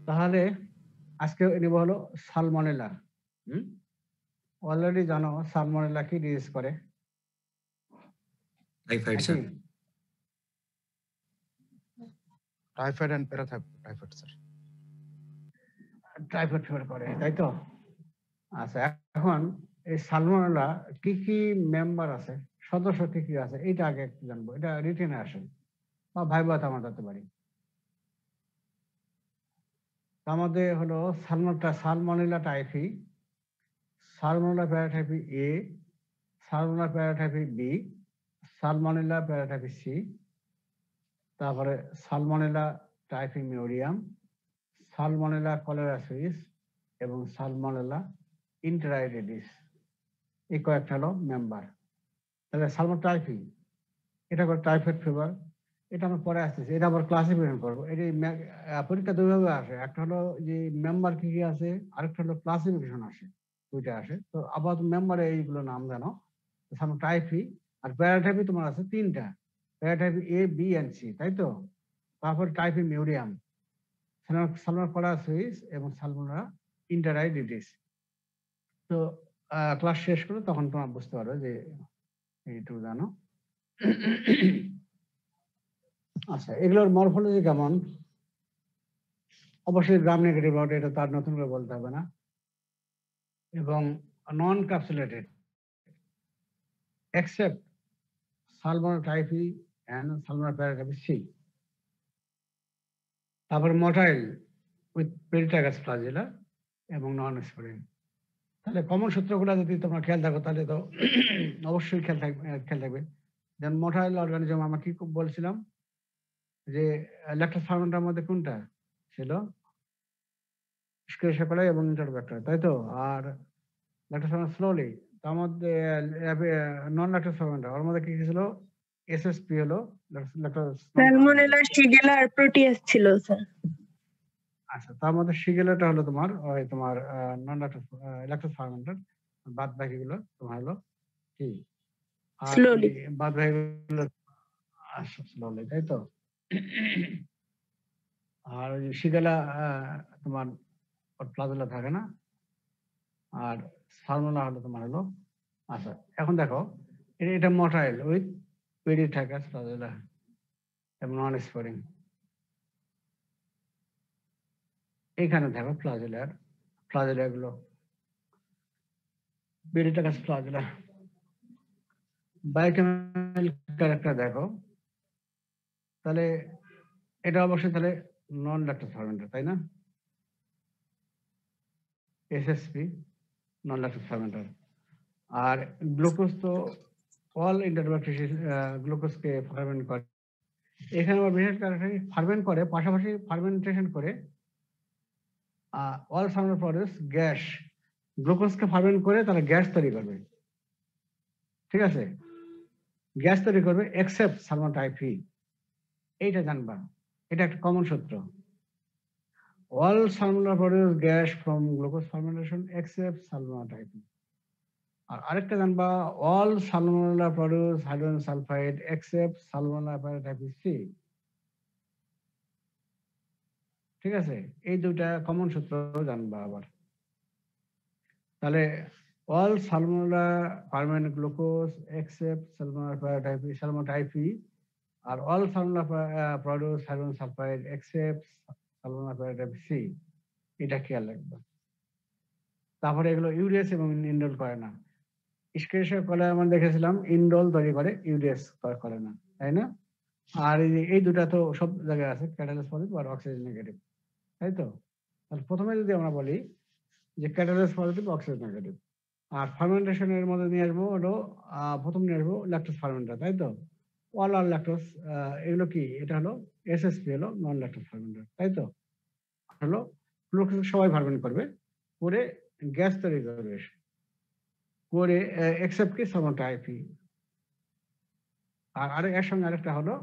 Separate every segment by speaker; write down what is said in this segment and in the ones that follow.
Speaker 1: তাহলে আজকে নিব হলো সালমনেলা। অলরেডি জানো সালমনেলা কি ডিজিজ করে?
Speaker 2: Typhoid sir.
Speaker 3: Typhoid and paratyphoid sir.
Speaker 1: Typhoid fever করে, তাই তো? আচ্ছা, এখন এই সালমনেলা কি কি মেম্বার আছে, সদস্য কি কি আছে, এটা আগে একটু জানবো। এটা রিটেনে আসে বা ভাইবাতে আমরা জানতে পারি। তার মধ্যে হলো সালমনেলা টাইফি, সালমনেলা প্যারাটাইফি এ, সালমনেলা প্যারাটাইফি বি, সালমনেলা প্যারাটাইফি সি, তারপরে সালমনেলা টাইফিমিউরিয়াম, সালমনেলা কলেরাসিস এবং সালমনেলা ইন্টেরাইডিস। এই কয়েকটা হলো মেম্বার। তাহলে সালমনেলা টাইফি, এটা করে টাইফয়েড ফিভার, এটা আমরা পরে আসতেছি, এটা আবার ক্লাসিফিকেশন করবো। এটি পরীক্ষা দুইভাবে আসে, একটা হলো যে মেম্বার কি কি আছে, আরেকটা হলো ক্লাসিফিকেশন আসে, দুইটা আসে। তো আপাতত মেম্বারে এইগুলো নাম জানো। সালমনেলা টাইফি আর প্যারাটাইফি তোমার আছে তিনটা, প্যারাটাইফি এ বি এন্ড সি, তাই তো? তারপর টাইফিমিউরিয়াম, সালমনেলা কলেরাসিস এবং সালমনেলা ইন্টেরাইডিস। তো ক্লাস শেষ করে তখন তোমরা বুঝতে পারবে যে এইটুকু জানো। আচ্ছা, এগুলোর মরফোলজি কেমন? অবশ্যই গ্রাম নেগেটিভ হবে, এটা তার নতুন করে বলতে হবে না। এবং নন ক্যাপসুলেটেড এক্সেপ্ট সালমনেলা টাইফি এন্ড সালমনেলা প্যারাটাইফি সি। তারপর মোটাইল উইথ পেরিটাগাস ফ্লাজেলা এবং নন স্পোরিং। তাহলে কমন সূত্রগুলো যদি তোমরা খেয়াল থাকো তাহলে তো অবশ্যই খেয়াল থাকবে। যেমন মোটাইল অর্গানিজম আমরা কি বলছিলাম যে ল্যাকটোজ ফার্মেন্টের মধ্যে কোনটা ছিল? এস্কেরিয়া কোলাই এবং ইন্টারব্যাক্টেরিয়া, তাই তো? আর ল্যাকটোজ ফার্মেন্ট স্লোলি, তার মধ্যে নন ল্যাকটোজ ফার্মেন্ট, ওর মধ্যে কি ছিল? এসএসপি হলো ল্যাকটোজ
Speaker 4: সালমোনেলা, শিগেলা আর প্রোটিয়াস ছিল স্যার।
Speaker 1: আচ্ছা, তার মধ্যে শিগেলাটা হলো তোমার নন ল্যাকটোজ ফার্মেন্টেড, বাদ বাকিগুলো তোমার হলো কি? আর
Speaker 4: স্লোলি।
Speaker 1: বাদ বাকিগুলো স্লোলি, তাই তো? আর শিগেলা তোমার প্লাজেলা থাকে না, আর সালমোনেলা হলো তোমার হলো। আচ্ছা, এখন দেখো এটা মোটাইল উইথ পেরিটাগাস ফ্লাজেলা এবং নন স্পোরিং। এখানে দেখো ফ্লাজেলা গুলো পেরিটাগাস ফ্লাজেলা। বায়োকেমিক্যাল ক্যারেক্টার দেখো, তাহলে এটা অবশ্যই তাহলে নন ল্যাকটোজ ফার্মেন্টেড, তাই না? এসএসপি নন ল্যাকটোজ ফার্মেন্টেড। আর গ্লুকোজ তো অল ইন্টারব্যাকটেরিয়া গ্লুকোজকে ফার্মেন্ট করে। এখানে আবার বিশেষ ক্যারেক্টার ফার্মেন্ট করে, পাশাপাশি ফার্মেন্টেশন করে অল সালমোনেলা প্রডিউস গ্যাস, গ্লুকোজকে ফার্মেন্ট করে তারা গ্যাস তৈরি করবে, ঠিক আছে? গ্যাস তৈরি করবে এক্সেপ্ট সালমোনেলা টাইফি। এইটা জানবা, এটা একটা কমন সূত্র। All salmonella produce gas from glucose fermentation except salmonella typhi. আর আরেকটা জানবা, all salmonella produce hydrogen sulphide except salmonella paratyphi C, ঠিক আছে? এই দুইটা কমন সূত্র জানবা আবার। তাহলে all salmonella ferment glucose except salmonella typhi আর all salmonella produce hydrogen sulfide except salmonella typhi C, এটা খেয়াল রাখবে। তারপরে এগুলো ইউরিয়াস এবং ইন্ডোল করে না। এস্কেরিয়া কোলাই আমরা দেখেছিলাম ইন্ডোল তৈরি করে, ইউরিয়াস করে না, তাই না? আর এই দুটা তো সব জায়গায় আছে, ক্যাটালিস্ট পজিটিভ আর অক্সিজেন নেগেটিভ, তাই তো? তাহলে প্রথমে যদি আমরা বলি যে ক্যাটালিস্ট পজিটিভ অক্সিজেন নেগেটিভ, আর ফার্মেন্টেশনের মধ্যে নিয়ে আসবো হলো প্রথম নিয়ে আসবো ল্যাকটোজ ফার্মেন্টার, তাই তো? অল আর ল্যাকটোজ, এগুলো কি? এটা হলো এসএসপি হলো নন ল্যাকটোজ ফার্মেন্টার, তাই তো? হলো গ্লুকোজ সবাই ফার্মেন্ট করবে, করে গ্যাস তৈরি করবে, করে এক্সেপ্ট কি সালমোনেলা টাইফি। আর এর সঙ্গে আরেকটা হলো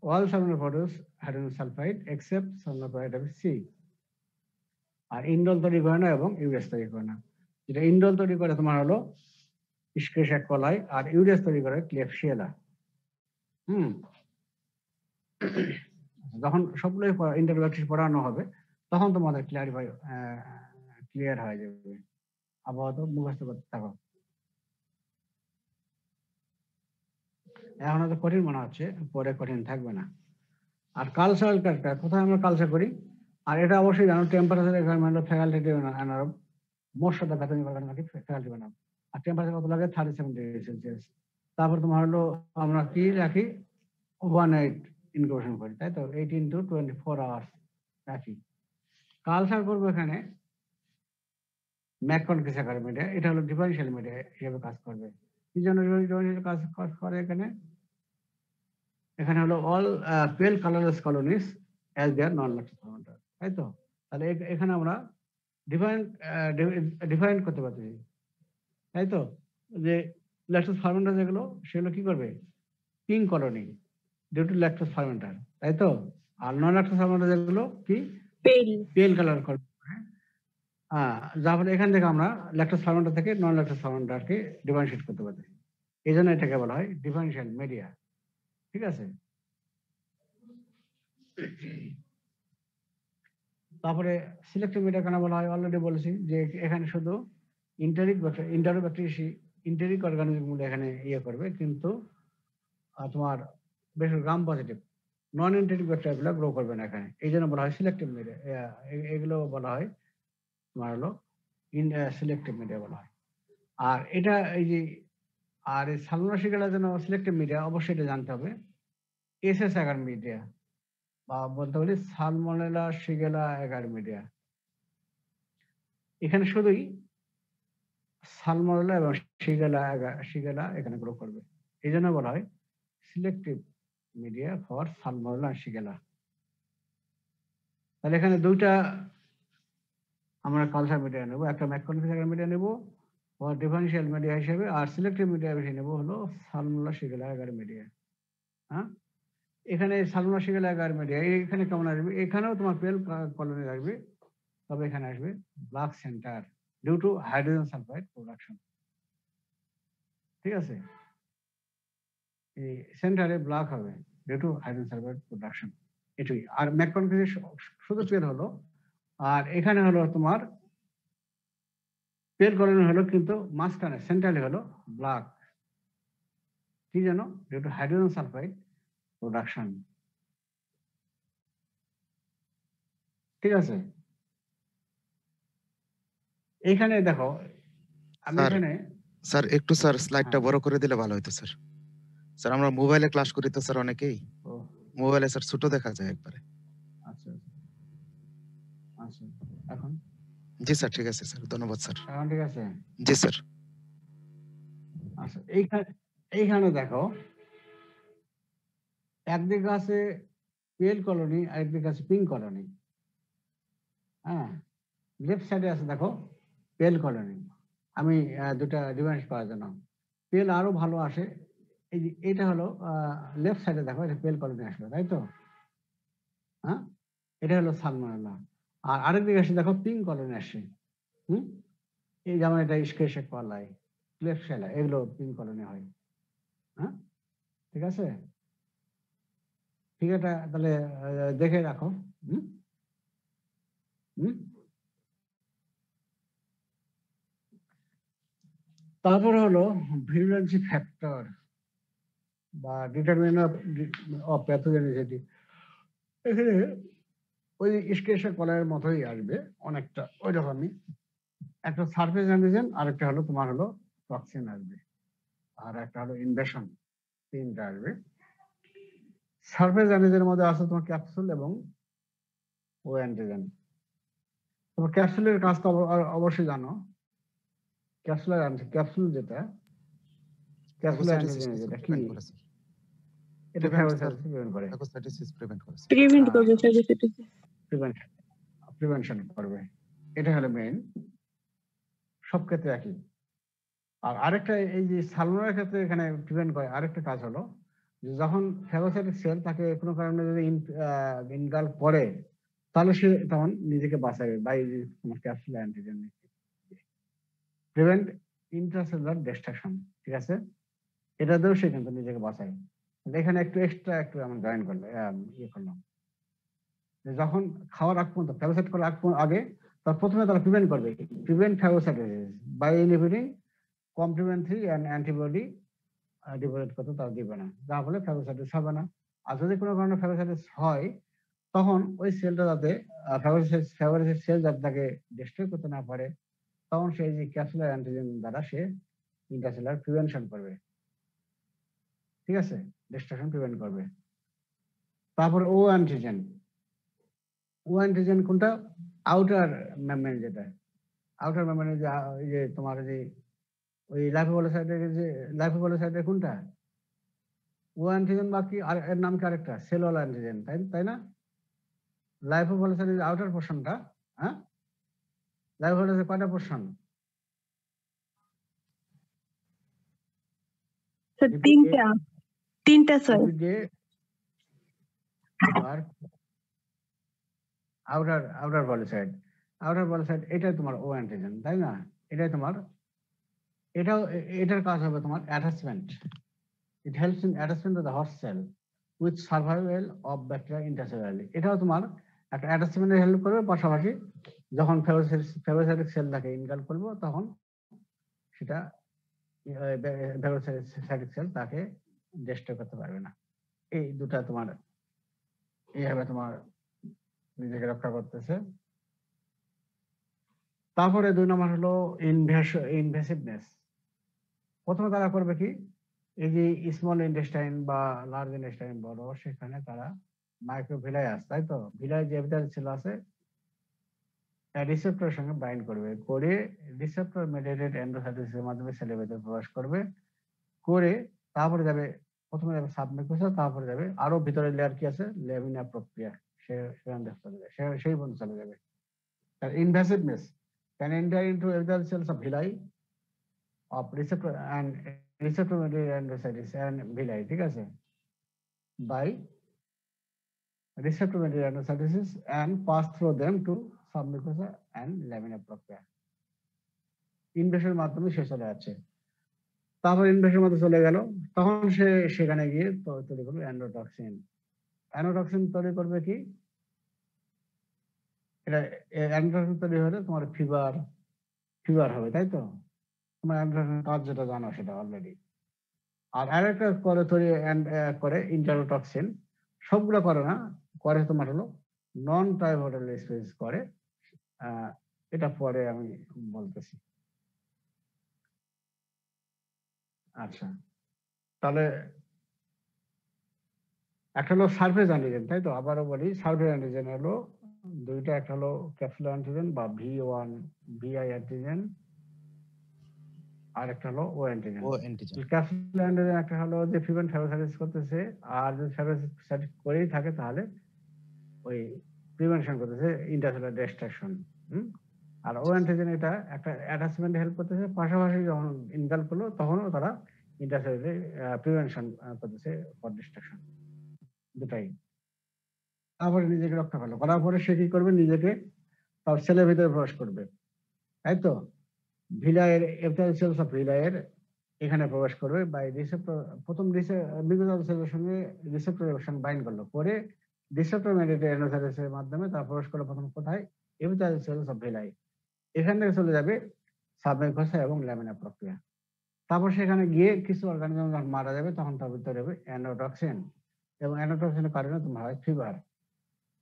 Speaker 1: all salmonella produce hydrogen sulphide except salmonella paratyphi C. আর ইন্ডোল তৈরি করে না এবং ইউরিয়াস তৈরি করে না। যেটা ইন্ডোল তৈরি করে তোমার হলো এস্কেরিয়া কোলাই, আর ইউরিয়াস তৈরি করে ক্লেবসিয়েলা। যখন সবগুলোই ইন্টারব্যাকটেরিয়া পড়ানো হবে তখন তোমাদের ক্লিয়ার হয়ে যাবে। আপাতত মুখস্থ করতে থাকো। এখন হয়তো কঠিন মনে হচ্ছে, পরে কঠিন থাকবে না। আর কালচারাল ক্যারেক্টার, কোথায় আমরা কালচার করি? আর এটা অবশ্যই জানো, temperature environment of faculty anaerobe, most of the pathogenic organism faculty বানাব। আর টেম্পারেচার কত লাগে? 37 ডিগ্রি সেলসিয়াস। তারপর তোমার হলো আমরা কি রাখি? 1/8 ইনকিউবেশন করি, তাই তো? 8 into 24 hours রাখি। কালচার করবো এখানে ম্যাককনকেস আকার মিডিয়া, এটা হলো ডিফারেনশিয়াল মিডিয়া হিসেবে কাজ করবে। কি জন্য ডিফারেনশিয়াল কাজ করে এখানে? এখানে হলো অল পেল কালারলেস কলোনিস অ্যাজ দেয়ার নন ল্যাকটোজ ফার্মেন্টার, তাই তো? তাহলে এখানে আমরা ডিফারেন্ট করতে পারছি, তাই তো? যে ল্যাকটোজ ফার্মেন্টার যেগুলো, সেগুলো কি করবে? Pink colony due to lactose fermenter, তাই তো? আর নন ল্যাকটোজ ফার্মেন্টার যেগুলো কি? পেল কালার করবে। যার ফলে এখান থেকে আমরা ল্যাকটোজ ফার্মেন্টার থেকে নন ল্যাকটোজ ফার্মেন্টারকে ডিফারেন্সিয়েট করতে পারি। এই জন্য এটাকে বলা হয় ডিফারেনশিয়াল মিডিয়া, ঠিক আছে? তারপরে সিলেক্টিভ মিডিয়া কেন বলা হয়? অলরেডি বলেছি যে এখানে শুধু ইন্টারিক অর্গানিজম গুলো এখানে ইয়ে করবে, কিন্তু তোমার বেশ গ্রাম পজিটিভ নন ইন্টারিক ব্যাকটেরিয়া গুলো গ্রো করবে না এখানে। এই জন্য বলা হয় সিলেক্টিভ মিডিয়া। এগুলো বলা হয় তোমার হলো সিলেক্টিভ মিডিয়া বলা হয়। আর এটা এই যে আর এই সালমোনেলা শিগেলার জন্য সিলেক্টিভ মিডিয়া অবশ্যই এটা জানতে হবে, এসএস অ্যাগার মিডিয়া বা বলতে পারি সালমোনেলা শিগেলা অ্যাগার মিডিয়া। এখানে শুধুই সালমোনেলা এবং শিগেলা এখানে গ্রো করবে। এই জন্য বলা হয় selective media for salmonella Shigella. তাহলে এখানে দুইটা আমরা কালচার মিডিয়া নেব, একটা ম্যাককনকেস অ্যাগার মিডিয়া নেব ফর ডিফারেনশিয়াল মিডিয়া হিসেবে, আর সিলেক্টিভ মিডিয়া বেশি নেব হলো সালমোনেলা শিগেলা অ্যাগার মিডিয়া। হ্যাঁ, এখানে সালমোনেলা শিগেলা অ্যাগার মিডিয়া এখানে কেমন আসবে? এখানেও তোমার পেল কলোনি আসবে, তবে এখানে আসবে black centre due to hydrogen sulphide production, ঠিক আছে? এই সেন্টারে ব্ল্যাক হবে due to hydrogen sulphide production, এটাই। আর ম্যাককনকেস শুধু পেল হলো, আর এখানে হলো তোমার পেল কলোনি হলো, কিন্তু মাঝখানে সেন্টারে হলো ব্ল্যাক, কি জানো? Due to hydrogen sulphide production, ঠিক আছে? এইখানে দেখো আমি
Speaker 3: স্যার,
Speaker 1: এখানে
Speaker 3: স্যার একটু স্যার স্লাইডটা
Speaker 1: হ্যাঁ,
Speaker 3: বড় করে দিলে ভালো হতো স্যার। স্যার আমরা মোবাইলে ক্লাস করি তো স্যার, অনেকেই
Speaker 1: ও
Speaker 3: মোবাইলে স্যার ছোট দেখা যায় একবারে।
Speaker 1: আচ্ছা আচ্ছা, এখন
Speaker 3: জি স্যার, ঠিক আছে স্যার, ধন্যবাদ স্যার।
Speaker 1: এখন ঠিক আছে।
Speaker 3: জি স্যার।
Speaker 1: আচ্ছা, এইখানে দেখো একদিকে আছে পেল কলোনি, আরেকদিকে আছে পিঙ্ক কলোনি। হ্যাঁ, লেফট সাইডে আছে দেখো পেল কলোনি। আমি দুটা ডিফারেন্স করার জন্য, পেল আরো ভালো আসে। এই যে এটা হলো লেফট সাইডে দেখো, এটা পেল কলোনি আসবে, তাই তো? হ্যাঁ, এটা হলো সালমোনেলা। আর আরেক দিকে আসে দেখো পিঙ্ক কলোনি আসে। এই যেমন এটা স্কেশে কলাই, লেফট সাইডে এগুলো পিঙ্ক কলোনি হয়। হ্যাঁ, ঠিক আছে, ঠিক আছে। তাহলে দেখে রাখো। হুম হুম তারপরে হলো ভিরুলেন্সি ফ্যাক্টর বা ডিটারমিনেন্ট অফ প্যাথোজেনিসিটি। এখানে ওই স্কেশে কলাইয়ের মতোই আসবে, অনেকটা ওই রকমই। একটা সারফেস অ্যান্টিজেন, আরেকটা হলো তোমার হলো টক্সিন আসবে, আর একটা হলো ইনভেশন, তিনটা আসবে। সারফেস অ্যান্টিজেনের মধ্যে আছে তোমার ক্যাপসুল এবং ও অ্যান্টিজেন। তোমার ক্যাপসুলের কাজ তো অবশ্যই জানো। ক্যাপসুল যেটা ক্যাপসুলার অ্যান্টিজেন যেটা কি, এটা ফ্যাগোসাইটোসিস প্রিভেন্ট করে,
Speaker 4: প্রিভেন্ট করবে ফ্যাগোসাইটোসিস।
Speaker 1: প্রিভেনশন করবে। এটা হলো মেইন, সব ক্ষেত্রে একই। আর আরেকটা এই যে সালমোনেলার ক্ষেত্রে এখানে প্রিভেন্ট করে আরেকটা কাজ হলো, যে যখন ফ্যাগোসাইটিক সেল তাকে কোনো কারণে যদি ইনগাল্ফ করে, তাহলে সে তখন নিজেকে বাঁচাবে বাই তোমার capsular antigen, prevent intracellular destruction, ঠিক আছে? এটা দিয়েও সে কিন্তু নিজেকে বাঁচায়। এখানে একটু এক্সট্রা একটু আমি জয়েন করলাম, ইয়ে করলাম, যখন খাওয়ার আগ পর্যন্ত ফ্যাগোসাইট করার আগে তার প্রথমে তারা প্রিভেন্ট করবে, prevent phagocytosis by inhibiting complement 3 and antibody deposit করতে তারা দিবে না, যার ফলে ফ্যাগোসাইটোসিস হবে না। আর যদি কোনো কারণে ফ্যাগোসাইটোসিস হয় তখন ওই সেলটা যাতে ফ্যাগোসাইটোসিস সেল যাতে তাকে ডিস্ট্রয় করতে না পারে, তখন সেই যে ক্যাপসুলার অ্যান্টিজেন দ্বারা সে ইন্টারসেলুলার প্রিভেনশন করবে, ঠিক আছে, ডিস্ট্রাকশন প্রিভেন্ট করবে। তারপর ও অ্যান্টিজেন কোনটা? আউটার মেমব্রেন, যেটা আউটার মেমব্রেন যে তোমার যে ওই লাইফোপলিসাইডের কোনটা? ও অ্যান্টিজেন বাকি আর এর নাম কি আরেকটা? সেলুলার অ্যান্টিজেন, তাই না? লাইফোপলিসাইডের আউটার পোর্শনটা, হ্যাঁ, লাইফোপলিসাইডের কয়টা পোর্শন?
Speaker 4: স্যার তিনটা স্যার।
Speaker 1: আউটার পলিসাইড এটাই তোমার ও অ্যান্টিজেন, তাই না? এটার কাজ হবে তোমার attachment. It helps in attachment of the host cell with survival of bacteria intercellularly. এটাও তোমার একটা অ্যাটাচমেন্টে হেল্প করবে, পাশাপাশি যখন ফ্যাগোসাইটিক সেল তাকে ইনকাল করবো তখন সেটা ফ্যাগোসাইটিক সেল তাকে ডিস্ট্রয় করতে পারবে না। এই দুটা তোমার এইভাবে তোমার নিজেকে রক্ষা করতেছে। তারপরে 2 নম্বর হলো ইনভেসিভনেস। প্রথমে তারা করবে কি, এই যে স্মল ইন্টেস্টাইন বা লার্জ ইন্টেস্টাইন বড়, সেখানে তারা মাইক্রোভিলায়াস, তাই তো, ভিলাই যে এপিথেলিয়াল সেল আছে রিসেপ্টরের সঙ্গে বাইন্ড করবে, করে রিসেপ্টর মেডিয়েটেড এন্ডোসাইটোসিসের মাধ্যমে সেলের ভেতরে প্রবেশ করবে, করে তারপরে যাবে, প্রথমে যাবে সাবমিউকোসা, তারপরে যাবে আরো ভিতরে লেয়ার কি আছে, ল্যামিনা প্রক্রিয়া, সেই পর্যন্ত চলে যাবে। আর ইনভেসিভনেস can enter into epithelial cells of villi of receptor mediated endocytes and villi, ঠিক আছে, by receptor mediated endocytosis and pass through them to submucosa and lamina propria। ইনভেশনের মাধ্যমে সে চলে যাচ্ছে। তারপর ইনভেশনের মধ্যে চলে গেল, তখন সে সেখানে গিয়ে তৈরি করবে অ্যান্ডোটক্সিন। অ্যান্ডোটক্সিন তৈরি করবে কি, এটা অ্যান্ডোটক্সিন তৈরি হলে তোমার ফিভার হবে, তাই তো? তোমার অ্যান্ডোটক্সিন কাজ যেটা জানো সেটা অলরেডি। আর আরেকটা করে ইন্টারোটক্সিন, সবগুলো করে না, করে তোমার হলো নন ট্রাইভোডাল স্পিসিস করে, এটা পরে আমি বলতেছি। আচ্ছা, তাহলে একটা হলো সারফেস অ্যান্টিজেন, তাই তো? আবারও বলি, সারফেস অ্যান্টিজেন হলো দুইটা, একটা হলো ক্যাপসুলার অ্যান্টিজেন বা V1 VI অ্যান্টিজেন, আর একটা হলো ও অ্যান্টিজেন। ক্যাপসুলার অ্যান্টিজেন একটা হলো যে প্রিভেন্ট ফ্যাগোসাইটোসিস করতেছে, আর যদি ফ্যাগোসাইটোসিস করেই থাকে তাহলে ওই প্রিভেনশন করতেছে ইন্টারসেলুলার ডিস্ট্রাকশন। আর ও অ্যান্টিজেন এটা একটা অ্যাটাচমেন্ট হেল্প করতেছে, পাশাপাশি যখন ইনকাল করলো তখনও তারা ইন্টারসেলুলার প্রিভেনশন করতেছে ফর ডিস্ট্রাকশন, দুটাই। তারপরে নিজেকে রক্ষা করলো, করার পরে সে কি করবে, নিজেকে তার সেলের ভিতরে প্রবেশ করবে, তাই তো? ভিলায়ের এপিথেলিয়াল সেলস অফ ভিলায়ের এখানে প্রবেশ করবে বাই রিসেপ্টর, প্রথম মিউকোসাল সেলের সঙ্গে রিসেপ্টরের সঙ্গে বাইন্ড করলো, করে রিসেপ্টর মেডিয়েটেড এন্ডোসাইটোসিসের মাধ্যমে তারা প্রবেশ করলো প্রথম কোথায়, এপিথেলিয়াল সেলস অফ ভিলাই। এখান থেকে চলে যাবে সাবমিউকোসা এবং ল্যামিনা প্রক্রিয়া। তারপর সেখানে গিয়ে কিছু অর্গানিজম যখন মারা যাবে তখন তার ভিতরে হবে অ্যান্ডোটক্সিন, এবং অ্যান্ডোটক্সিনের কারণে তোমার হয় ফিভার।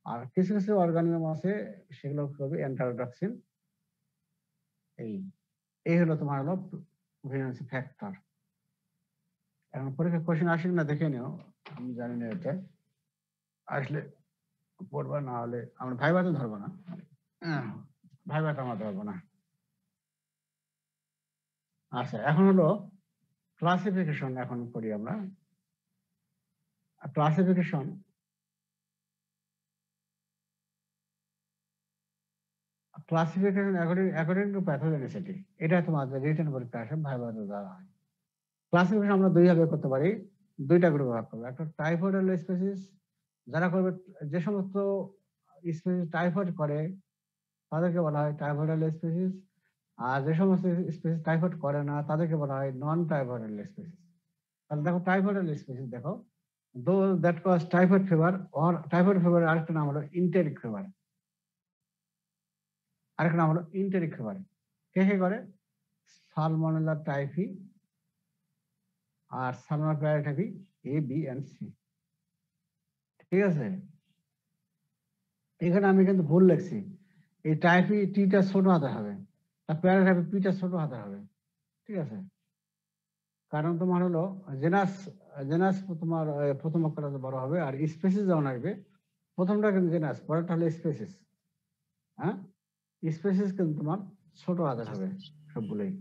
Speaker 1: আর কিছু কিছু অর্গানিজম আছে সেগুলো হবে এন্টারোটক্সিন। এই হলো তোমার হলো প্রেগন্যান্সি ফ্যাক্টর। এখন পরীক্ষা কোশ্চেন আসে না দেখে নিও, আমি জানি না, এটা আসলে পড়বা, না হলে আমরা ভাইভাতে ধরবো না, ভাইভাতে আমরা ধরবো না। আচ্ছা, এখন হলো ক্লাসিফিকেশন, এখন করি আমরা classification. Classification according to pathogenicity, এটা তোমাদের রিটেন পরীক্ষা আসে, ভাইভাতে দেওয়া হয়। ক্লাসিফিকেশন আমরা দুই ভাবে করতে পারি, দুইটা গ্রুপে ভাগ করবো। একটা টাইফয়েড স্পেসিস, যারা করবে, যে সমস্ত স্পেসিস টাইফয়েড করে তাদেরকে বলা হয় টাইফয়েড স্পেসিস, আর যে সমস্ত স্পেসিস টাইফয়েড করে না তাদেরকে বলা হয় নন টাইফয়েড স্পেসিস। তাহলে দেখো টাইফয়েড স্পেসিস, দেখো those that cause typhoid fever or typhoid fever আরেকটা নাম হলো enteric fever, আরেকটা নাম হলো enteric fever। কে কে করে? সালমোনেলা টাইফি আর salmonella paratyphi A, B and C। ঠিক আছে, এখানে আমি কিন্তু ভুল লিখছি, এই টাইফি টিটা ছোট হাতে হবে আর প্যারাটাইফি পিটা ছোট হাতে হবে। ঠিক আছে, কারণ তোমার হলো জেনাস, জেনাস তোমার প্রথম অক্ষরটা বড় হবে আর স্পেসিস যখন আসবে প্রথমটা কিন্তু জেনাস, পরেরটা হলো স্পেসিস। হ্যাঁ, স্পেসিস কিন্তু তোমার ছোট হাতের হবে সবগুলোই।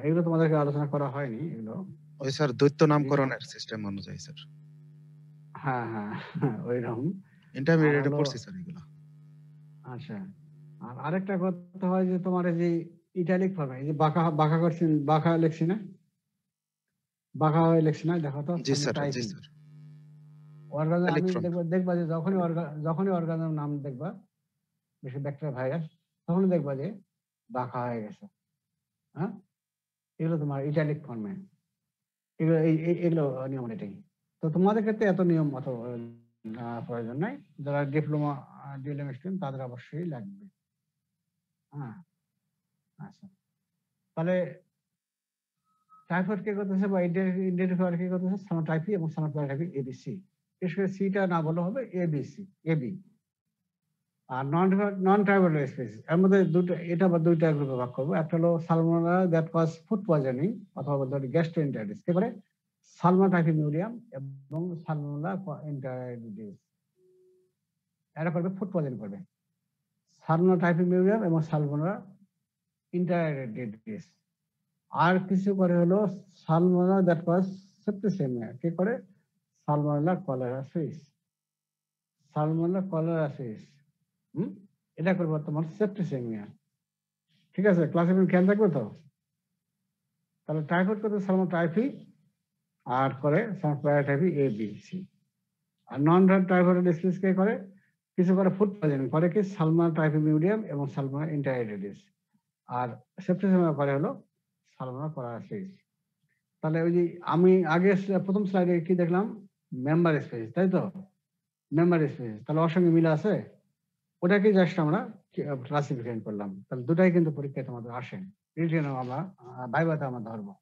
Speaker 1: এগুলো তোমাদেরকে আলোচনা করা হয়নি এগুলো।
Speaker 3: ওই স্যার দ্বৈত নামকরণের সিস্টেম অনুযায়ী স্যার।
Speaker 1: হ্যাঁ হ্যাঁ ওইরকম
Speaker 3: ইন্টারমিডিয়েটে পড়ছি স্যার এগুলো।
Speaker 1: আচ্ছা, আর আরেকটা কথা হয় যে তোমার এই যে ইটালিক ফর্মে এই যে বাঁকা বাঁকা করছি, বাঁকা লিখছি না, বাঁকা হয়ে লিখছি না, দেখো তো।
Speaker 3: জি স্যার, জি স্যার।
Speaker 1: অর্গানজম আমি দেখবা যে যখনই অর্গানজম নাম দেখবা বেশি ব্যাকটেরিয়া ভাইরাস, তখনই দেখবা যে বাঁকা হয়ে গেছে। হ্যাঁ, এগুলো তোমার ইটালিক ফর্মে, এগুলো এগুলো নিয়ম এটাই। তো তোমাদের ক্ষেত্রে এত নিয়ম অত প্রয়োজন নাই, যারা ডিপ্লোমা ডিএলএম স্টুডেন্ট তাদের অবশ্যই লাগবে। হ্যাঁ, আচ্ছা, তাহলে টাইফয়েড কে করতেছে বা ইন্ডিয়ান ফিভার কে করতেছে? সানোটাইফি এবং সানোপ্যারাটাইফি এবিসি। বিশেষ করে সিটা না বলে হবে এবিসি, এবি। আর নন টাইফয়েড স্পিসিস এর মধ্যে দুটো, এটা বা দুইটা গ্রুপে ভাগ করবো। একটা হলো salmonella that cause food poisoning অথবা বলতে পারি গ্যাস্ট্রোএন্টারাইটিস, কে করে? সালমোনেলা টাইফিমিউরিয়াম এবং সালমোনেলা এন্টারাইটিস, এরা করবে ফুড পয়জনিং করবে। সালমোনেলা টাইফিমিউরিয়াম এবং সালমোনেলা এন্টারাইটিস। আর কিছু করে হলো সালমোনেলা দ্যাট কজ সেপ্টিসেমিয়া, কে করে? Salmonella choleraesuis, salmonella choleraesuis. এটা করবে তোমার সেপ্টিসেমিয়া। ঠিক আছে, ক্লাসে খেয়াল থাকবে তো। তাহলে টাইফয়েড করতে সালমোনেলা টাইফি আর করে salmonella A B C. R non typhoid species কে করে? কিছু করে ফুড পয়জনিং করে কি সালমোনেলা টাইফিমিউরিয়াম এবং সালমোনেলা এন্টারাইটিস। আর সেপ্টিসেমিয়া করে হলো সালমোনেলা কলেরাসিস। তাহলে ওই যে আমি আগে প্রথম স্লাইডে কি দেখলাম? মেম্বার স্পিসিস, তাই তো? মেম্বার স্পিসিস, তাহলে ওর সঙ্গে মিল আছে, ওটাকে জাস্ট আমরা ক্লাসিফিকেশন করলাম। তাহলে দুটাই কিন্তু পরীক্ষায় তোমাদের আসে, রিটেন আমরা ভাইভাতে আমরা ধরবো।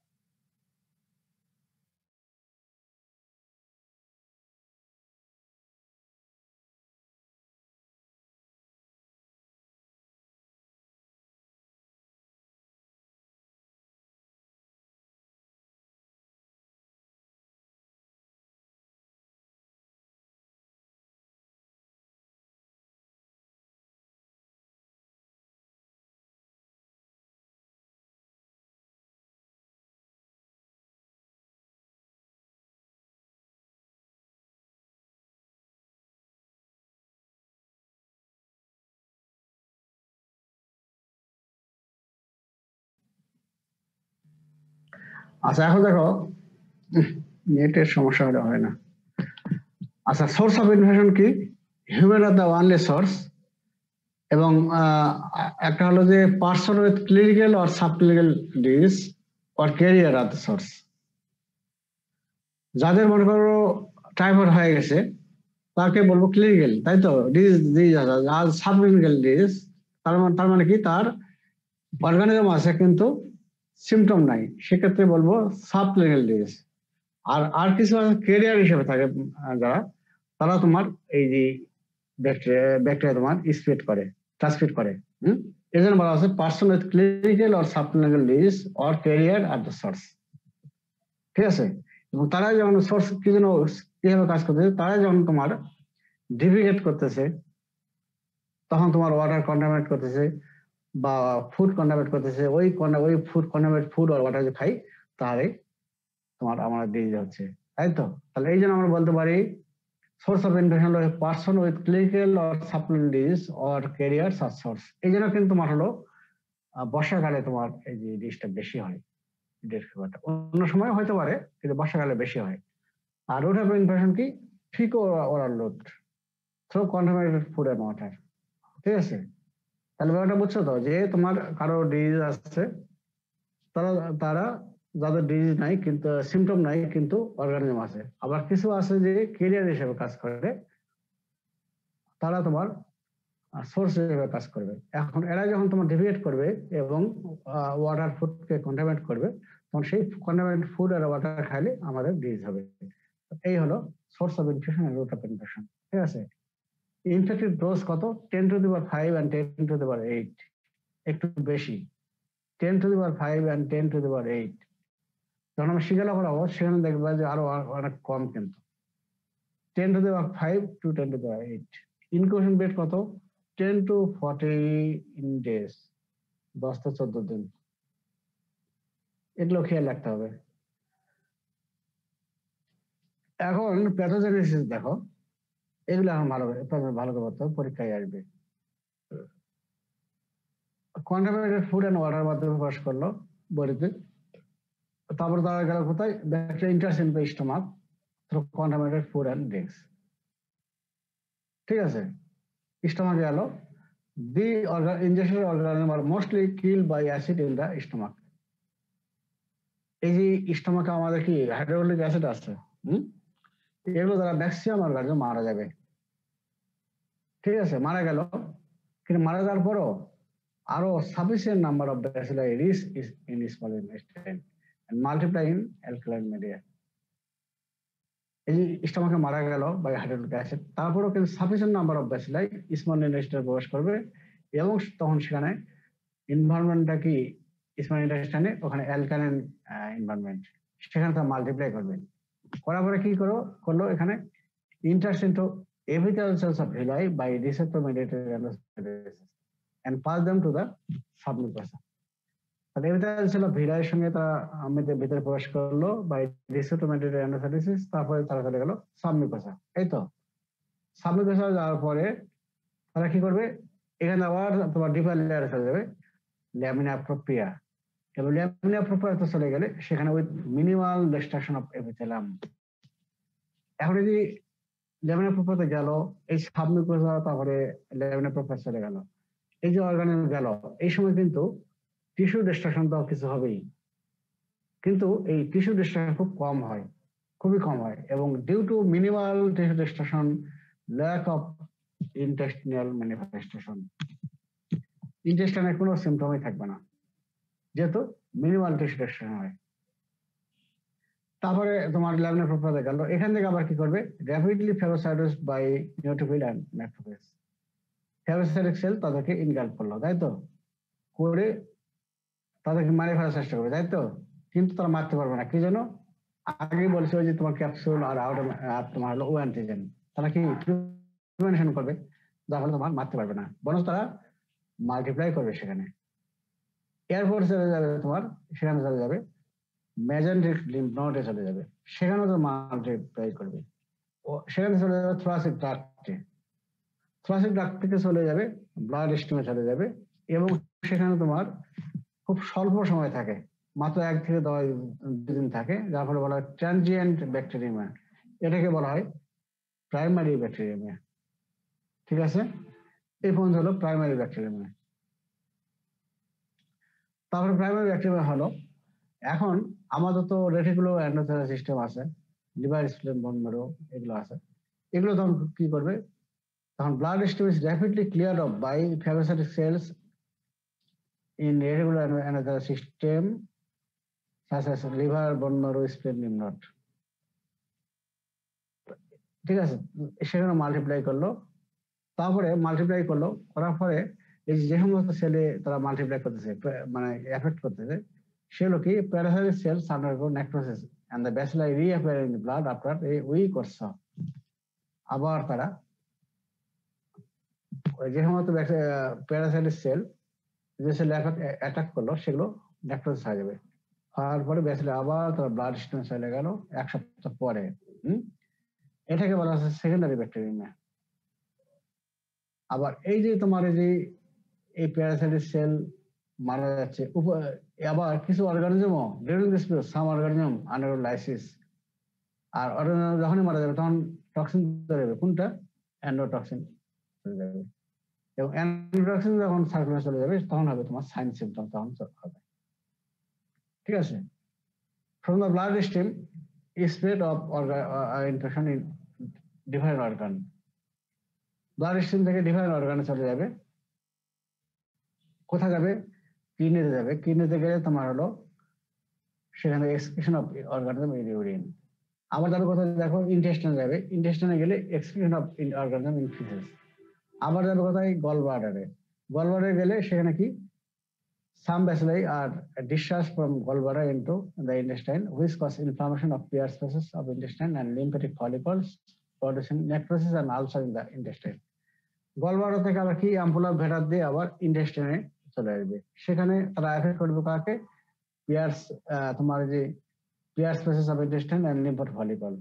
Speaker 1: আচ্ছা, এখন দেখো, নেটের সমস্যা হলে হয় না। আচ্ছা, সোর্স অফ ইনফেকশন কি? Human are the only source, এবং একটা হলো যে person with clinical or subclinical disease or carrier are the source. যাদের মনে করো টাইফয়েড হয়ে গেছে তাকে বলবো ক্লিনিক্যাল, তাই তো? ডিজিজ আর সাবক্লিনিক্যাল ডিজিজ, তার মানে কি তার অর্গানিজম আছে কিন্তু সিমটম নাই, সেক্ষেত্রে বলবো সাবক্লিনিক্যাল ডিজিজ। আর কিছু ক্যারিয়ার হিসেবে থাকে যারা, তারা তোমার এই যে ব্যাকটেরিয়া তোমার স্প্রেড করে, ট্রান্সমিট করে। এই জন্য বলা হচ্ছে person with clinical or subclinical disease or carrier are the source. ঠিক আছে, এবং তারা যখন সোর্স কি জন্য কিভাবে কাজ করতেছে, তারা যখন তোমার ডিভিগেট করতেছে তখন তোমার ওয়াটার কন্টামিনেট করতেছে বা ফুড কন্টামিনেট করতেছে, ওই ফুড কন্টামিনেট ফুড আর ওয়াটার যে খাই তাহলে তোমার আমার ডিজিজ হচ্ছে, তাই তো? তাহলে এই জন্য আমরা বলতে পারি সোর্স অফ ইনফেকশন হলো person with clinical or subclinical disease or carrier আর সোর্স। এই জন্য কিন্তু তোমার হলো বর্ষাকালে তোমার এই যে ডিজিজটা বেশি হয়, অন্য সময় হতে পারে কিন্তু বর্ষাকালে বেশি হয়। আর রুট অফ ইনফেকশন কি? Faeco oral route through contaminated food and water. ঠিক আছে, তাহলে ব্যাপারটা বুঝছো তো, যে তোমার কারো ডিজিজ আসছে, তারা যাদের ডিজিজ নাই কিন্তু সিমটম নাই কিন্তু অর্গানিজম আছে, আবার কিছু আছে যে ক্যারিয়ার হিসেবে কাজ করে, তারা তোমার সোর্স হিসেবে কাজ করবে। এখন এরা যখন তোমার ডেভিয়েট করবে এবং ওয়াটার ফুডকে কন্টামিনেট করবে, তখন সেই কন্টামিনেট ফুড আর ওয়াটার খাইলে আমাদের ডিজিজ হবে। এই হলো source of infection and route of infection. ঠিক আছে, ইনফেক্টেড ডোজ কত? 10⁵ and 10⁸, একটু বেশি। 10⁵ and 10⁸। যখন আমরা শিকালা করাবো সেখানে দেখবা যে আরো অনেক কম, কিন্তু 10⁵ to 10⁸। ইনকিউবেশন পিরিয়ড কত? 10 to 14 days, 10 থেকে 14 দিন। এগুলো খেয়াল রাখতে হবে। এখন প্যাথোজেনেসিস দেখো, এগুলো এখন ভালো করে বলতে হবে, পরীক্ষায় আসবে। কন্টামিনেটেড ফুড এন্ড ওয়াটার মাধ্যমে প্রবেশ করলো বডিতে, তারপর তারা গেল কোথায়? Bacteria enters in the stomach through contaminated food and drinks. ঠিক আছে, স্টমাকে গেল। দি ইনজেস্টেড অর্গানিজম আর mostly kill by acid in the stomach. এই যে স্টমাকে আমাদের কি হাইড্রোক্লোরিক অ্যাসিড আছে, এগুলো দ্বারা ম্যাক্সিমাম অর্গানিজম মারা যাবে। ঠিক আছে, মারা গেল, কিন্তু মারা যাওয়ার পরও আরো sufficient number of bacilli reach in small intestine and multiply in alkaline media. এই যে স্টমাকে মারা গেল বাই হাইড্রোক্লোরিক অ্যাসিড, তারপরেও কিন্তু sufficient number of bacilli small ইন্টেস্টাইনে প্রবেশ করবে, এবং তখন সেখানে এনভায়রনমেন্টটা কি স্মল ইন্টেস্টাইনে, ওখানে অ্যালকালাইন এনভায়রনমেন্ট, সেখানে তারা মাল্টিপ্লাই করবে। করার পরে কি করলো এখানে enters into epithelial cells of villi by receptor-mediated endocytosis and pass them to the submucosa. তাহলে epithelial cell of villi এর সঙ্গে তারা আমাদের ভিতরে প্রবেশ করলো by receptor-mediated endocytosis, তারপরে তারা চলে গেল সাবমিউকোসা। এই তো সাবমিউকোসা যাওয়ার পরে তারা কি করবে? এখানে আবার তোমার ডিপার লেয়ারে চলে যাবে, ল্যামিনা প্রোপ্রিয়া, এবং ল্যামিনা প্রোপ্রিয়া তো চলে গেলে সেখানে with minimal destruction of epithelium. এখন যদি ল্যামিনা প্রোপ্রিয়াতে গেল, এই সাবমিউকোসা, তারপরে ল্যামিনা প্রোপ্রিয়া চলে গেল, এই যে অর্গানিজম গেল, এই সময় কিন্তু টিস্যু ডিস্ট্রাকশন তো কিছু হবেই, কিন্তু এই টিস্যু ডিস্ট্রাকশন খুব কম হয়, খুবই কম হয়, এবং due to minimal tissue destruction, lack of intestinal manifestation, ইন্টেস্টাইনে কোনো সিমটমই থাকবে না, যেহেতু মিনিমাল টিস্যু ডিস্ট্রাকশন হয়। তারপরে তোমার ল্যামিনা প্রোপ্রিয়াতে গেল, এখান থেকে আবার কি করবে? Rapidly phagocytose by neutrophil and macrophage. Phagocytic cell তাদেরকে ইনগাল্প করলো, তাই তো, করে তাদেরকে মারে ফেলার চেষ্টা করবে, তাই তো, কিন্তু তারা মারতে পারবে না। কি জন্য? আগে বলছে ওই যে তোমার ক্যাপসুল আর তোমার হলো ও অ্যান্টিজেন, তারা কি প্রিভেনশন করবে, যার ফলে তোমার মারতে পারবে না, বরং তারা মাল্টিপ্লাই করবে। সেখানে এরপর চলে যাবে তোমার, সেখানে চলে যাবে মেজেন্টিক লিম্ফ নোডে চলে যাবে, সেখানেও তো মাল্টিপ্লাই করবে। ও সেখানে চলে যাবে থোরাসিক ডাক্টে, থোরাসিক ডাক্ট থেকে চলে যাবে ব্লাড স্ট্রিমে চলে যাবে, এবং সেখানে তোমার খুব স্বল্প সময় থাকে, মাত্র 1 থেকে 2 দিন থাকে, যার ফলে বলা হয় ট্রানজিয়েন্ট ব্যাকটেরিয়ামিয়া। এটাকে বলা হয় প্রাইমারি ব্যাকটেরিয়ামিয়া। ঠিক আছে, এই পর্যন্ত হলো প্রাইমারি ব্যাকটেরিয়ামিয়া। তারপরে প্রাইমারি ব্যাকটেরিয়ামিয়া হলো, এখন আমাদের তো রেটিকুলো এন্ডোথেলিয়াল সিস্টেম আছে, লিভার, স্প্লেন, বোন ম্যারো, এগুলো আছে। এগুলো তখন কি করবে? তখন blood stream is rapidly cleared of by phagocytic cells in reticular endothelial system such as liver, bone marrow, spleen, lymph node. ঠিক আছে, সেখানে মাল্টিপ্লাই করলো, তারপরে মাল্টিপ্লাই করলো, করার পরে এই যে সমস্ত সেলে তারা মাল্টিপ্লাই করতেছে, মানে এফেক্ট করতেছে, সেগুলো কি parasitic cells undergo necrosis and the bacilli reappear in the blood after a week or so. আবার তারা ওই যে সমস্ত প্যারাসাইটিক সেল যে সেল অ্যাটাক করলো, সেগুলো নেক্রোসিস হয়ে যাবে, হওয়ার পরে ব্যাসিলাই আবার তারা ব্লাড স্ট্রিমে চলে গেল 1 সপ্তাহ পরে। এটাকে বলা হচ্ছে সেকেন্ডারি ব্যাকটেরিয়ামিয়া। আবার এই যে তোমার এই প্যারাসাইটিক সেল মারা যাচ্ছে, আবার কিছু অর্গানিজমও during this period some organism undergo lysis, আর অর্গানিজম যখনই মারা যাবে তখন টক্সিন চলে যাবে, কোনটা? এন্ডোটক্সিন চলে যাবে, এবং এন্ডোটক্সিন যখন সার্কুলেশনে চলে যাবে তখন হবে তোমার সাইন সিমটম, তখন হবে। ঠিক আছে, from the blood stream spread of infection in different organ. Blood stream থেকে ডিফারেন্ট অর্গানে চলে যাবে। কোথায় যাবে? কিডনিতে যাবে। কিডনিতে গেলে তোমার হলো সেখানে excretion of organism in urine. আবার যাবে কোথায়? দেখো ইন্টেস্টাইনে যাবে। ইন্টেস্টাইনে গেলে এক্সক্রিশন অফ অর্গানিজম ইন ফিসেস। আবার যাবে কোথায়? গল ব্লাডারে। গল ব্লাডারে গেলে সেখানে কি some bacilli are discharged from gallbladder into the intestine, which cause inflammation of pH spaces of intestine and lymphatic follicles, producing necrosis and ulcer in the intestine. Gallbladder থেকে আবার কি অ্যাম্পুলার ভেটার দিয়ে আবার ইন্টেস্টাইনে চলে আসবে। সেখানে তারা এফেক্ট করবে কাকে? পিয়ার্স, তোমার যে Peyer's spaces of intestine and lymphatic follicle,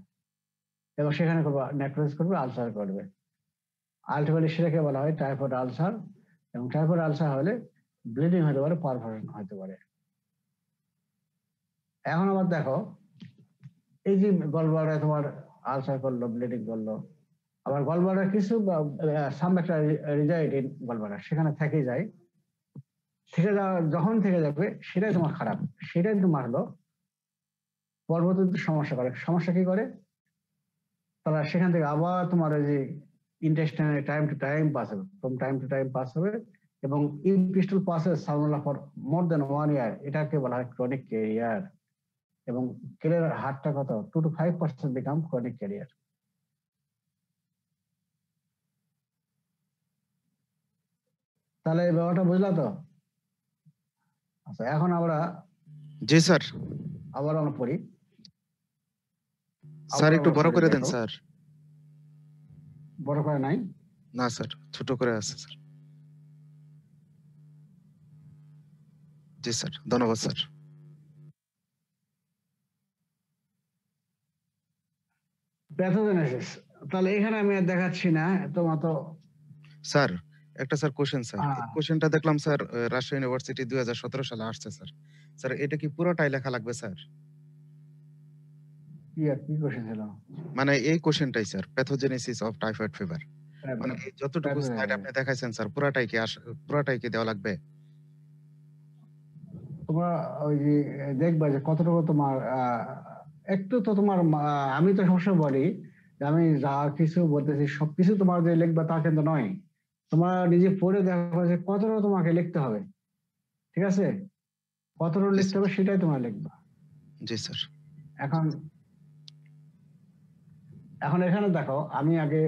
Speaker 1: এবং সেখানে করবে নেক্রোসিস করবে, আলসার করবে। আলটিমেটলি সেটাকে বলা হয় টাইফয়েড আলসার, এবং টাইফয়েড আলসার হলে ব্লিডিং হতে পারে, পারফোরেশন হতে পারে। এখন আবার দেখো এই যে গলব্লাডারে তোমার আলসার করলো, ব্লিডিং করলো, আবার গলব্লাডার কিছু সাম একটা রিজাইড ইন গলব্লাডার, সেখানে থেকে যায়। থেকে যাওয়া যখন থেকে যাবে সেটাই তোমার খারাপ, সেটাই তোমার হলো পরবর্তীতে সমস্যা করে। সমস্যা কি করে? তারা সেখান থেকে আবার তোমার ওই যে ইন্টেস্টাইনে টাইম টু টাইম পাস হবে, from time to time pass হবে, এবং ইনপিস্টল পাসেস সালমোনেলা ফর মোর দেন 1 ইয়ার, এটাকে বলা হয় ক্রনিক ক্যারিয়ার। এবং ক্যারিয়ার হারটা কত? 2 to 5% বিকাম ক্রনিক ক্যারিয়ার। তাহলে এই ব্যাপারটা বুঝলা তো? আচ্ছা, এখন আমরা
Speaker 3: জি স্যার।
Speaker 1: আবার আমরা পড়ি।
Speaker 3: স্যার একটু বড় করে দেন স্যার।
Speaker 1: বড় করে নাই?
Speaker 3: না স্যার, ছোট করে আছে স্যার। জি স্যার, ধন্যবাদ স্যার।
Speaker 1: প্যাথোজেনেসিস, তাহলে এখানে আমি আর দেখাচ্ছি না, তোমার তো
Speaker 3: স্যার একটা স্যার কোশ্চেন স্যার, এই কোশ্চেনটা দেখলাম স্যার রাজশাহী ইউনিভার্সিটি 2017 সালে আসছে স্যার। স্যার এটা কি পুরোটাই লেখা লাগবে স্যার?
Speaker 1: কি কোশ্চেন ছিল?
Speaker 3: মানে এই কোশ্চেনটাই sir, pathogenesis of typhoid fever, মানে এই যতটুকু স্লাইড আপনি দেখাইছেন স্যার পুরাটাই কি দেওয়া লাগবে?
Speaker 1: তোমরা ওই যে দেখবা যে কতটুকু তোমার একটু তো তোমার আমি তো সবসময় বলি যে আমি যা কিছু বলতেছি সবকিছু তোমার যে লিখবা তা কিন্তু নয়। তোমার নিজে পড়ে দেখো যে কতটুকু তোমাকে লিখতে হবে, ঠিক আছে? কতটুকু লিখতে হবে সেটাই তোমার লিখবা।
Speaker 3: জি স্যার।
Speaker 1: এখন এখানে দেখো, আমি আগে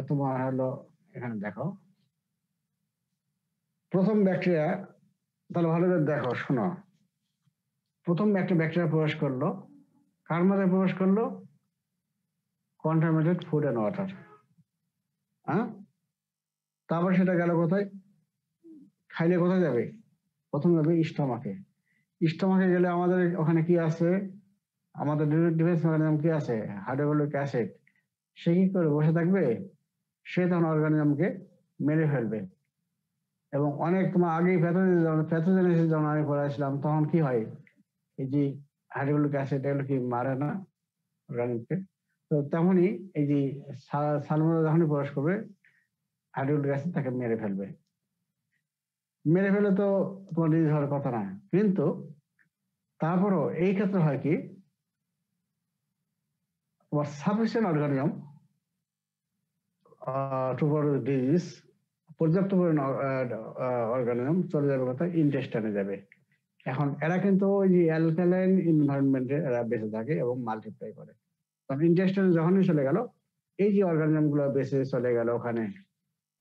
Speaker 1: তোমার হলো এখানে দেখো প্রথম ব্যাকটেরিয়া, তাহলে ভালো করে দেখো, শোনো। প্রথম একটা ব্যাকটেরিয়া প্রবেশ করলো, কার মধ্যে প্রবেশ করলো? Contaminated food and water. হ্যাঁ, তারপর সেটা গেল কোথায়? খাইলে কোথায় যাবে? প্রথম যাবে স্টমাকে। স্টমাকে গেলে আমাদের ওখানে কি আছে? আমাদের ডিফেন্স মেকানিজম কি আছে? Hydrochloric acid. সে কি করে বসে থাকবে? সে তখন অর্গানিজমকে মেরে ফেলবে। এবং অনেক তোমার আগেই প্যাথোজেনেসিস যখন আমি পড়াইছিলাম তখন কি হয়, এই যে হাইড্রোক্লোরিক অ্যাসিড এগুলো কি মারে না অর্গানিজমকে? তো তেমনই এই যে সালমোনেলা যখনই প্রবেশ করবে হাইড্রোক্লোরিক অ্যাসিড তাকে মেরে ফেলবে। মেরে ফেলে তো তোমার ডিজিজ হওয়ার কথা না, কিন্তু তারপরও এই ক্ষেত্রে হয় কি, তোমার sufficient organism to produce disease, পর্যাপ্ত পরিমাণ অর্গানিজম চলে যাবে কোথায়? ইন্টেস্টাইনে যাবে। এখন এরা কিন্তু ওই যে অ্যালকালাইন এনভায়রনমেন্টে এরা বেঁচে থাকে এবং মাল্টিপ্লাই করে। তখন ইন্টেস্টাইনে যখনই চলে গেল, এই যে অর্গানিজম গুলো বেঁচে চলে গেল ওখানে,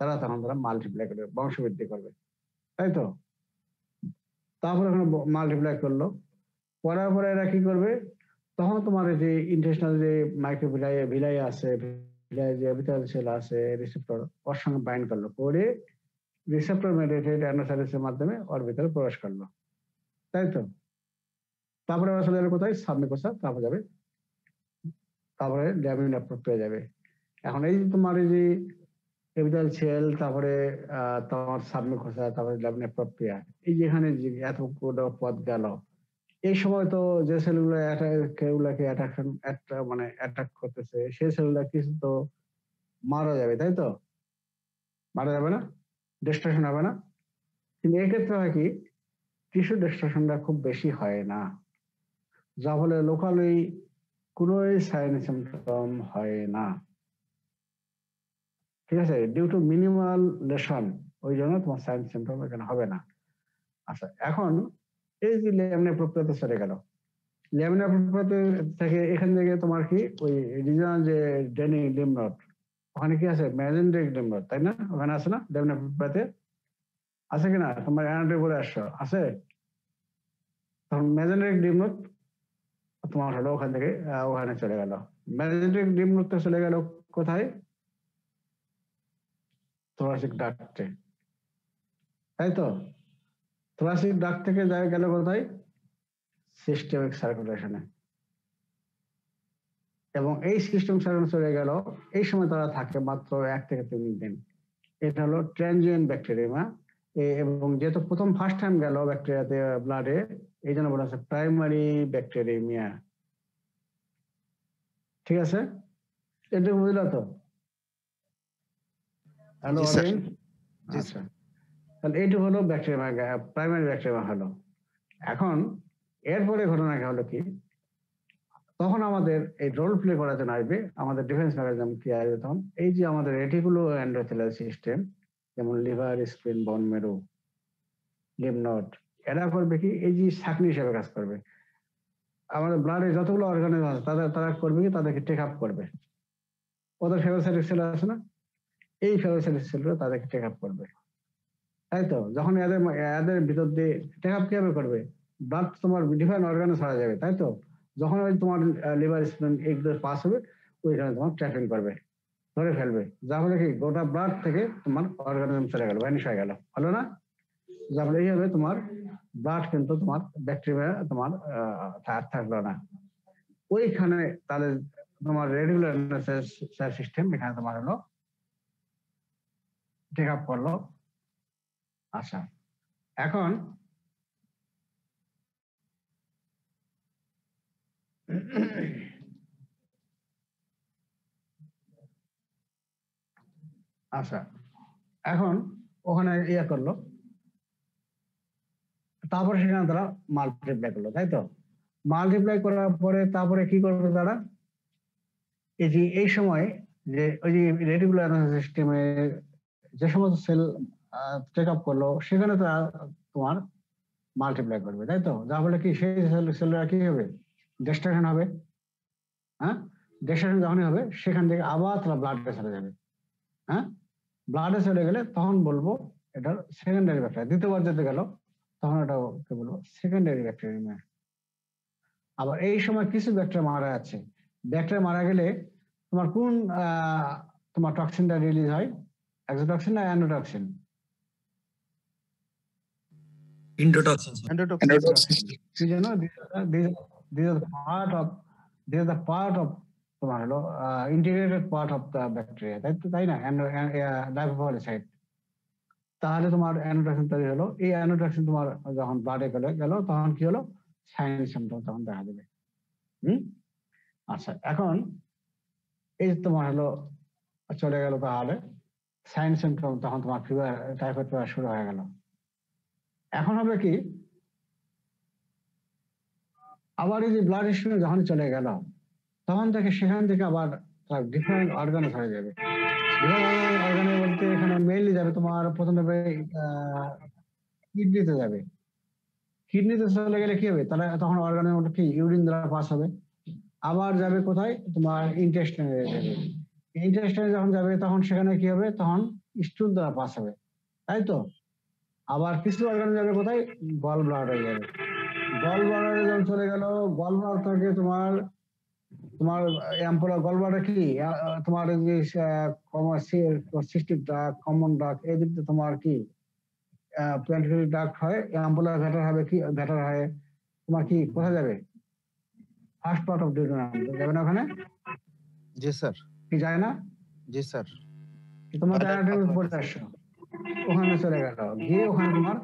Speaker 1: তখন তারা মাল্টিপ্লাই করবে, বংশবৃদ্ধি করবে, তাই তো? তারপরে ওখানে মাল্টিপ্লাই করলো, করার পরে এরা কি করবে? তখন তোমার যে ইন্টেস্টাইনাল যে ভিলাই আছে, ভিলাই যে এপিথেলিয়াল সেল আছে, রিসেপ্টর ওর সঙ্গে বাইন্ড করলো, করে রিসেপ্টর মেডিয়েটেড অ্যানোসাইটিসের মাধ্যমে ওর ভিতরে প্রবেশ করলো, তাই তো? তারপরে ওরা চলে যাবে কোথায়? সাবমিউকোসা, তারপরে ল্যামিনা প্রক্রিয়া যাবে। এখন এই যে তোমার এই যে এপিথেলিয়াল সেল, তারপরে তোমার সাবমিউকোসা, তারপরে ল্যামিনা প্রক্রিয়া, এই যেখানে এতগুলো পথ গেল, এই সময় তো যে সেলগুলো কেউগুলাকে অ্যাটাক করতেছে, সেই সেলগুলা কিছু তো মারা যাবে, তাই তো? মারা যাবে না? ডিস্ট্রাকশন হবে না? কিন্তু এক্ষেত্রে হয় কি, টিস্যু ডিস্ট্রাকশনটা খুব বেশি হয় না। যা ফলে লোকালি কোনো সাইন সিমটম হয় না। ঠিক আছে, ডিউ টু মিনিমাল লেশন, ওই জন্য তোমার সাইন সিমটম এখানে হবে না। আচ্ছা, এখন এই যে ল্যামিনার প্রক্রিয়াতে চলে গেল, ল্যামিনার প্রক্রিয়াতে থেকে এখান থেকে তোমার কি ওই রিজনাল যে ডেনি লিম্ফ নোড, ওখানে কি আছে মেজেন্টেরিক লিম্ফ নোড, তাই না? ওখানে আছে না ল্যামিনার প্রক্রিয়াতে? আছে কিনা? তোমার অ্যানাটমি বলে আসছো, আছে? তখন মেজেন্টেরিক লিম্ফ নোড তোমার হলো ওখান থেকে ওখানে চলে গেল। মেজেন্টেরিক লিম্ফ নোড চলে গেল কোথায়? থোরাসিক ডাক্টে, তাই তো? থোরাসিক ডাক্ট থেকে গেল কোথায়? সিস্টেমিক সার্কুলেশনে। এবং এই সিস্টেম সার্কুলেশন চলে গেল, এই সময় তারা থাকে মাত্র 1 থেকে 3 দিন। এটা হলো ট্রানজিয়েন্ট ব্যাকটেরিয়া, এবং যেহেতু প্রথম ফার্স্ট টাইম গেল ব্যাকটেরিয়াতে ব্লাডে, এই জন্য বলা হচ্ছে প্রাইমারি ব্যাকটেরিয়া। ঠিক আছে, এটা বুঝলো তো? হ্যালো
Speaker 3: জি স্যার।
Speaker 1: অরেঞ্জ,
Speaker 3: জি
Speaker 1: আচ্ছা,
Speaker 3: স্যার।
Speaker 1: তাহলে এইটা হলো ব্যাকটেরিয়া, প্রাইমারি ব্যাকটেরিয়া হলো। এখন এরপরে ঘটনা হলো কি, তখন আমাদের এই রোল প্লে করার জন্য আসবে আমাদের ডিফেন্স মেকানিজম কি আসবে তখন, এই যে আমাদের রেটিকুলো এন্ডোথেলিয়াল সিস্টেম, যেমন লিভার, স্প্লিন, বোন মেরু, লিম্ফ নোড, এরা করবে কি, এই যে ছাঁকনি হিসেবে কাজ করবে। আমাদের ব্লাডে যতগুলো অর্গানিজম আছে তারা করবে কি, তাদেরকে টেক আপ করবে। ওদের ফেগোসাইটিক সেল আছে না, এই ফেগোসাইটিক সেলগুলো তাদেরকে টেক আপ করবে, তাই তো? যখন এদের ভিতর দিয়ে টেক আপ কিভাবে করবে, ব্লাড তোমার ডিফারেন্ট অর্গানে ছড়া যাবে, তাই তো? যখন ওই তোমার লিভার, স্প্লিন এইগুলো পাস হবে, ওইখানে তোমার ট্র্যাপিং করবে, ধরে ফেলবে, যা ফলে কি গোটা ব্লাড থেকে তোমার অর্গানিজম চলে গেল, ভ্যানিশ হয়ে গেল, হলো না? যা ফলে এইভাবে তোমার ব্লাড কিন্তু তোমার ব্যাকটেরিয়া তোমার থাকলো না ওইখানে। তাহলে তোমার রেগুলার সিস্টেম এখানে তোমার হলো টেক আপ করলো। আচ্ছা, এখন আচ্ছা, এখন ওখানে ইয়ে করলো, তারপরে সেখানে তারা মাল্টিপ্লাই করলো, তাই তো? মাল্টিপ্লাই করার পরে তারপরে কি করবে তারা, এই যে এই সময় যে ওই যে রেটিকুলার সিস্টেমে যে সমস্ত সেল টেক আপ করলো, সেখানে তারা তোমার মাল্টিপ্লাই করবে, তাই তো? যা ফলে কি সেই সেলরা কি হবে, ডিস্ট্রাকশন হবে। হ্যাঁ, ডিস্ট্রাকশন যখনই হবে সেখান থেকে আবার তারা ব্লাডে চলে যাবে। হ্যাঁ, ব্লাডে চলে গেলে তখন বলবো এটা সেকেন্ডারি ব্যাকটেরিয়া। দ্বিতীয়বার যেতে গেল তখন এটা কি বলবো, সেকেন্ডারি ব্যাকটেরিয়া। আবার এই সময় কিছু ব্যাকটেরিয়া মারা যাচ্ছে, ব্যাকটেরিয়া মারা গেলে তোমার কোন তোমার টক্সিনটা রিলিজ হয়, এক্সোটক্সিন না অ্যান্ডোটক্সিন?
Speaker 2: Endotoxin, sir.
Speaker 3: এন্ডোটক্সিন।
Speaker 1: কি জানো, these are the part of তোমার হলো integrated part of the bacteria, তাই না? লাইপোপলিসাইড। তাহলে তোমার অ্যানোটক্সিন তৈরি হলো, এই অ্যানোটক্সিন তোমার যখন ব্লাডে গেল তখন কি হলো, সাইন সিম্পটম তখন দেখা দেবে। আচ্ছা, এখন এই তোমার হলো চলে গেল, তাহলে সাইন সিম্পটম তখন তোমার ফিভার, টাইফয়েড ফিভার শুরু হয়ে গেল। এখন হবে কি, আবার এই যে ব্লাড স্ট্রিমে যখন চলে গেল তখন থেকে সেখান থেকে আবার ডিফারেন্ট অর্গানে হয়ে যাবে। ডিফারেন্ট অর্গানে বলতে এখানে মেইনলি যাবে তোমার প্রথমে কিডনিতে যাবে। কিডনিতে চলে গেলে কি হবে, তাহলে তখন অর্গানের মধ্যে কি ইউরিন দ্বারা পাস হবে, আবার যাবে কোথায়, তোমার ইন্টেস্টাইনে যাবে। ইন্টেস্টাইনে যখন যাবে তখন সেখানে কি হবে, তখন স্টুল দ্বারা পাস হবে, তাই তো? আবার কিছু অর্গানে যাবে কোথায়, গল ব্লাডারে যাবে। গল ব্লাডারে যখন চলে গেল, গল ব্লাডার থেকে তোমার অ্যাম্পুলা, গল ব্লাডার কি তোমার যে সিস্টিক ডাক, কমন ডাক, এই দিকটা তোমার কি প্ল্যান্টেটরি ডাক্ট হয়, অ্যাম্পুলা ভ্যাটার হবে, কি ভ্যাটার হয় তোমার কি কোথায় যাবে, ফার্স্ট পার্ট অফ ডিউটোনাম যাবে না ওখানে?
Speaker 3: জি স্যার।
Speaker 1: কি যায় না?
Speaker 3: জি স্যার।
Speaker 1: তোমার অ্যানাটমি পড়ে আসছো, ওখানে চলে গেল, গিয়ে ওখানে তোমার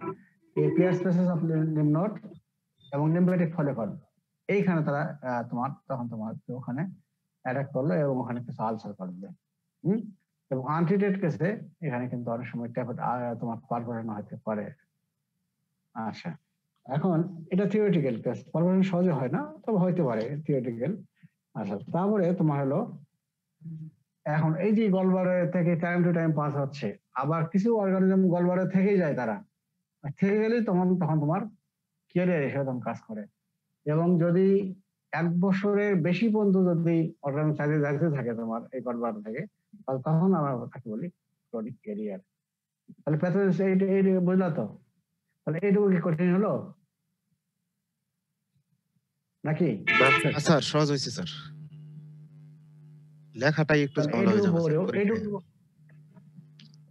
Speaker 1: এই clear spaces of lymph node এবং লিম্ফেটিক ফলিকল, এইখানে তারা তখন তোমার ওখানে অ্যাটাক করলো এবং ওখানে কিছু আলসার করবে। এবং আনট্রিটেড কেসে এখানে কিন্তু অনেক সময় তোমার পারফরেশন হতে পারে। আচ্ছা, এখন এটা থিওরিটিক্যাল কেস, পারমানেন্ট সহজে হয় না, তবে হইতে পারে থিওরিটিক্যাল। আচ্ছা, তারপরে তোমার হলো এখন এই যে গলবারে থেকে টাইম টু টাইম পাস হচ্ছে, আবার কিছু অর্গানিজম গলবারে থেকেই যায়, তারা থেকে গেলে তখন তোমার ক্যারিয়ার হিসেবে তখন কাজ করে। এবং যদি 1 বছরের বেশি পর্যন্ত যদি অর্গানিক চাকরি যাইতে থাকে তোমার এই গলবার থেকে, তাহলে তখন আমরা তাকে বলি ক্রনিক ক্যারিয়ার। তাহলে প্যাথোলজি এই বুঝলা তো? তাহলে এইটুকু কি কঠিন হলো নাকি?
Speaker 3: স্যার সহজ হয়েছে স্যার, লেখাটাই একটু
Speaker 1: তাহলে
Speaker 3: ঝামেলা হয়ে
Speaker 1: এইটুকু
Speaker 3: যাবে স্যার
Speaker 1: পড়েও
Speaker 3: পরীক্ষায়।
Speaker 1: এইটুকু,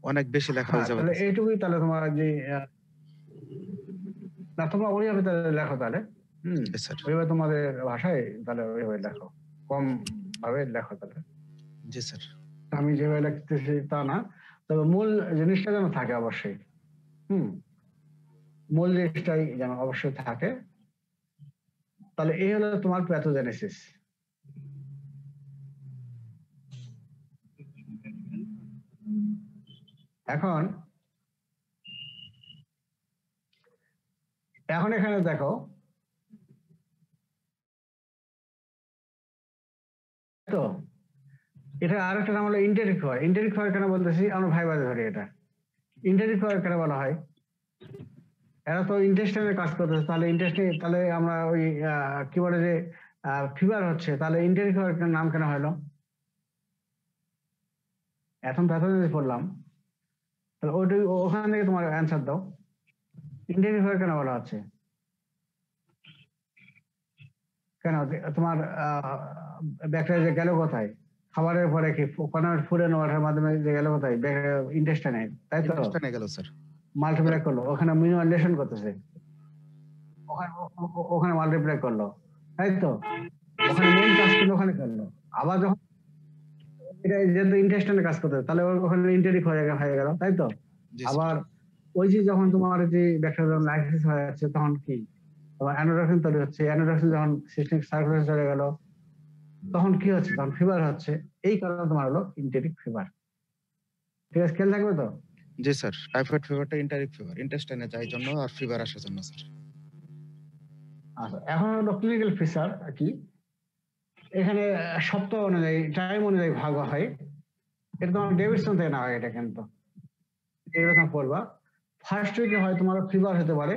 Speaker 3: অনেক বেশি লেখা হয়ে যাবে
Speaker 1: তাহলে
Speaker 3: স্যার।
Speaker 1: এইটুকুই, তাহলে তোমার যে না তোমরা ওইভাবে তাহলে লেখো তাহলে,
Speaker 3: জি স্যার।
Speaker 1: ওইভাবে তোমাদের ভাষায় তাহলে ওইভাবে লেখো, কম ভাবে লেখো তাহলে।
Speaker 3: জি স্যার।
Speaker 1: আমি যেভাবে লিখতেছি তা না, তবে মূল জিনিসটা যেন থাকে অবশ্যই। মূল জিনিসটাই যেন অবশ্যই থাকে। তাহলে এই হলো তোমার প্যাথোজেনেসিস। এখন এখানে দেখো তো, এটা আরেকটা নাম হলো ইন্টারিক ফায়ার। ইন্টারিক ফায়ার কেন বলতেছি, আমরা ভাইবাদে ধরি এটা। ইন্টারিক ফায়ার কেন বলা হয়? এরা তো ইন্টেস্টাইনে কাজ করতেছে, তাহলে ইন্টেস্টাইন, তাহলে আমরা ওই কি বলে যে ফিভার হচ্ছে, তাহলে ইন্টারিক ফায়ার নাম কেন হলো? এখন প্যাথোলজি পড়লাম, তাহলে ওইটাই ওখান থেকে তোমার অ্যান্সার দাও। ইন্টারিক ফায়ার কেন বলা হচ্ছে? কেন তোমার ব্যাকটেরিয়া যে গেল কোথায়? খাবারের পরে কি ফুড এন্ড ওয়াটারের মাধ্যমে যে গেল কোথায়? ইন্টেস্টাইনে, তাই তো?
Speaker 3: ইন্টেস্টাইনে গেল স্যার।
Speaker 1: মাল্টিপ্লাই করলো, ওখানে মিনারেশন করতেছে, ওখানে মাল্টিপ্লাই করলো, তাই তো? ওখানে মেইন কাজ কিন্তু ওখানে করলো। আবার যখন এটা যেহেতু ইন্টেস্টাইনে কাজ করতেছে, তাহলে ওখানে ইন্টারিক হয়ে গেল, তাই তো? আবার ওই যে যখন তোমার যে ব্যাকটেরিয়া লাইসিস হয়ে যাচ্ছে, তখন কি তোমার অ্যানোডক্সিন তৈরি হচ্ছে, অ্যানোডক্সিন যখন সিস্টেমিক সার্কুলেশন চলে গেল, তখন কি হচ্ছে? তখন ফিভার হচ্ছে। এই কারণে তোমার হলো ইন্টারিক ফিভার। ঠিক আছে, খেয়াল থাকবে তো?
Speaker 3: জি স্যার, টাইফয়েড ফিভারটা ইন্টারিক ফিভার, ইন্টেস্টাইনে যায় জন্য আর ফিভার আসার জন্য স্যার।
Speaker 1: আচ্ছা, এখন হলো ক্লিনিক্যাল ফিচার কি, এখানে সপ্তাহ অনুযায়ী, টাইম অনুযায়ী ভাগ হয়। এটা তোমার ডেভিডসন থেকে না হয়, এটা কিন্তু এরকম পড়বা। ফার্স্ট উইকে হয় তোমার ফিভার হতে পারে,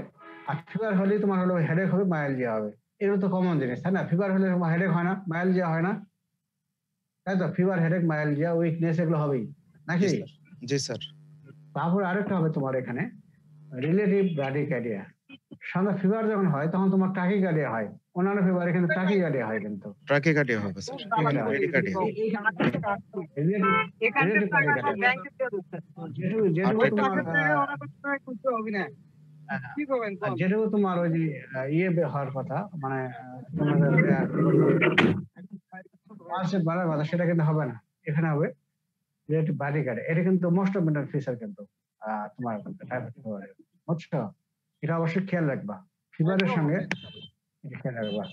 Speaker 1: আর ফিভার হলেই তোমার হলো হেডেক হবে, মায়ালজিয়া হবে। এগুলো তো কমন জিনিস, তাই না? ফিভার হলে হেডেক হয় না, মায়ালজিয়া হয় না, তাই তো? ফিভার, হেডেক, মায়ালজিয়া, উইকনেস, এগুলো হবেই নাকি?
Speaker 3: জি স্যার।
Speaker 1: তারপরে আরেকটা হবে তোমার এখানে রিলেটিভ ব্র্যাডিকার্ডিয়া। সাধারণত ফিভার যখন হয় তখন তোমার টাকিকার্ডিয়া হয়, অন্যান্য ফিভার এখানে টাকিকার্ডিয়া হয় কিন্তু।
Speaker 3: ট্রাকিকার্ডিয়া হবে স্যার, এখানে ব্রেডিকার্ডিয়া হবে।
Speaker 1: যেটুকু তোমার ওই যে ইয়ে হওয়ার কথা, মানে তোমাদের বাড়ার কথা, সেটা কিন্তু হবে না, এখানে হবে রিলেটিভ ব্র্যাডিকার্ডিয়া। এটা কিন্তু মোস্ট অফ ফিচার কিন্তু তোমার টাইফয়েড ফিভার, বুঝছো? এটা অবশ্যই খেয়াল রাখবা ফিভারের সঙ্গে, খেয়াল রাখবা।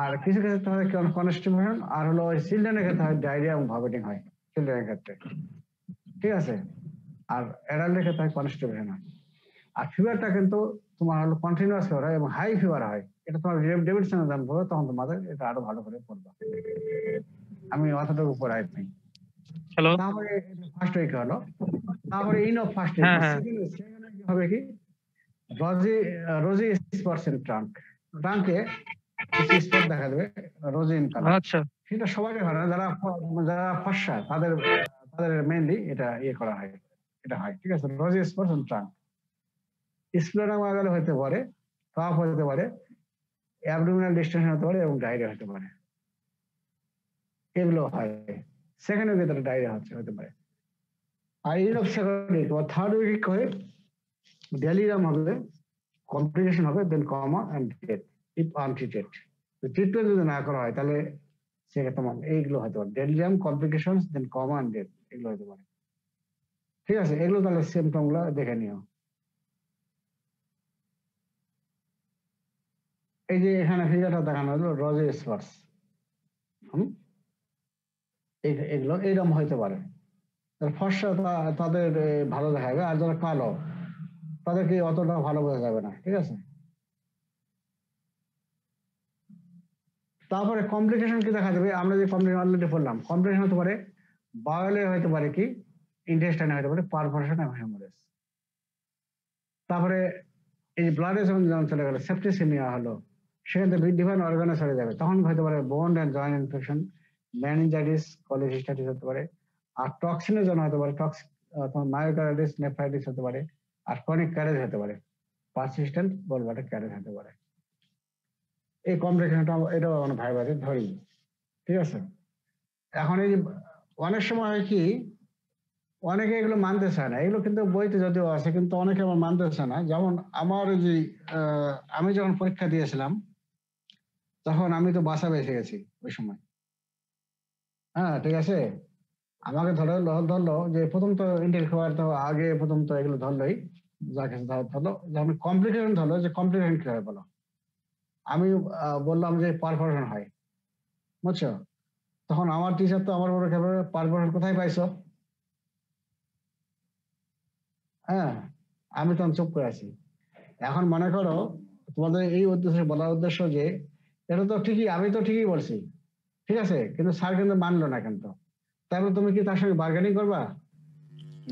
Speaker 1: আর কিছু ক্ষেত্রে হয় কনস্টিপেশন, আর হলো ওই চিলড্রেনের ক্ষেত্রে হয় ডায়রিয়া এবং ভমিটিং হয় চিলড্রেনের ক্ষেত্রে, ঠিক আছে? আর অ্যাডাল্টের ক্ষেত্রে হয় কনস্টিপেশন হয়। আর ফিভারটা কিন্তু তোমার হলো কন্টিনিউয়াস ফিভার হয় এবং হাই ফিভার হয়। এটা তোমার ডেভিডসনের জানবো, তখন তোমাদের এটা আরো ভালো করে পড়বা। আমি অতটুকু পড়াই নাই।
Speaker 5: হ্যালো,
Speaker 1: তারপরে ফার্স্ট উইক হলো, তারপরে ইন অফ ফার্স্ট উইক হবে কি, রোজি স্পটস ইন ট্রাঙ্কে কিছু স্পট দেখা দেবে রোজি ইন কালার।
Speaker 5: আচ্ছা,
Speaker 1: সেটা সবাই হয় না, যারা ফর্সা তাদের মেইনলি এটা ইয়ে করা হয়, এটা হয়, ঠিক আছে? রোজি স্পটস ইন ট্রাঙ্ক, স্প্লেনোমা গেলে হতে পারে, কাফ হতে পারে, অ্যাবডোমিনাল ডিস্টেনশন হতে পারে এবং ডায়রিয়া হতে পারে। এগুলো হয় সেকেন্ড উইকে, তারা ডায়রিয়া হতে পারে। আর ইন অফ সেকেন্ড উইক বা থার্ড উইক হয়ে ডেলিরিয়াম হবে, কমপ্লিকেশন হবে, then coma and death if untreated. Treatment যদি না করা হয় তাহলে সেক্ষেত্রে তোমার এইগুলো হতে পারে, delirium, complication, then coma and death, এগুলো হতে পারে। ঠিক আছে, এগুলো তাহলে সিমটম গুলো দেখে নিও। এই যে এখানে ফিগারটা দেখানো হলো রোজি স্পটস, এগুলো এইরকম হইতে পারে। ফর্সা তাদের ভালো দেখা যাবে, আর যারা কালো তাদেরকে অতটা ভালো বোঝা যাবে না, ঠিক আছে? তারপরে কমপ্লিকেশন কি দেখা যাবে, আমরা যে কমপ্লিকেশন অলরেডি বললাম, কমপ্লিকেশন হতে পারে বায়োলে, হতে পারে কি ইন্টেস্টাইনে, হতে পারে পারফোরেশন এবং হেমোরেজ। তারপরে এই ব্লাডে যখন চলে গেল, সেপ্টিসেমিয়া হলো, সেখান থেকে ডিফারেন্ট অর্গানে চলে যাবে, তখন হতে পারে বোন এন্ড জয়েন্ট ইনফেকশন, মেনিনজাইটিস, কলিসিস্টাইটিস হতে পারে। আর টক্সিনের জন্য হতে পারে তোমার মায়োকার্ডিটিস, নেফ্রাইটিস হতে পারে। আর ক্রনিক ক্যারেজ হতে পারে, পারসিস্টেন্ট গলব্লাডার ক্যারেজ হতে পারে। এই কমপ্লিকেশনটা এটাও আমরা ভাইবারে ধরি, ঠিক আছে। এখন এই অনেক সময় হয় কি, অনেকে এগুলো মানতে চায় না, এগুলো কিন্তু বইতে যদিও আছে, কিন্তু অনেকে আমার মানতে চায় না। যেমন আমার ওই যে আমি যখন পরীক্ষা দিয়েছিলাম, তখন আমি তো বাসা বেঁচে গেছি ওই সময়। হ্যাঁ, ঠিক আছে। আমাকে ধরলো যে প্রথম তো ইন্টেল খাবার তো আগে, প্রথম তো এগুলো ধরলোই, যা কিছু ধরলো, যখন কমপ্লিকেশন ধরলো যে কমপ্লিকেশন কি হয় বলো, আমি বললাম যে পারফরেশন হয়, বুঝছো। তখন আমার টিচার তো আমার বড় খেলে, পারফরেশন কোথায় পাইছো? হ্যাঁ, আমি তখন চুপ করে আছি। এখন মনে করো তোমাদের এই উদ্দেশ্য বলার উদ্দেশ্য যে এটা তো ঠিকই, আমি তো ঠিকই বলছি, ঠিক আছে, কিন্তু স্যার কিন্তু মানলো না, কিন্তু তারপরে তুমি কি তার সঙ্গে বার্গেনিং করবা?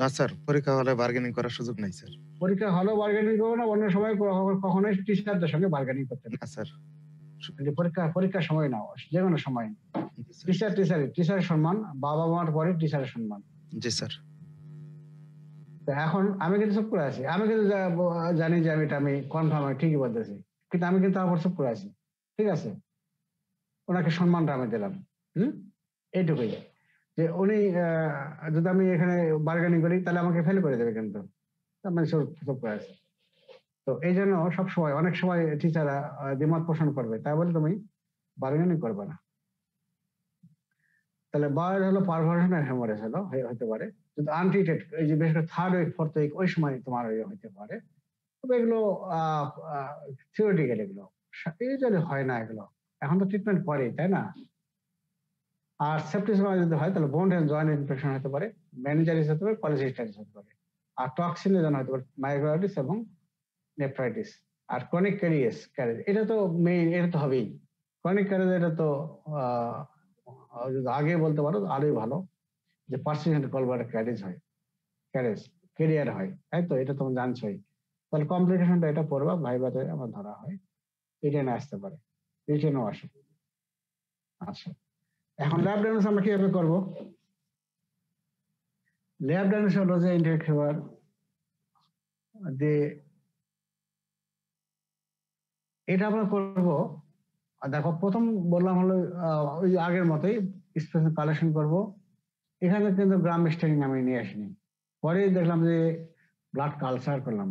Speaker 3: না স্যার, পরীক্ষা হলে বার্গেনিং করার সুযোগ নাই স্যার।
Speaker 1: পরীক্ষা হলেও বার্গেনিং করবো না, অন্য সময় কখনোই টিচারদের সঙ্গে বার্গেনিং করতে না।
Speaker 3: না স্যার।
Speaker 1: পরীক্ষার সময় নাও, যে কোনো সময়।
Speaker 3: জি স্যার।
Speaker 1: টিচারের সম্মান, বাবা মার পরে টিচারের সম্মান।
Speaker 3: জি স্যার।
Speaker 1: তো এখন আমি কিন্তু চুপ করে আছি, আমি কিন্তু জানি যে আমি কনফার্ম ঠিকই বলতেছি, কিন্তু আমি কিন্তু আবার চুপ করে আছি, ঠিক আছে। ওনাকে সম্মানটা আমি দিলাম, এইটুকুই। যে উনি যদি আমি এখানে বার্গেনিং করি তাহলে আমাকে ফেল করে দেবে, কিন্তু আমি চুপ করে আছি। তো এই জন্য সবসময়, অনেক সময় টিচাররা দ্বিমত পোষণ করবে, তাই বলে তুমি বার্গেনিং করবে না। তাহলে বায়োল হলো পারফরেশন আর হেমোরেজ হলো হতে পারে, যদি আনট্রিটেড, এই যে বিশেষ করে থার্ড উইক ফোর্থ উইক, ওই সময় তোমার হতে পারে। তবে এগুলো থিওরিটিক্যাল, এগুলো ইউজুয়ালি হয় না এগুলো, এখন তো ট্রিটমেন্ট করে, তাই না। আর সেপ্টিসিমিয়া যদি হয় তাহলে বোন এন্ড জয়েন্ট ইনফেকশন হতে পারে, মেনিনজাইটিস হতে পারে, কলিসিস্টাইটিস হতে পারে। আর টক্সিনের জন্য হতে পারে মায়োকার্ডিটিস এবং নেফ্রাইটিস। আর ক্রনিক ক্যারেজ, এটা তো মেইন, এটা তো হবেই। ক্রনিক ক্যারেজ এটা তো যদি আগে বলতে পারো আরোই ভালো, যে পার্সিস্টেন্ট গলব্লাডার ক্যারেজ কেরিয়ার হয়, তাই তো, এটা তোমরা জানছোই। তাহলে কমপ্লিকেশনটা এটা পড়বা, ভাইভাতে আমার ধরা হয়, রিটেনে আসতে পারে, রিটেনও আসে। আচ্ছা, এখন ল্যাব ডায়াগনোস আমরা কিভাবে করবো? ল্যাব ডায়াগনোস হলো যে ইনটেক খাবার দিয়ে এটা আমরা করবো। দেখো, প্রথম বললাম হলো ওই আগের মতোই স্পেশাল কালেকশন করব। এখানে কিন্তু গ্রাম স্টেরিং আমি নিয়ে আসিনি, পরে দেখলাম যে ব্লাড কালচার করলাম,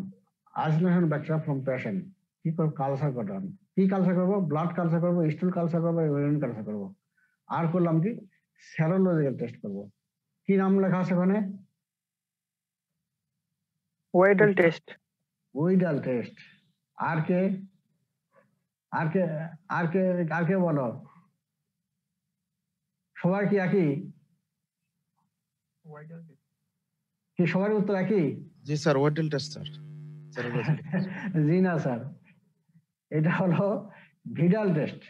Speaker 1: আইসোলেশন ব্যাকটেরিয়া ফ্রম পেশেন্ট, কি করবো, কালচার করলাম। কি কালচার করবো? ব্লাড কালচার করবো, স্টুল কালচার করবো, ইউরিন কালচার করবো। আর করলাম কি, সেরোলজিক্যাল টেস্ট করবো। কি নাম লেখা আছে ওখানে?
Speaker 5: Widal test.
Speaker 1: Widal test. আর কে আর কে আর কে আর কে বলো, সবার কি একই? কি সবার উত্তর একই?
Speaker 3: জি স্যার, ওয়াইডাল টেস্ট স্যার।
Speaker 1: জি না স্যার, এটা হলো ভিডাল টেস্ট,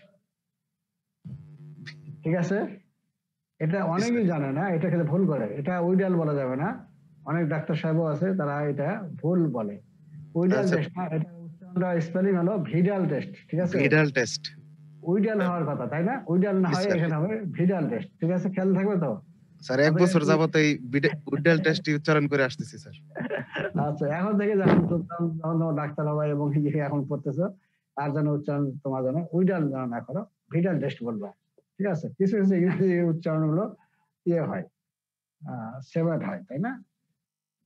Speaker 1: ঠিক আছে। এটা অনেকেই জানে না, এটা খেলে ভুল করে, এটা উইডাল বলা যাবে না। অনেক ডাক্তার সাহেবও আছে তারা এটা ভুল বলে, উইডাল টেস্ট না, এটা উচ্চারণটা স্পেলিং হলো ভিডাল টেস্ট, ঠিক আছে।
Speaker 3: ভিডাল টেস্ট,
Speaker 1: উইডাল হওয়ার কথা, তাই না? উইডাল না হয় এখানে হবে ভিডাল টেস্ট, ঠিক আছে, খেয়াল থাকবে তো।
Speaker 3: স্যার 1 বছর যাবত এই ভিডাল টেস্ট উচ্চারণ করে আসতেছি স্যার।
Speaker 1: আচ্ছা, এখন থেকে যখন তোমার ডাক্তার হবে এবং এখন পড়তেছো, তার জন্য উচ্চারণ তোমার জন্য উইডাল না করো, ভিডাল টেস্ট বলবো, ঠিক আছে। কিছু কিছু ইংরেজি উচ্চারণ গুলো ইয়ে হয়, সেভার হয়, তাই না?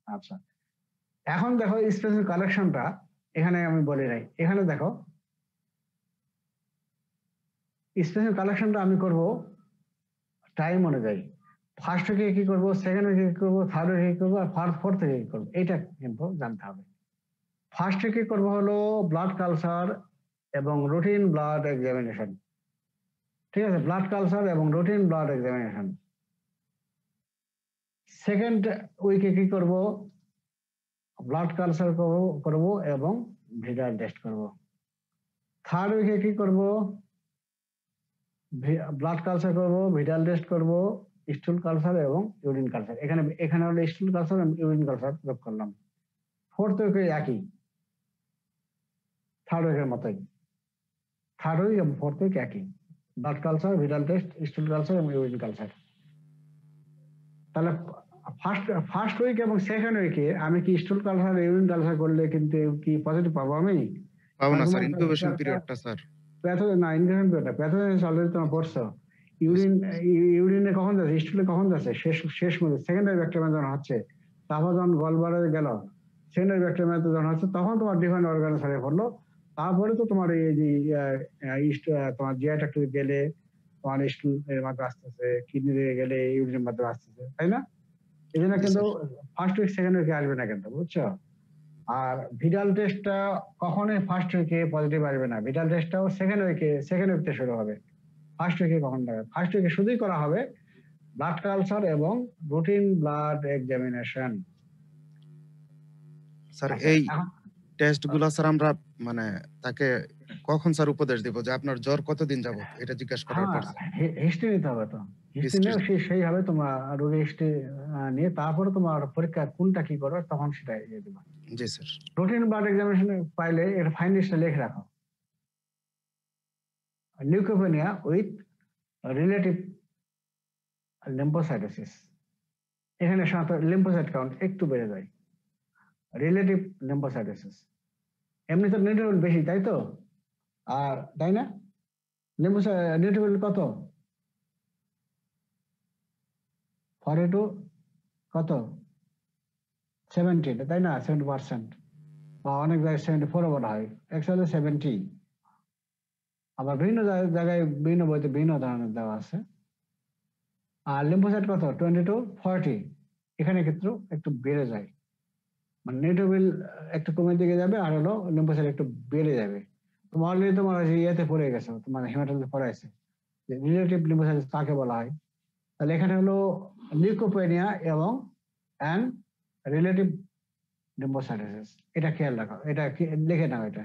Speaker 1: আচ্ছা, এখন দেখো স্পেশাল কালেকশনটা এখানে আমি বলি নাই, এখানে দেখো স্পেশাল কালেকশনটা আমি করব টাইম অনুযায়ী। ফার্স্ট উইকে কি করবো, সেকেন্ড উইকে কি করবো, থার্ড উইকে কি করবো, আর ফোর্থ উইকে কি করবো, এটা কিন্তু জানতে হবে। ফার্স্ট উইকে করবো হলো ব্লাড কালচার এবং রুটিন ব্লাড এক্সামিনেশন, ঠিক আছে, ব্লাড কালচার এবং রুটিন ব্লাড এক্সামিনেশন। সেকেন্ড উইকে কি করব, ব্লাড কালচার করব এবং ভিডাল টেস্ট করব। থার্ড উইকে কি করব, ব্লাড কালচার করব, ভিটাল টেস্ট করব, স্টুল কালচার এবং ইউরিন কালচার। এখানে হলো স্টুল কালচার এবং ইউরিন কালচার যোগ করলাম। ফোর্থ উইকে একই, থার্ড উইকের মতোই। থার্ড উইক এবং ফোর্থ উইক একই, blood culture, vital test, স্টুল culture এবং ইউরিন কালচার। তাহলে ফার্স্ট উইক এবং সেকেন্ড উইকে আমি কি স্টুল কালচার, ইউরিন কালচার করলে কিন্তু কি পজিটিভ পাবো আমি?
Speaker 3: পাবো না
Speaker 1: কারণ
Speaker 3: স্যার,
Speaker 1: তোমার
Speaker 3: ইনকিউবেশন পিরিয়ডটা স্যার।
Speaker 1: প্যাথোজেন না, ইনফেকশন পিরিয়ডটা প্যাথোজেন অলরেডি তোমার পড়ছো। ইউরিনে কখন যাচ্ছে, স্টুলে কখন যাচ্ছে? শেষ মধ্যে সেকেন্ডারি ব্যাকটেরিয়া যখন হচ্ছে, তারপর যখন গলব্লাডারে গেল, সেকেন্ডারি ব্যাকটেরিয়া যখন হচ্ছে, তখন তোমার ডিফারেন্ট অর্গানে ছড়িয়ে পড়লো। তারপরে তো তোমার এই যে তোমার জিআই ট্র্যাক্টে গেলে তোমার স্টুল এর মাধ্যমে আসতেছে, কিডনি দিয়ে গেলে ইউরিনের মাধ্যমে আসতেছে, তাই না? এই জন্য কিন্তু ফার্স্ট উইক সেকেন্ড উইকে আসবে না কিন্তু, বুঝছো? আর ভিটাল টেস্টটা কখনোই ফার্স্ট উইকে পজিটিভ আসবে না। ভিটাল টেস্টটাও সেকেন্ড উইকে শুরু হবে। ফার্স্ট উইকে কখন হবে? ফার্স্ট উইকে শুধুই করা হবে ব্লাড কালচার এবং রুটিন ব্লাড এক্সামিনেশন।
Speaker 3: স্যার এই টেস্ট গুলা স্যার আমরা মানে তাকে কখন স্যার উপদেশ দিব যে আপনার জ্বর কতদিন যাবত, এটা জিজ্ঞেস করার পর
Speaker 1: হিস্ট্রি নিতে হবে তো, হিস্ট্রি নিয়ে সেইভাবে তোমার রোগী হিস্ট্রি নিয়ে তারপরে তোমার পরীক্ষা কোনটা কি করবে তখন সেটা দিয়ে দিবা।
Speaker 3: জি স্যার।
Speaker 1: রুটিন ব্লাড এক্সামিনেশন পাইলে এর ফাইন্ডিংসটা লিখে রাখো। লিউকোপেনিয়া উইথ রিলেটিভ লিম্ফোসাইটোসিস, এখানে সাধারণত লিম্ফোসাইট কাউন্ট একটু বেড়ে যায়। রিলেটিভ লিম্ফোসাইটোসিস, এমনি তো নিউট্রোফিল বেশি, তাই তো? আর তাই না, নিউট্রোফিল কত? 42 কত 70, তাই না? 70%, বা অনেক জায়গায় 74 বলা হয়, অ্যাকচুয়ালি 70। আবার বিভিন্ন জায়গায় বিভিন্ন বইতে বিভিন্ন ধরনের দেওয়া আছে। আর লিম্ফোসাইট কত? 22 40, এখানে ক্ষেত্রে একটু বেড়ে যায়, মানে নিউট্রোফিল একটু কমে দিকে যাবে আর হলো লিম্ফোসাইট একটু বেড়ে যাবে। তোমার অলরেডি তোমার ইয়েতে পড়ে গেছে, তোমার হেমাটোলজি পড়ে আছে যে রিলেটিভ লিম্ফোসাইটিস কাকে বলা হয়। তাহলে এখানে হলো লিউকোপেনিয়া এবং রিলেটিভ লিম্ফোসাইটোসিস, এটা খেয়াল রাখো, এটা লিখে নাও। এটা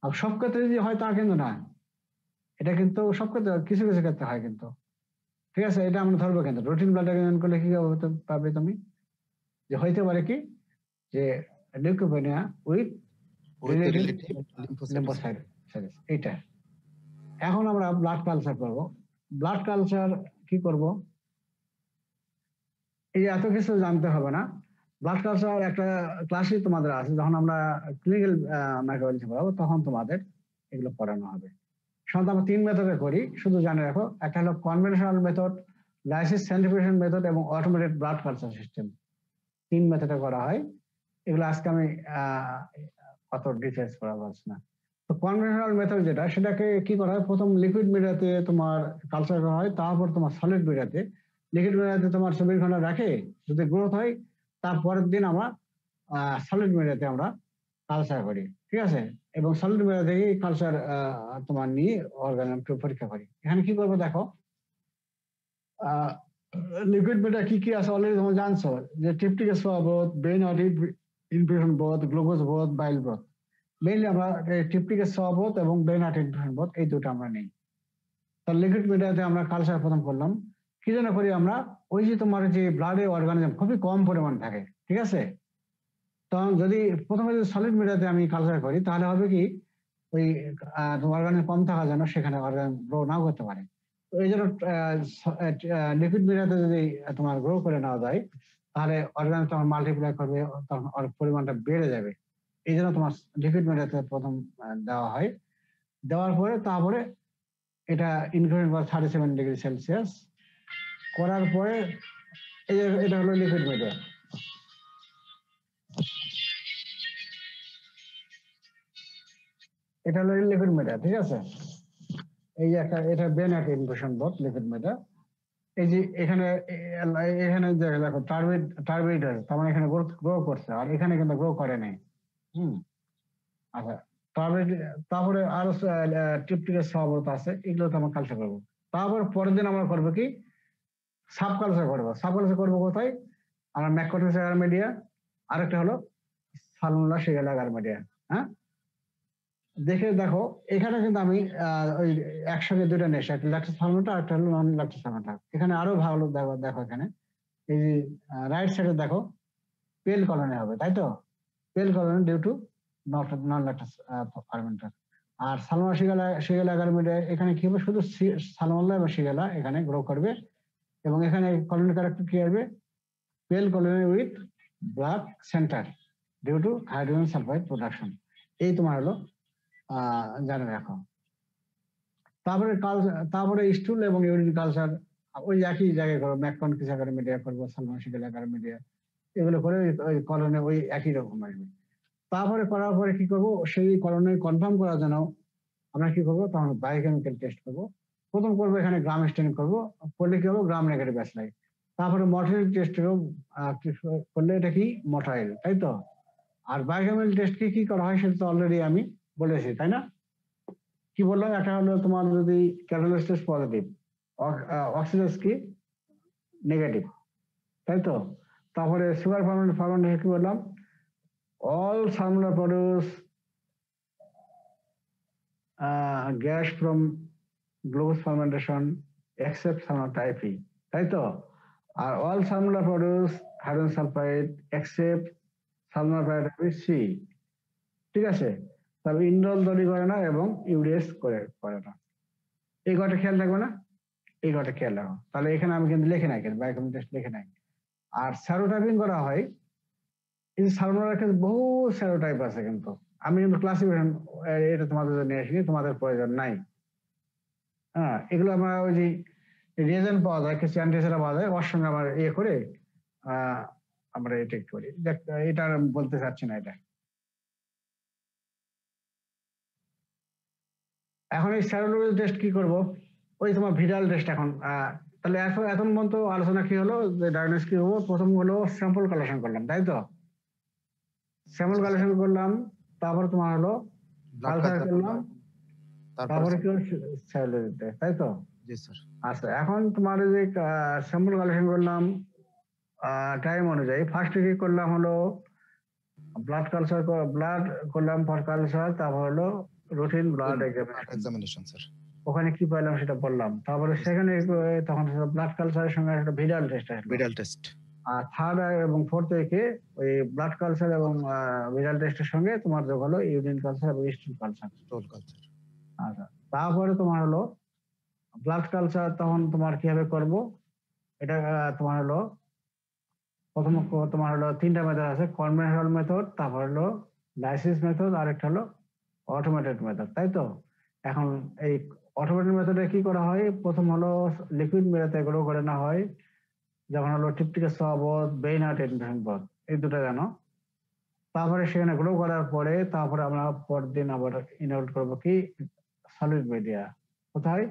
Speaker 1: আর সব ক্ষেত্রে যদি হয় তা কিন্তু না, এটা কিন্তু সব ক্ষেত্রে, কিছু কিছু ক্ষেত্রে হয় কিন্তু, ঠিক আছে? এটা আমরা ধরবো কিন্তু। রুটিন ব্লাড এক্সামিনেশন করলে কি পাবে তুমি, যে হইতে পারে কি যে লিউকোপেনিয়া উইথ রিলেটিভ লিম্ফোসাইটোসিস, এইটা। এখন আমরা ব্লাড কালচার করব। ব্লাড কালচার কি করব, এই এত কিছু জানতে হবে না। ব্লাড কালচার একটা ক্লাসই তোমাদের আছে, যখন আমরা ক্লিনিক্যাল মাইক্রোবায়োলজি পড়াবো তখন তোমাদের এগুলো পড়ানো হবে। সাধারণত আমরা 3 মেথডে করি, শুধু জানে রাখো। একটা হলো কনভেনশনাল মেথড, লাইসিস সেন্ট্রিফিউশন মেথড এবং অটোমেটেড ব্লাড কালচার সিস্টেম। 3 মেথডে করা হয়। এগুলো আজকে আমি কত ডিটেলস করা বলছি না। তো কনভেনশনাল মেথড যেটা, সেটাকে কি করা হয়, প্রথম লিকুইড মিডিয়াতে তোমার কালচার করা হয়, তারপর তোমার সলিড মিডিয়াতে। লিকুইড মিডিয়াতে তোমার 24 ঘন্টা রাখে, যদি গ্রোথ হয় তারপরের দিন আমরা সলিড মিডিয়াতে আমরা কালচার করি, ঠিক আছে? এবং সলিড মিডিয়া থেকে কালচার তোমার নিয়ে অর্গান পরীক্ষা করি। এখানে কি করবো দেখো, লিকুইড মিডিয়া কি কি আছে অলরেডি তোমরা জানছো, যে tryptic broth, brain infusion broth, glucose broth, bile broth. Mainly আমরা ট্রিপটিক ব্রথ এবং ব্রেন ইনফিউশন ব্রথ, এই দুটো আমরা নেই। তার লিকুইড মিডিয়াতে আমরা কালচার প্রথম করলাম। কি জন্য করি আমরা, ওই যে তোমার যে ব্লাডে অর্গানিজম খুবই কম পরিমাণ থাকে, ঠিক আছে? তখন যদি প্রথমে যদি সলিড মিডিয়াতে আমি কালচার করি, তাহলে হবে কি, ওই অর্গানিজম কম থাকা যেন সেখানে অর্গানিজম গ্রো নাও করতে পারে। তো এই জন্য লিকুইড মিডিয়াতে যদি তোমার গ্রো করে নেওয়া যায়, তাহলে অর্গানিজম তোমার মাল্টিপ্লাই করবে, তখন পরিমাণটা বেড়ে যাবে। এই জন্য তোমার লিকুইড মিডিয়াতে প্রথম দেওয়া হয়। দেওয়ার পরে তারপরে এটা ইনক্লুডিং 37°C করার পরে এটা হলো লিকুইড মিডিয়া। এটা হলো লিকুইড মিডিয়া, ঠিক আছে? এই যে একটা, এটা brain infusion broth, liquid media. এই যে এখানে দেখো টার্বিড আছে, তার মানে এখানে গ্রো করছে, আর এখানে কিন্তু গ্রো করে নাই। আচ্ছা, তারপরে আরো ট্রিপটিকের সহবত আছে, এগুলো তো আমরা কালচার করবো। তারপর পরের দিন আমরা করবো কি, সাব কালচার করবো। সাব কালচার করবো কোথায়, আমরা ম্যাককটিস আগারমেডিয়া, আরেকটা হলো সালমোনেলা শিগেলা আগারমেডিয়া। হ্যাঁ, দেখে দেখো এখানে কিন্তু আমি ওই একসঙ্গে দুইটা নেশা, একটা ল্যাকটোজ ফার্মেন্টার আর একটা হলো নন ল্যাকটোজ ফার্মেন্টার। এখানে আরো ভালো দেখো, দেখো এখানে এই যে রাইট সাইডে দেখো পেল কলোনি হবে, তাই তো? Pale colony due to non lactose fermenter. আর সালমা শিগেলা অ্যাগারমিডিয়া এখানে কি হবে, শুধু সালমোনেলা এবং শিগেলা এখানে গ্রো করবে, এবং এখানে কলোনি ক্যারেক্টার কি আসবে, pale colony with black centre due to hydrogen sulphide production. এই তোমার হলো জানে রাখো। তারপরে স্টুল এবং ইউরিন কালচার ওই একই জায়গায় করবো, ম্যাককন কিস অ্যাগারমিডিয়া করবো, সালমা শিগেলা অ্যাগারমিডিয়া এগুলো করে ওই কলোনি ওই একই রকম আসবে। তারপরে করার পরে কি করব, সেই কলোনি কনফার্ম করার জন্য আমরা কি করবো, তখন বায়োকেমিক্যাল টেস্ট করবো। প্রথম করবো এখানে গ্রাম স্টেন করবো, করলে কি হবে, গ্রাম নেগেটিভ ব্যাসলাই। তারপরে মর্টাইল টেস্ট করলে এটা কি, মর্টাইল, তাই তো? আর বায়োকেমিক্যাল টেস্ট কি করা হয় সেটা তো অলরেডি আমি বলেছি, তাই না? কি বললাম, একটা হলো তোমার যদি ক্যাটালিস্ট টেস্ট পজিটিভ, অক্সিডেজ কি নেগেটিভ, তাই তো? তারপরে সুগার ফার্মেন্টেশন কি বললাম, all salmonella produce gas from glucose fermentation except salmonella typhi, তাই তো? আর all salmonella produce hydrogen sulfide except salmonella typhi C, ঠিক আছে? তবে ইন্ডল তৈরি করে না এবং ইউডিএস করে না। এই কটা খেয়াল রাখবে না, এই কটা খেয়াল রাখো। তাহলে এখানে আমি কিন্তু লিখে নাই, বায়োকেমিক্যাল টেস্ট লিখে নাই। আর সেরোটাইপিং করা হয়, এই সালমোনেলার ক্ষেত্রে বহু সেরোটাইপ আছে, কিন্তু আমি কিন্তু ক্লাসিফিকেশন এটা তোমাদের জন্য নিয়ে আসিনি, তোমাদের প্রয়োজন নাই। হ্যাঁ, এগুলো আমরা ওই যে রিয়েজেন্ট পাওয়া যায়, কিছু অ্যান্টিসেরা পাওয়া যায়, ওর সঙ্গে আমরা ইয়ে করে আমরা এটা করি। এটা বলতে চাচ্ছি না এটা। এখন এই সেরোলজি টেস্ট কি করব, ওই তোমার ভিডাল টেস্ট এখন। তাহলে এখন পর্যন্ত আলোচনা কি হলো, যে ডায়াগনোস কি হবো, প্রথম হলো স্যাম্পল কালেকশন করলাম, তাই তো? স্যাম্পল কালেকশন করলাম, তারপর তোমার হলো কালচার করলাম, তারপরে কি সেরোলজি টেস্ট, তাই তো?
Speaker 3: জি স্যার।
Speaker 1: আচ্ছা, এখন তোমার যে স্যাম্পল কালেকশন করলাম টাইম অনুযায়ী, ফার্স্টে কি করলাম হলো ব্লাড করলাম ফর কালচার, তারপর হলো রুটিন ব্লাড
Speaker 3: এক্সামিনেশন স্যার।
Speaker 1: ওখানে কি পাইলাম সেটা বললাম। তারপরে সেখানে তখন ব্লাড কালচারের সঙ্গে একটা ভিডাল টেস্ট আসলো।
Speaker 3: Widal test.
Speaker 1: আর থার্ড এবং ফোর্থ উইকে ওই ব্লাড কালচার এবং ভিডাল টেস্টের সঙ্গে তোমার যোগ হলো ইউরিন কালচার এবং স্টুল কালচার। আচ্ছা, তারপরে তোমার হলো ব্লাড কালচার, তখন তোমার কিভাবে করব, এটা তোমার হলো প্রথম তোমার হলো তিনটা মেথড আছে, কনভেনশনাল মেথড, তারপর হলো লাইসিস মেথড, আর একটা হলো অটোমেটেড মেথড, তাই তো? এখন এই অটোমেটেড মেথডে কি করা হয়, প্রথম হলো লিকুইড মিডিয়াতে গ্রো করে না হয়, যেমন হলো টিপটিকাস সহবত, বেইনাট ইনফেকশন পথ, এই দুটো জানো। তারপরে সেখানে গ্রো করার পরে তারপরে আমরা পরদিন আবার ইনভলভ করবো কি, সলিড মিডিয়া, কোথায়,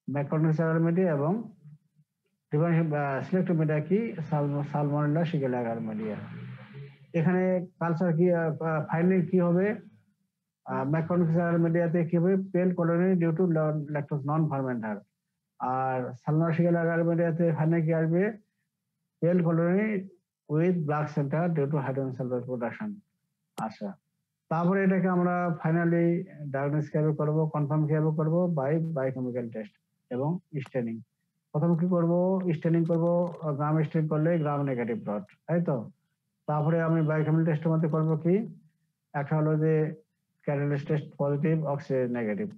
Speaker 1: ম্যাককর্নিস মিডিয়া এবং সিলেক্টিভ মিডিয়া কি, সালমোনেলা শিগেলা অ্যাগারমিডিয়া। এখানে কালচার কি ফাইন্ডিং কি হবে, ম্যাককর্নিস মিডিয়াতে কি হবে, pale colony due to lactose non fermenter. আর সালমোনেলা শিগেলা অ্যাগারমিডিয়াতে ফাইন্ডিং কি আসবে, pale colony with black centre due to hydrogen sulphide production. আচ্ছা, তারপরে এটাকে আমরা ফাইনালি ডায়াগনোস কিভাবে করবো, কনফার্ম কিভাবে করবো, বায়োকেমিক্যাল টেস্ট এবং স্টেনিং। প্রথম কি করব, স্টেনিং করব, গ্রাম স্টেন করলে গ্রাম নেগেটিভ ব্লাড, তাই তো? তারপরে আমি বায়োকেমিক্যাল টেস্টের মধ্যে করব কি, একটা হলো যে catalyst test positive, oxygen negative.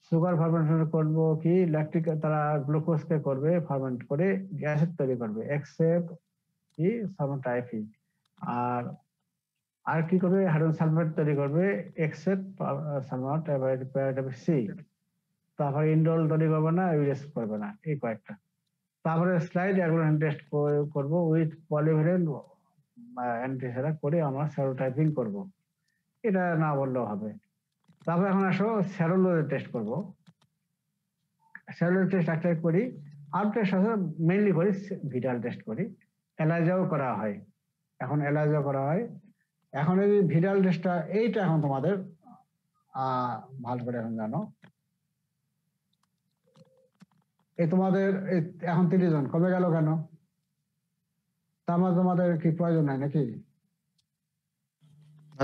Speaker 1: Sugar fermentation করব কি, ল্যাকটিক তারা গ্লুকোজকে করবে ফার্মেন্ট করে গ্যাসের তৈরি করবে, এক্সেপ্ট কি সালমোনেলা টাইফি। আর কি করবে, হাইড্রোজেন সালফাইড তৈরি করবে, এক্সেপ্ট সালমোনেলা টাইফি সি। তারপরে ইন্ডল তৈরি করবে না, ইউএস করবে না, এই কয়েকটা। তারপরে স্লাইড অ্যাগ্লোমেরেশন টেস্ট করব উইথ পলিভ্যালেন্ট অ্যান্টিসেরা করে আমরা সেরোটাইপিং করব, এটা না বললেও হবে। তারপরে এখন আসো সেরোলজি টেস্ট করব। সেরোলজি টেস্ট একটাই করি, আউটের সাথে মেইনলি করি ভিটাল টেস্ট করি, এলাইজাও করা হয়। এখন এলাইজাও করা হয়। এখন এই ভিটাল টেস্টটা এইটা এখন তোমাদের ভালো করে এখন জানো। এই তোমাদের এখন 30 জন কমে গেল কেন, তোমাদের কি প্রয়োজন নাই নাকি?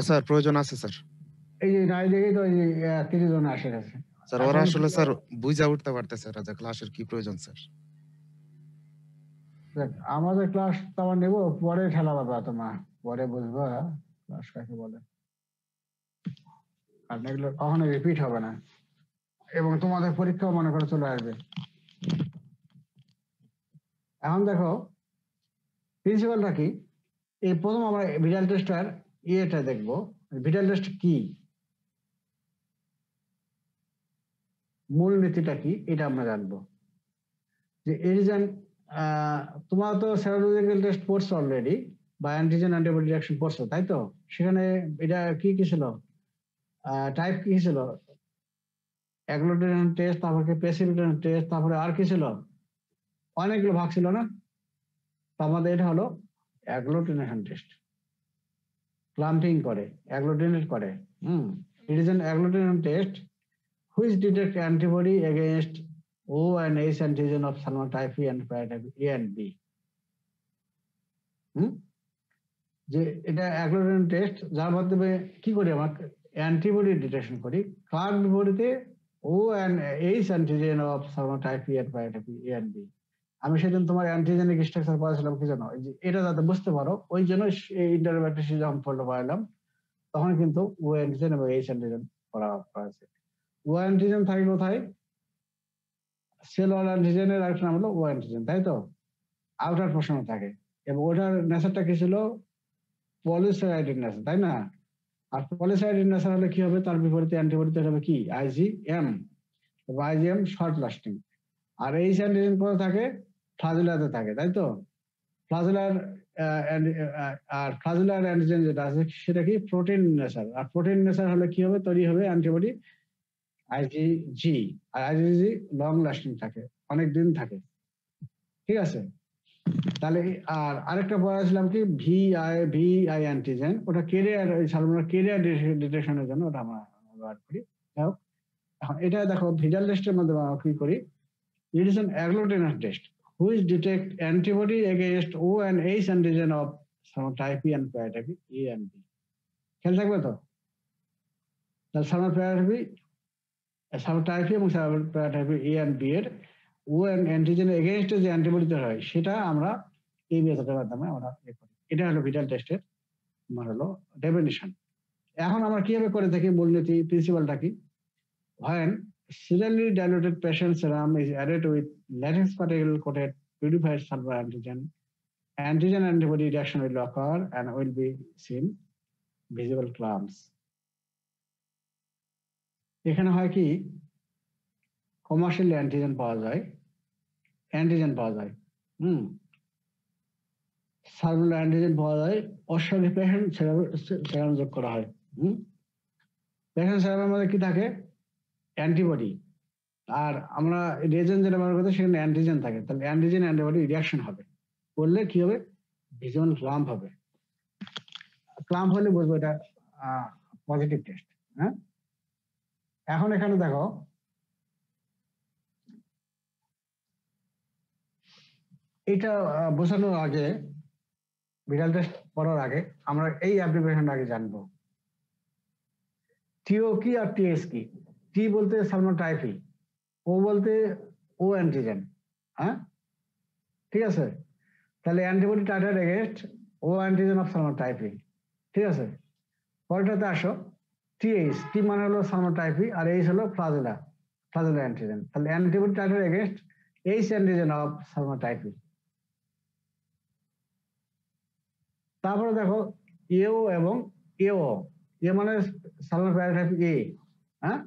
Speaker 3: স্যার প্রয়োজন আছে স্যার।
Speaker 1: এই যে নাই দেখেই তো এই যে 30 জন আসে গেছে।
Speaker 3: স্যার ওরা
Speaker 1: এখন
Speaker 3: আসলে স্যার বুঝা উঠতে পারতেছে না যে ক্লাসের কি প্রয়োজন স্যার।
Speaker 1: দেখ, আমাদের ক্লাস তো আমার নেবো, পরে ঠেলা পাবা তোমার, পরে বুঝবা ক্লাস কাকে বলে। আর এগুলো কখনো রিপিট হবে না, এবং তোমাদের পরীক্ষাও মনে করে চলে আসবে। এখন দেখো প্রিন্সিপালটা কি। এই প্রথম আমরা ভিজুয়াল টেস্টার ইয়েটা দেখবো, ভিজুয়াল টেস্ট কি, মূল নীতিটা কি, এটা আমরা জানবো। যে এরিজেন, তোমার তো সেরোলজিক্যাল টেস্ট পড়ছো অলরেডি, বা অ্যান্টিজেন অ্যান্টিবডি রিঅ্যাকশন পড়ছো, তাই তো? সেখানে এটা কি কি ছিল, টাইপ কি ছিল? অ্যাগ্লুটিনেশন টেস্ট, তারপরে প্রেসিপিটেশন টেস্ট, তারপরে আর কি ছিল, অনেকগুলো ভাগ ছিল না? তো আমাদের এটা হলো অ্যাগ্লুটিনেশন টেস্ট, ক্লাম্পিং করে, অ্যাগ্লুটিনেট করে। ইট is an agglutination test which detect antibody against O and H antigen of Salmonella typhi and paratype A and B. যে এটা অ্যাগ্লুটিনেশন টেস্ট, যার মাধ্যমে কি করি আমরা অ্যান্টিবডি ডিটেকশন করি, কার বিপরীতে O and H antigen of salmonella typhi and paratyphi A and B. আমি সেদিন তোমার অ্যান্টিজেনিক স্ট্রাকচার পড়াছিলাম কি জানো, যে এটা যাতে বুঝতে পারো, ওই জন্য এই ইন্টারোগ্যাটরি যখন পড়তে পারলাম, তখন কিন্তু ও অ্যান্টিজেন এবং এইচ অ্যান্টিজেন পড়া হয়েছে। ও অ্যান্টিজেন থাকে কোথায়? সেল ওয়াল অ্যান্টিজেনের আরেকটা নাম হলো ও অ্যান্টিজেন, তাই তো? আউটার পোর্শনে থাকে, এবং ওটার নেচারটা কি ছিল? পলিস্যাকারাইড নেচার, তাই না? আর পলিস্যাকারাইড নেচার হলে কি হবে, তার বিপরীতে অ্যান্টিবডি হবে কি? আইজিএম, এবং আইজিএম শর্ট লাস্টিং। আর এইচ অ্যান্টিজেন কোথায় থাকে? ফ্লাজেলাতে থাকে, তাই তো? ফ্লাজেলার আর ফ্লাজেলার অ্যান্টিজেন যেটা আছে সেটা কি? Protein nature. আর প্রোটিন নেচার হলে কি হবে, তৈরি হবে অ্যান্টিবডি আইজিজি। আর আইজিজি লং লাস্টিং থাকে, অনেক দিন থাকে, ঠিক আছে? তাহলে আর আরেকটা পড়াছিলাম কি, ভিআই অ্যান্টিজেন, ওটা কেরিয়ার, ওই সালমোনেলা কেরিয়ার ডিটেকশনের জন্য ওটা আমরা ব্যবহার করি। এখন এটা দেখো ভিজুয়াল টেস্টের মধ্যে আমরা কি করি, it is an agglutination test which detect antibody against O and H antigen of typhi and paratyphi A and B. খেয়াল থাকবে তো? তাহলে টাইপ ই এবং প্যারাটাইপ এ অ্যান্ড বি এর ও অ্যান্টিজেন এগেইনস্ট যে অ্যান্টিবডি তৈরি হয়, সেটা আমরা এই মেথডের মাধ্যমে আমরা করি। এটা হলো ভিজুয়াল টেস্টের আমার হলো ডেফিনিশন। এখন আমরা কিভাবে করে থাকি, মূলনীতি প্রিন্সিপালটা কি? When serially diluted patient serum is added with latex particle coated purified sulfur antigen, antigen antibody reaction will occur and will be seen visible clumps. এখানে হয় কি, কমার্শিয়াল অ্যান্টিজেন পাওয়া যায়, সালমোনেলা অ্যান্টিজেন পাওয়া যায়, ওর সঙ্গে পেশেন্ট সেরাম যোগ করা হয়। পেশেন্ট সেরামের মধ্যে কি থাকে? অ্যান্টিবডি। আর আমরা রিয়েজেন্ট যেটা ব্যবহার করতে, সেখানে অ্যান্টিজেন থাকে, তাহলে অ্যান্টিজেন অ্যান্টিবডি রিঅ্যাকশন হবে, করলে কি হবে? ভিজুয়াল ক্লাম্প হবে। ক্লাম্প হলে বুঝবো এটা পজিটিভ টেস্ট। হ্যাঁ, এখন এখানে দেখো, এটা বোঝানোর আগে, ভিজুয়াল টেস্ট পড়ার আগে আমরা এই অ্যাপ্লিকেশন আগে জানবো। টিও কি আর টিএস কি? টি বলতে সালমোনেলা টাইফি, ও বলতে ও অ্যান্টিজেন। হ্যাঁ, ঠিক আছে? তাহলে antibody titre against O antigen of salmonella typhi, ঠিক আছে? পরেরটাতে আসো, টিএইচ, টি মানে হলো সালমোনেলা টাইফি, আর এইচ হলো ফ্লাজেলা অ্যান্টিজেন। তাহলে antibody titre against H antigen of salmonella typhi. তারপরে দেখো এও এবং এও, এ মানে সালমোনেলা প্যারাটাইপ এ, হ্যাঁ,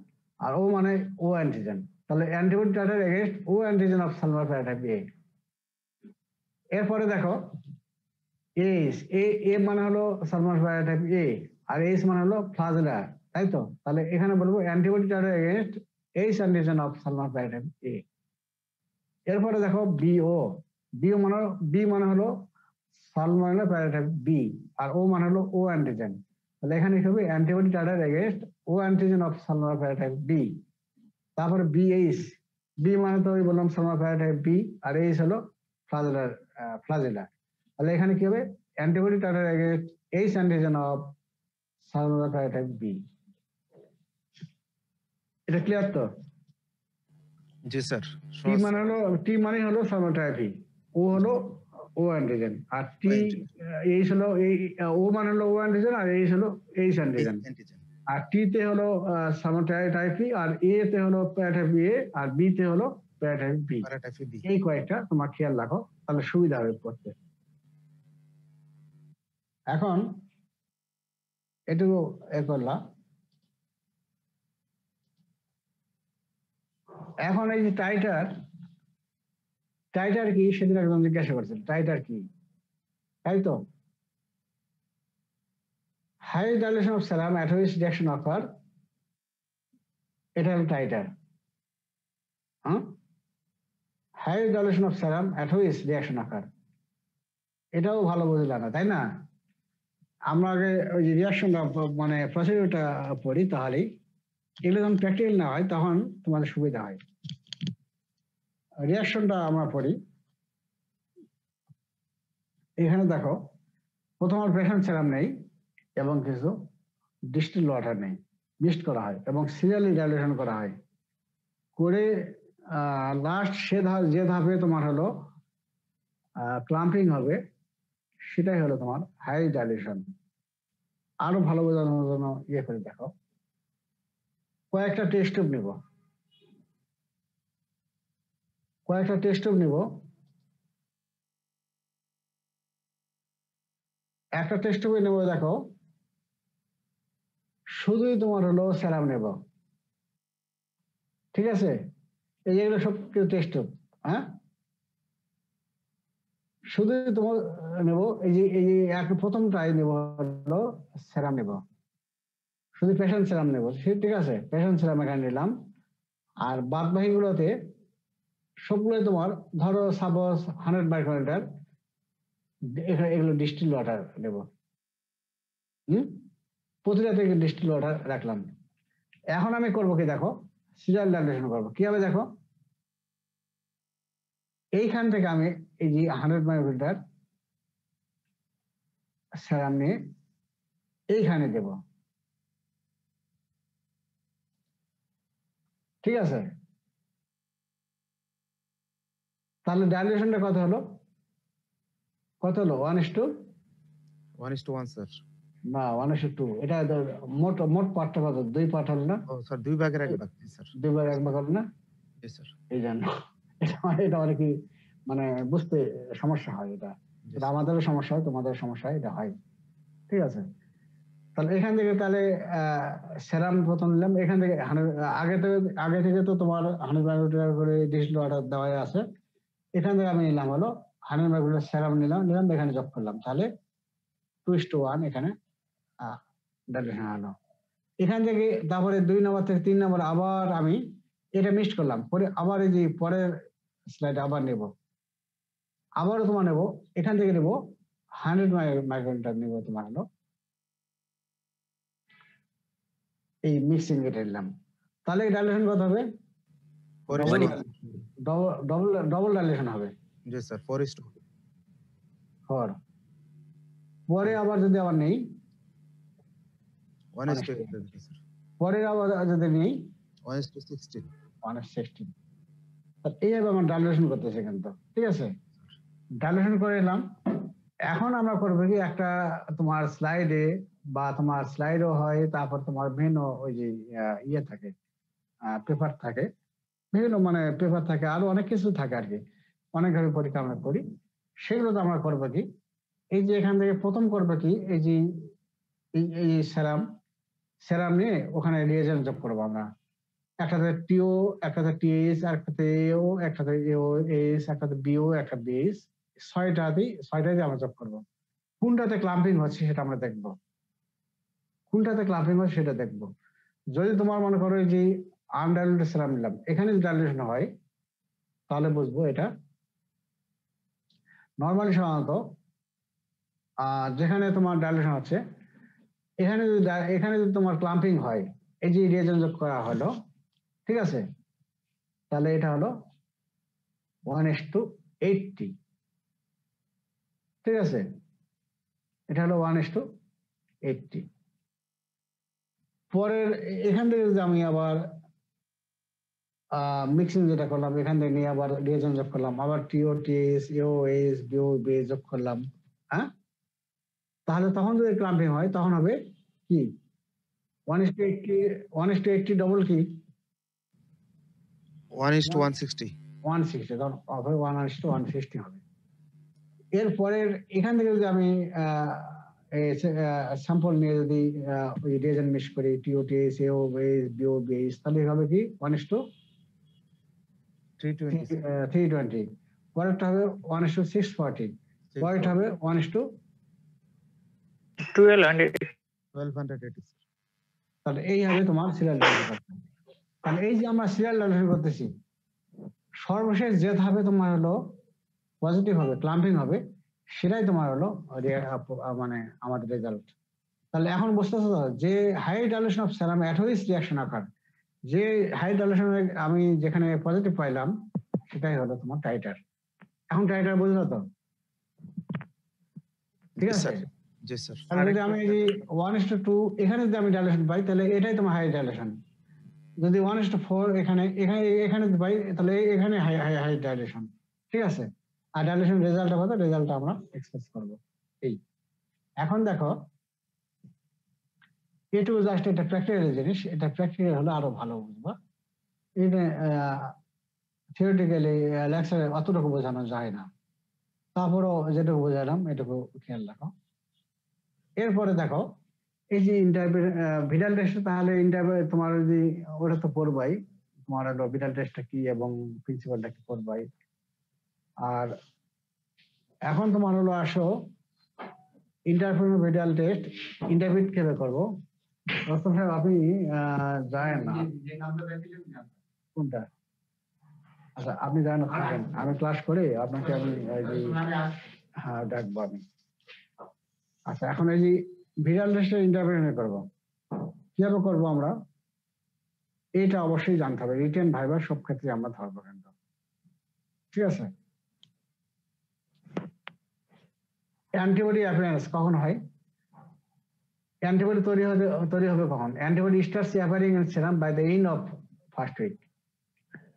Speaker 1: আর ও মানে ও অ্যান্টিজেন। তাহলে antibody titre against O antigen of salmonella paratyphi A. এরপরে দেখো এইচ, এ মানে হলো সালমোনেলা প্যারাটাইপ এ, আর এইচ মানে হলো ফ্লাজেলা, তাই তো? তাহলে এখানে বলবো antibody titre against H antigen of salmonella paratyphi A. এরপরে দেখো বি মানে হলো সালমোনেলা প্যারাটাইপ বি, আর ও মানে হলো ও অ্যান্টিজেন। তাহলে এখানে কি হবে? Antibody titre against O antigen of salmonella paratyphi B. তারপরে বিএইচ, বি মানে তো ওই বললাম সালমোনেলা প্যারাটাইপ বি, আর এইচ হলো ফ্লাজেলা। তাহলে এখানে কি হবে? Antibody titre against H antigen of salmonella paratyphi B. এটা ক্লিয়ার তো?
Speaker 3: জি স্যার
Speaker 1: টি মানে হলো সার্মোট্রাফি, ও হলো ও অ্যান্টিজেন, আর টি এইচ হলো এই ও মানে হলো ও অ্যান্টিজেন, আর এইচ হলো এইচ অ্যান্টিজেন। আর টি তে হলো সার্মোট্রাফি, আর এ তে হলো প্যারাটাইপ এ, আর বি তে হলো প্যারাটাইপ বি। এই কয়েকটা তোমার খেয়াল রাখো, তাহলে সুবিধা হবে পড়তে। এখন এটুকু করলাম। এখন এই যে টাইটার কি সেদিন একদম জিজ্ঞাসা করছেন, টাইটার কি, তাই তো? High dilution of serum at which reaction occur, এটা হলো টাইটার। হ্যাঁ, high dilution of serum at which reaction occur, এটাও ভালো বুঝলাম না, তাই না? আমরা আগে ওই যে রিঅ্যাকশনটা মানে প্রসিডিউরটা পড়ি, তাহলেই এগুলো যখন প্র্যাকটিক্যাল না হয় তখন তোমাদের সুবিধা হয়। রিঅ্যাকশনটা আমরা পড়ি। এখানে দেখো, প্রথম প্রেশার সেরাম নেই এবং কিছু ডিস্টিল ওয়াটার নেই, মিক্সড করা হয় এবং সিরিয়ালি ডাইলেশন করা হয় করে লাস্ট যে ধাপে তোমার হলো ক্লাম্পিং হবে, সেটাই হলো তোমার হাই ডাইলেশন। আরো ভালো বোঝানোর জন্য করে দেখো, কয়েকটা টেস্ট টিউব নিব, একটা টেস্ট টিউবে নেব। দেখো, শুধুই তোমার হলো সেরাম নেব, ঠিক আছে? এই যেগুলো সব কিছু টেস্ট টিউব, হ্যাঁ, শুধু তোমার নেব। এই যে প্রথমটাই নেব হলো সেরাম নেব, শুধু পেশেন্ট সেরাম নেব, ঠিক আছে? পেশেন্ট সেরাম এখানে নিলাম। আর বাদ বাকিগুলোতে সবগুলোই তোমার ধরো সাপোজ 100 মাইক্রোলিটার, এগুলো ডিস্টিল ওয়াটার নেব। প্রতিটা থেকে ডিস্টিল ওয়াটার রাখলাম। এখন আমি করবো কি দেখো, সিরিয়াল ডাইলেশন করবো। কি হবে দেখো, এইখান থেকে আমি এই যে 100 মাইক্রোলিটার সেরাম নিয়ে এইখানে দেব, ঠিক আছে? তাহলে ডাইলেশনটা কত হলো
Speaker 3: 1:1 স্যার।
Speaker 1: না, 1:2। এটা মোট পার্টটা কত? 2 পার্ট হলো না?
Speaker 3: ও স্যার 2 ভাগের 1 ভাগ স্যার।
Speaker 1: 2 ভাগ 1 ভাগ হলো না?
Speaker 3: জি স্যার।
Speaker 1: এই জন্য এটা অনেকই মানে বুঝতে সমস্যা হয়। এটা আমাদেরও সমস্যা হয়, তোমাদের সমস্যা হয়, এটা হয়, ঠিক আছে? তাহলে এখান থেকে তাহলে সেরাম প্রথম নিলাম। এখান থেকে আগে থেকে তো তোমার 100 মাইক্রোলিটার করে ডিস্টিল ওয়াটার দেওয়া আছে। এখান থেকে আমি নিলাম হলো 100 মাইক্রোলিটার সেরাম নিলাম, এখানে যোগ করলাম, তাহলে 2:1 এখানে ডাইলেশন হলো। এখান থেকে তারপরে 2 নম্বর থেকে 3 নম্বর আবার আমি এটা মিক্সড করলাম, পরে আবার এই যে পরের স্লাইড আবার নেব, আবারও তোমার নেব, এখান থেকে নেব 100 মাইক্রোলিটার নেব তোমার হলো এই মিক্সিং এটা নিলাম। তাহলে ডাইলেশন কত হবে? ডবল ডাইলেশন হবে।
Speaker 3: জি স্যার,
Speaker 1: 4:4। পরে আবার যদি আবার নেই
Speaker 3: 1:8 স্যার।
Speaker 1: পরে আবার যদি নেই
Speaker 3: 1:16।
Speaker 1: 1:16। এইভাবে আমার ডাইলেশন করতেছে কিন্তু, ঠিক আছে? ডাইলেশন করে এলাম। এখন আমরা করবো কি, একটা তোমার স্লাইডে বা তোমার স্লাইডও হয়, তারপর তোমার বিভিন্ন ওই যে থাকে, পেপার থাকে, বিভিন্ন মানে পেপার থাকে, আরো অনেক কিছু থাকে আর কি, অনেকভাবে পরীক্ষা আমরা করি। সেগুলো তো আমরা করবো কি, এই যে এখান থেকে প্রথম করবো কি, এই যে এই সেরাম নিয়ে ওখানে রিয়েজেন্ট যোগ করবো আমরা। একটাতে টিও, একটাতে টিএস, একটাতে এও, একটাতে এও এস, একটাতে বিও, একটা বিএস, 6টা দিয়ে আমরা যোগ করবো। কোনটাতে ক্লাম্পিং হচ্ছে সেটা আমরা দেখবো, যদি তোমার মনে করো যে আনডাইলুটেড সেরাম নিলাম, এখানে যদি ডাইলুশন হয় তাহলে বুঝবো এটা নর্মালি সাধারণত যেখানে তোমার ডাইলুশন হচ্ছে, এখানে যদি তোমার ক্লাম্পিং হয়, এই যে রিয়েজেন্ট যোগ করা হলো, ঠিক আছে? তাহলে এটা হলো 1:80, ঠিক আছে? এটা হলো 1:80। পরের এখান থেকে যদি আমি আবার মিক্সিং যেটা করলাম এখান থেকে নিয়ে আবার রিয়েজেন্ট যোগ করলাম, আবার টিওটিএস এওএস বিওবি যোগ করলাম, হ্যাঁ, তাহলে তখন যদি ক্লাম্পিং হয় তখন হবে কি 1:80 ডবল কি
Speaker 3: 1:160
Speaker 1: 160, তখন হবে 1:160 হবে। এরপরের এখান থেকে যদি আমি স্যাম্পল নিয়ে যদি ওই রিয়েজেন্ট মিক্স করি টিওটিএস এওএস বিওবি তাহলে হবে কি
Speaker 3: 320 স্যার।
Speaker 1: 320, পরেরটা হবে 1:640, পরেরটা হবে 1:1280।
Speaker 3: 1280 স্যার।
Speaker 1: তাহলে এই হবে তোমার সিরিয়াল ডায়ালিসিস। তাহলে এই যে আমরা সিরিয়াল ডায়ালিসিস করতেছি, সর্বশেষ যে ধাপে তোমার হলো পজিটিভ হবে ক্লাম্পিং হবে, সেটাই তোমার হলো মানে আমাদের রেজাল্ট। তাহলে এখন বুঝতেছো তো যে high dilution of serum at which reaction occur, যে হাই ডাইলুশন আমি যেখানে পজিটিভ পাইলাম সেটাই হলো তোমার টাইটার। এখন টাইটার বুঝলো তো? ঠিক
Speaker 3: জি
Speaker 1: আছে,
Speaker 3: স্যার, জি স্যার।
Speaker 1: তাহলে যদি আমি যদি 1:2 এখানে যদি আমি ডাইলেশন পাই তাহলে এটাই তোমার হাই ডাইলেশন। যদি 1:4 এখানে এখানে এখানে পাই তাহলে এখানে হাই হাই হাই ডাইলেশন। ঠিক আছে, আর ডাইলেশন রেজাল্টটা কত, রেজাল্টটা আমরা এক্সপ্রেস করব। এই এখন দেখো এটু জাস্ট এটা প্র্যাকটিক্যাল জিনিস, এটা প্র্যাকটিক্যাল হলে আরো ভালো বুঝবা। এটা থিওরিটিক্যালি লেকচারে অতটুকু বোঝানো যায় না, তারপরও যেটুকু বোঝালাম এটুকু খেয়াল রাখো। এরপরে দেখো এই যে ইন্টারভিউ ভিটাল টেস্ট, তাহলে ইন্টারভিউ তোমার যদি ওটা তো পড়বাই, তোমার হলো ভিটাল টেস্টটা কি এবং প্রিন্সিপালটা কি পড়বাই। আর এখন তোমার হলো আসো ইন্টারভিউ ভিটাল টেস্ট ইন্টারভিউ কিভাবে করবো। রস্তম সাহেব আপনি যায় না কোনটা? আচ্ছা আপনি যায় না থাকেন, আমি ক্লাস করে আপনাকে আমি হ্যাঁ ডাকবো আমি। আচ্ছা এখন এই যে ভিটাল টেস্টের ইন্টারভিউ করবো, কিভাবে করবো আমরা এটা অবশ্যই জানতে হবে। রিটেন ভাইবার সব ক্ষেত্রে আমরা ধরবো কিন্তু, ঠিক আছে। অ্যান্টিবডি অ্যাপিয়ারেন্স কখন হয়? অ্যান্টিবডি তৈরি হবে কখন? Antibody starts appearing in serum by the end of first week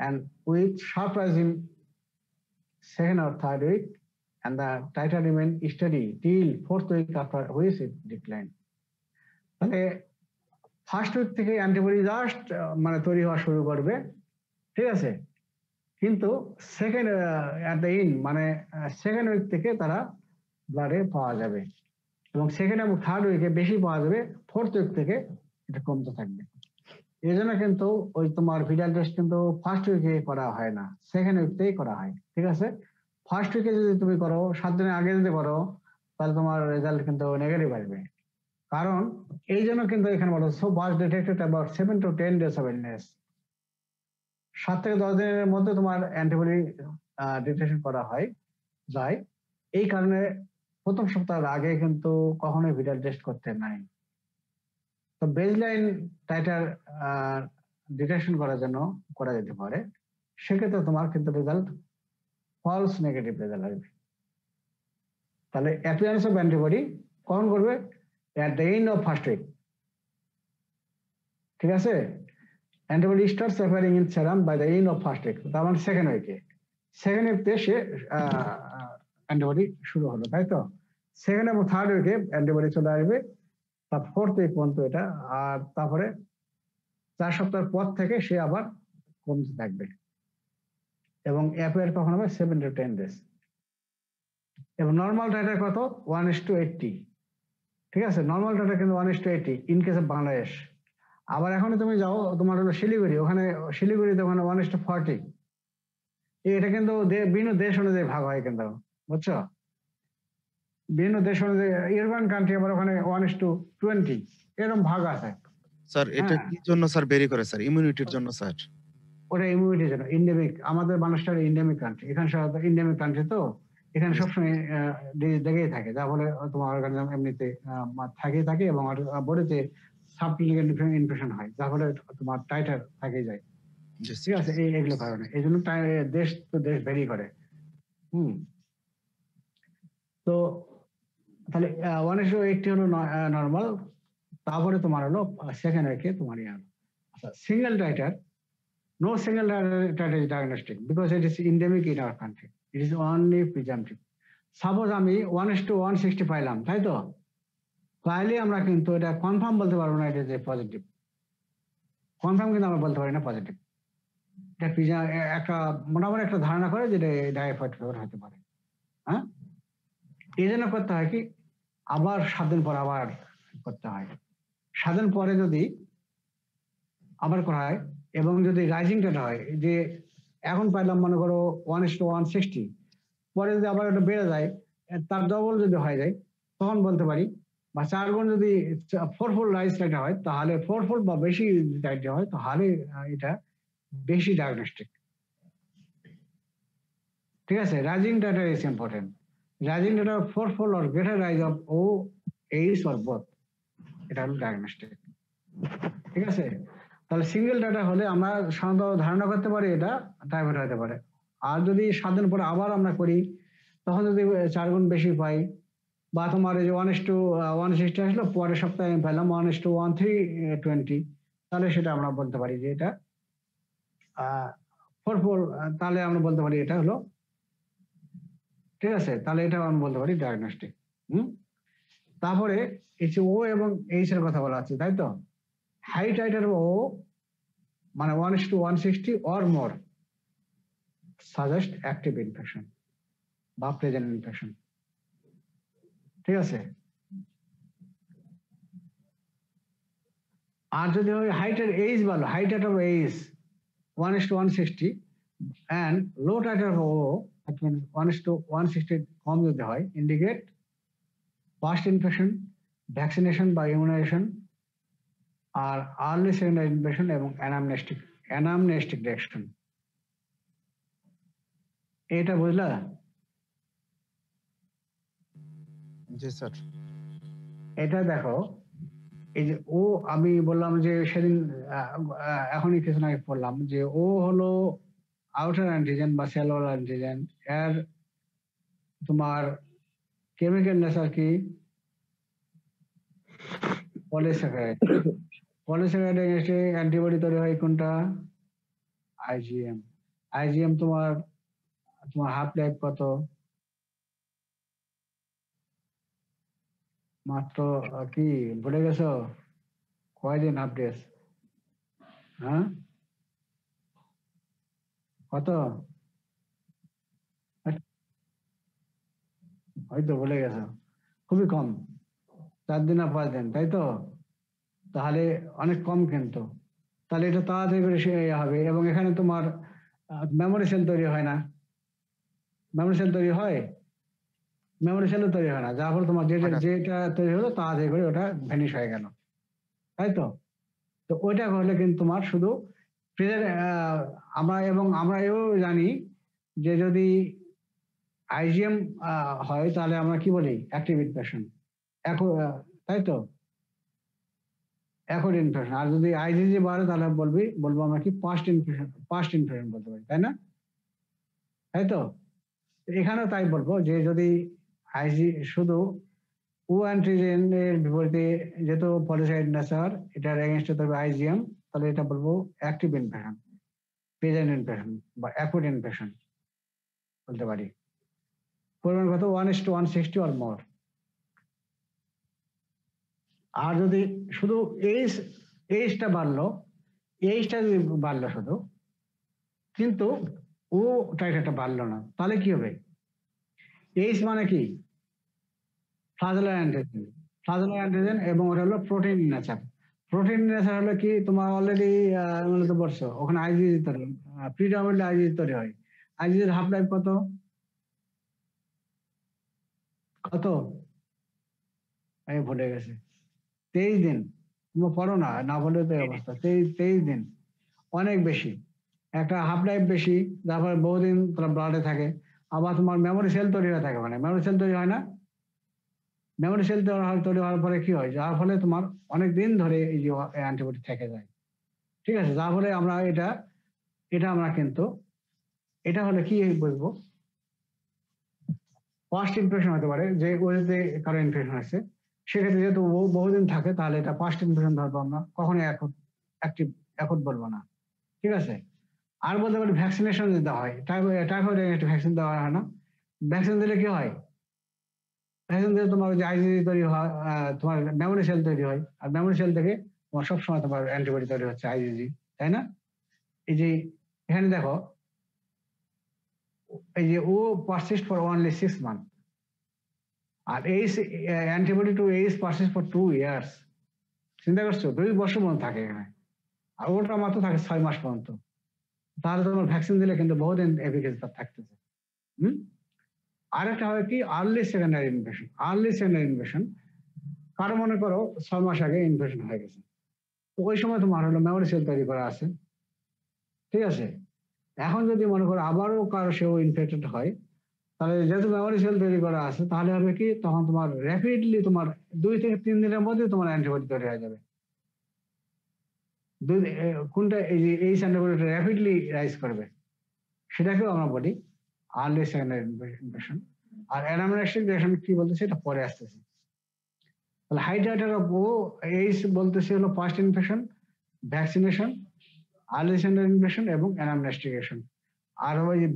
Speaker 1: and with sharp rise in second or third week, and the titer remain steady till fourth week after which it decline. তাহলে first week থেকে antibody just মানে তৈরি হওয়া শুরু করবে, ঠিক আছে, কিন্তু সেকেন্ড অ্যাট দ্য এন্ড মানে সেকেন্ড উইক থেকে তারা ব্লাডে পাওয়া যাবে, এবং সেকেন্ড এবং থার্ড উইকে বেশি পাওয়া যাবে, ফোর্থ উইক থেকে এটা কমতে থাকবে। এই জন্য কিন্তু ওই তোমার ভিটাল টেস্ট কিন্তু ফার্স্ট উইকে করা হয় না, সেকেন্ড উইকতেই করা হয়, ঠিক আছে। ফার্স্ট উইকে যদি তুমি করো 7 দিনের আগে যদি করো তাহলে তোমার রেজাল্ট কিন্তু নেগেটিভ আসবে। কারণ এই জন্য কিন্তু এখানে বলো so was detected about 7 to 10 days of illness, 7 থেকে 10 দিনের মধ্যে তোমার অ্যান্টিবডি ডিটেকশন করা হয় যায়। এই কারণে প্রথম সপ্তাহের আগে কিন্তু কখনোই ভিটাল টেস্ট করতে নাই। তো বেসলাইন টাইটার ডিটেকশন করার জন্য করা যেতে পারে, সেক্ষেত্রে তোমার কিন্তু রেজাল্ট ফলস নেগেটিভ রেজাল্ট আসবে। তাহলে অ্যাপিয়ারেন্স অফ অ্যান্টিবডি কখন করবে? At the end of first week, ঠিক আছে। Antibody starts appearing in serum by the end of first week, তার মানে সেকেন্ড উইকে, সেকেন্ড উইকতে সে অ্যান্টিবডি শুরু হলো, তাই তো। সেকেন্ড এবং থার্ড উইকে অ্যান্টিবডি চলে আসবে, তার ফোর্থ উইক পর্যন্ত এটা, আর তারপরে 4 সপ্তাহ পর থেকে সে আবার কমতে থাকবে, এবং অ্যাপিয়ার কখন হবে 7 to 10 days। এবং নর্মাল টাইটার কত? 1:80, ঠিক আছে। নর্মাল টাইটার কিন্তু 1:80 ইন কেস অফ বাংলাদেশ। আবার এখন তুমি যাও তোমার হলো শিলিগুড়ি, ওখানে শিলিগুড়িতে ওখানে 1:40। এটা কিন্তু বিভিন্ন দেশ অনুযায়ী ভাগ হয় কিন্তু, বুঝছো, বিভিন্ন দেশ অনুযায়ী। ইউরোপিয়ান কান্ট্রি আবার ওখানে 1:20 এরকম ভাগ আছে।
Speaker 3: স্যার এটা কি জন্য স্যার বেরি করে স্যার? ইমিউনিটির জন্য স্যার?
Speaker 1: ওটা ইমিউনিটির জন্য, ইন্ডেমিক, আমাদের বাংলাদেশটা ইন্ডেমিক কান্ট্রি, এখানে ইন্ডেমিক কান্ট্রি তো এখানে সবসময় লেগেই থাকে, যার ফলে তোমার অর্গানিজম এমনিতে থাকেই থাকে, এবং বডিতে সাবক্লিনিক্যাল ইনফেকশন হয়, যার ফলে তোমার টাইটার থাকেই যায়, ঠিক আছে। এইগুলো কারণে এই জন্য দেশ তো দেশ ভেরি করে। তো তাহলে 1:80 হলো নর্মাল, তারপরে তোমার হলো সেকেন্ড উইকে তোমার আচ্ছা single titre no single titer is diagnostic because it is endemic in our country. It is only presumptive. Suppose আমি 1:160 পাইলাম, তাই তো? তাহলে আমরা কিন্তু এটা কনফার্ম বলতে পারবো না এটা যে পজিটিভ। কনফার্ম কিন্তু আমরা বলতে পারি না পজিটিভ। এটা একটা মোটামুটি একটা ধারণা করে যে টাইফয়েড ফিভার হতে পারে। হ্যাঁ, এই জন্য করতে হয় কি, আবার 7 দিন পর আবার করতে হয়। 7 দিন পরে যদি আবার করা হয় এবং যদি রাইজিং ডেটা হয়, যে এখন পাইলাম মনে করো 1:160, পরে যদি আবার ওটা বেড়ে যায়, তার ডবল যদি হয়ে যায়, তখন বলতে পারি, বা 4 গুণ যদি 4-fold রাইজ ডেটা হয়, তাহলে 4-fold বা বেশি ডেটা হয়, তাহলে এটা বেশি ডায়াগনস্টিক। ঠিক আছে, rising data is important. Rising data 4-fold or greater rise of O, A's or both, এটা হলো ডায়াগনস্টিক। ঠিক আছে, তাহলে সিঙ্গেল ডাটা হলে আমরা সাধারণত ধারণা করতে পারি এটা টাইফয়েড হতে পারে। আর যদি 7 দিন পরে আবার আমরা করি, তখন যদি 4 গুণ বেশি পাই, বা তোমার এই যে 1:160 আসলো, পরের সপ্তাহে আমি পেলাম 1:1320, তাহলে সেটা আমরা বলতে পারি যে এটা 4-fold, তাহলে আমরা বলতে পারি এটা হলো, ঠিক আছে, তাহলে এটা আমরা বলতে পারি ডায়াগনস্টিক। তারপরে এই যে ও এবং এইচ এর কথা বলা আছে, তাই তো? হাই টাইটার ও মানে 1:160 or more suggest active infection বা প্রেজেন্ট ইনফেকশন। ঠিক আছে, আর যদি ওই হাইটের এইজ ভালো, high titre of H 1:160 and low titre of O 1:160 কম যদি হয়, ইন্ডিকেট past infection, vaccination বা immunization, আর আর্লি সেকেন্ডারি ইনফেকশন এবং অ্যানামনেস্টিক রিঅ্যাকশন। এটা বুঝলা?
Speaker 3: জি স্যার।
Speaker 1: এটা দেখো, এই যে ও আমি বললাম যে সেদিন এখনই কিছু আগে পড়লাম যে ও হলো আউটার অ্যান্টিজেন বা সেলুলার অ্যান্টিজেন। এর তোমার কেমিক্যাল নেচার কি? পলিস্যাকারাইড। পলিস্যাকারাইড এগেইনস্টে অ্যান্টিবডি তৈরি হয় কোনটা? আইজিএম। আইজিএম তোমার হাফ লাইফ কত? মাত্র কি ভুলে গেছো? কয়দিন হাফ ডেজ? হ্যাঁ, কত? হয়তো ভুলে গেছো, খুবই কম, 4 দিন আর 5 দিন, তাই তো? তাহলে অনেক কম কিন্তু। তাহলে এটা তাড়াতাড়ি করে হবে। এবং এখানে তোমার মেমোরি সেল তৈরি হয় না। মেমোরি সেল তৈরি হয়? মেমোরি সেলও তৈরি হয় না, যার ফলে তোমার যেটা তৈরি হলো তাড়াতাড়ি করে ওটা ভ্যানিশ হয়ে গেল, তাই তো? তো ওইটা হলে কিন্তু তোমার শুধু আমরা এও জানি যে যদি আইজিএম হয় তাহলে আমরা কি বলি? অ্যাক্টিভ ইনফেকশন, তাই তো? Acute infection. আর যদি আইজিজি বাড়ে তাহলে বলবো আমরা কি? পাস্ট ইনফেকশন বলতে পারি, তাই না? তাই তো? এখানেও তাই বলবো যে যদি শুধু ও অ্যান্টিজেনের বিপরীতে যেহেতু পলিস্যাকারাইড নেচার, এটার এগেইনস্টে তবে আইজিএম, তাহলে এটা বলবো অ্যাক্টিভ ইনফেকশন, প্রেজেন্ট ইনফেকশন বা অ্যাকুট ইনফেকশন বলতে পারি। পরিমাণ কত? 1:160 or more। আর যদি শুধু এইজটা বাড়লো, যদি বাড়লো শুধু, কিন্তু ও টাইটারটা বাড়লো না, তাহলে কি হবে? এইজ মানে কি? ফ্লাজেলার অ্যান্টিজেন এবং ওটা হলো প্রোটিন নেচার। প্রোটিন নেচার হলো কি? তোমার অলরেডি তো বলছো ওখানে আইজিজি তৈরি, প্রিডমিনেন্টলি আইজিজি তৈরি হয়। আইজিজির হাফ লাইফ কত? আমি ভুলে গেছি, 23 দিন। তুমি পড়ো না বলে তো অবস্থা। 23 দিন, অনেক বেশি। একটা হাফ লাইফ বেশি, যার ফলে বহুদিন তোমার ব্লাডে থাকে। আবার তোমার মেমোরি সেল তৈরি হয়ে থাকে, মানে মেমোরি সেল তৈরি হয় না? মেমোরি সেল তৈরি হওয়ার পরে কি হয়? যার ফলে তোমার অনেক দিন ধরে এই যে অ্যান্টিবডি থেকে যায়। ঠিক আছে, যার ফলে আমরা এটা আমরা কিন্তু এটা হলে কি বলবো? পাস্ট ইনফেকশন হতে পারে, যে ওইতে কারো ইনফেকশন আছে, সেক্ষেত্রে যেহেতু বহুদিন থাকে, তাহলে এটা পাস্ট ইনফেকশন ধরবো আমরা, কখনোই অ্যাকুট বলবো না। ঠিক আছে, আর বলতে পারি ভ্যাকসিনেশন দিতে হয়, টাইফয়েড একটা ভ্যাকসিন দেওয়া হয় না? ভ্যাকসিন দিলে কি হয়? ভ্যাকসিন দিলে তোমার যে আইজিজি তৈরি হয়, তোমার মেমোরি সেল তৈরি হয়, আর মেমোরি সেল থেকে তোমার সবসময় তোমার অ্যান্টিবডি তৈরি হচ্ছে, আইজিজি, তাই না? এই যে এখানে দেখো, এই যে O persist for only 6 month, আর H antibody to H persist for 2 years. চিন্তা করছো, 2 বছর পর্যন্ত থাকে এখানে, আর ওটা মাত্র থাকে 6 মাস পর্যন্ত। তাহলে তোমার ভ্যাকসিন দিলে কিন্তু বহুদিন এফিকেসি থাকতেছে। আরেকটা হয় কি, early secondary infection. Early secondary infection, কারো মনে করো 6 মাস আগে ইনফেকশন হয়ে গেছে, তো ওই সময় তোমার হলো মেমোরি সেল তৈরি করা আছে, ঠিক আছে? এখন যদি মনে করো আবারও কারো সেও ইনফেক্টেড হয়, তাহলে যেহেতু মেমোরি সেল তৈরি করা আছে, তাহলে হবে কি, তখন তোমার র্যাপিডলি তোমার 2 থেকে 3 দিনের মধ্যে তোমার অ্যান্টিবডি তৈরি হয়ে যাবে। কোনটা, এই যে এই অ্যান্টিবডিটা র্যাপিডলি রাইজ করবে, সেটাকেও আমরা বলি আর্লি সেকেন্ডারি ইনফেকশন। আর অ্যানামনেস্টিক রিঅ্যাকশন কি বলতেছে, এটা পরে আসতেছে। তাহলে হাই টাইটার অফ ও এইস বলতেছে হলো first infection, vaccination, early secondary infection এবং অ্যানামনেস্টিক রিঅ্যাকশন। আর ওই যে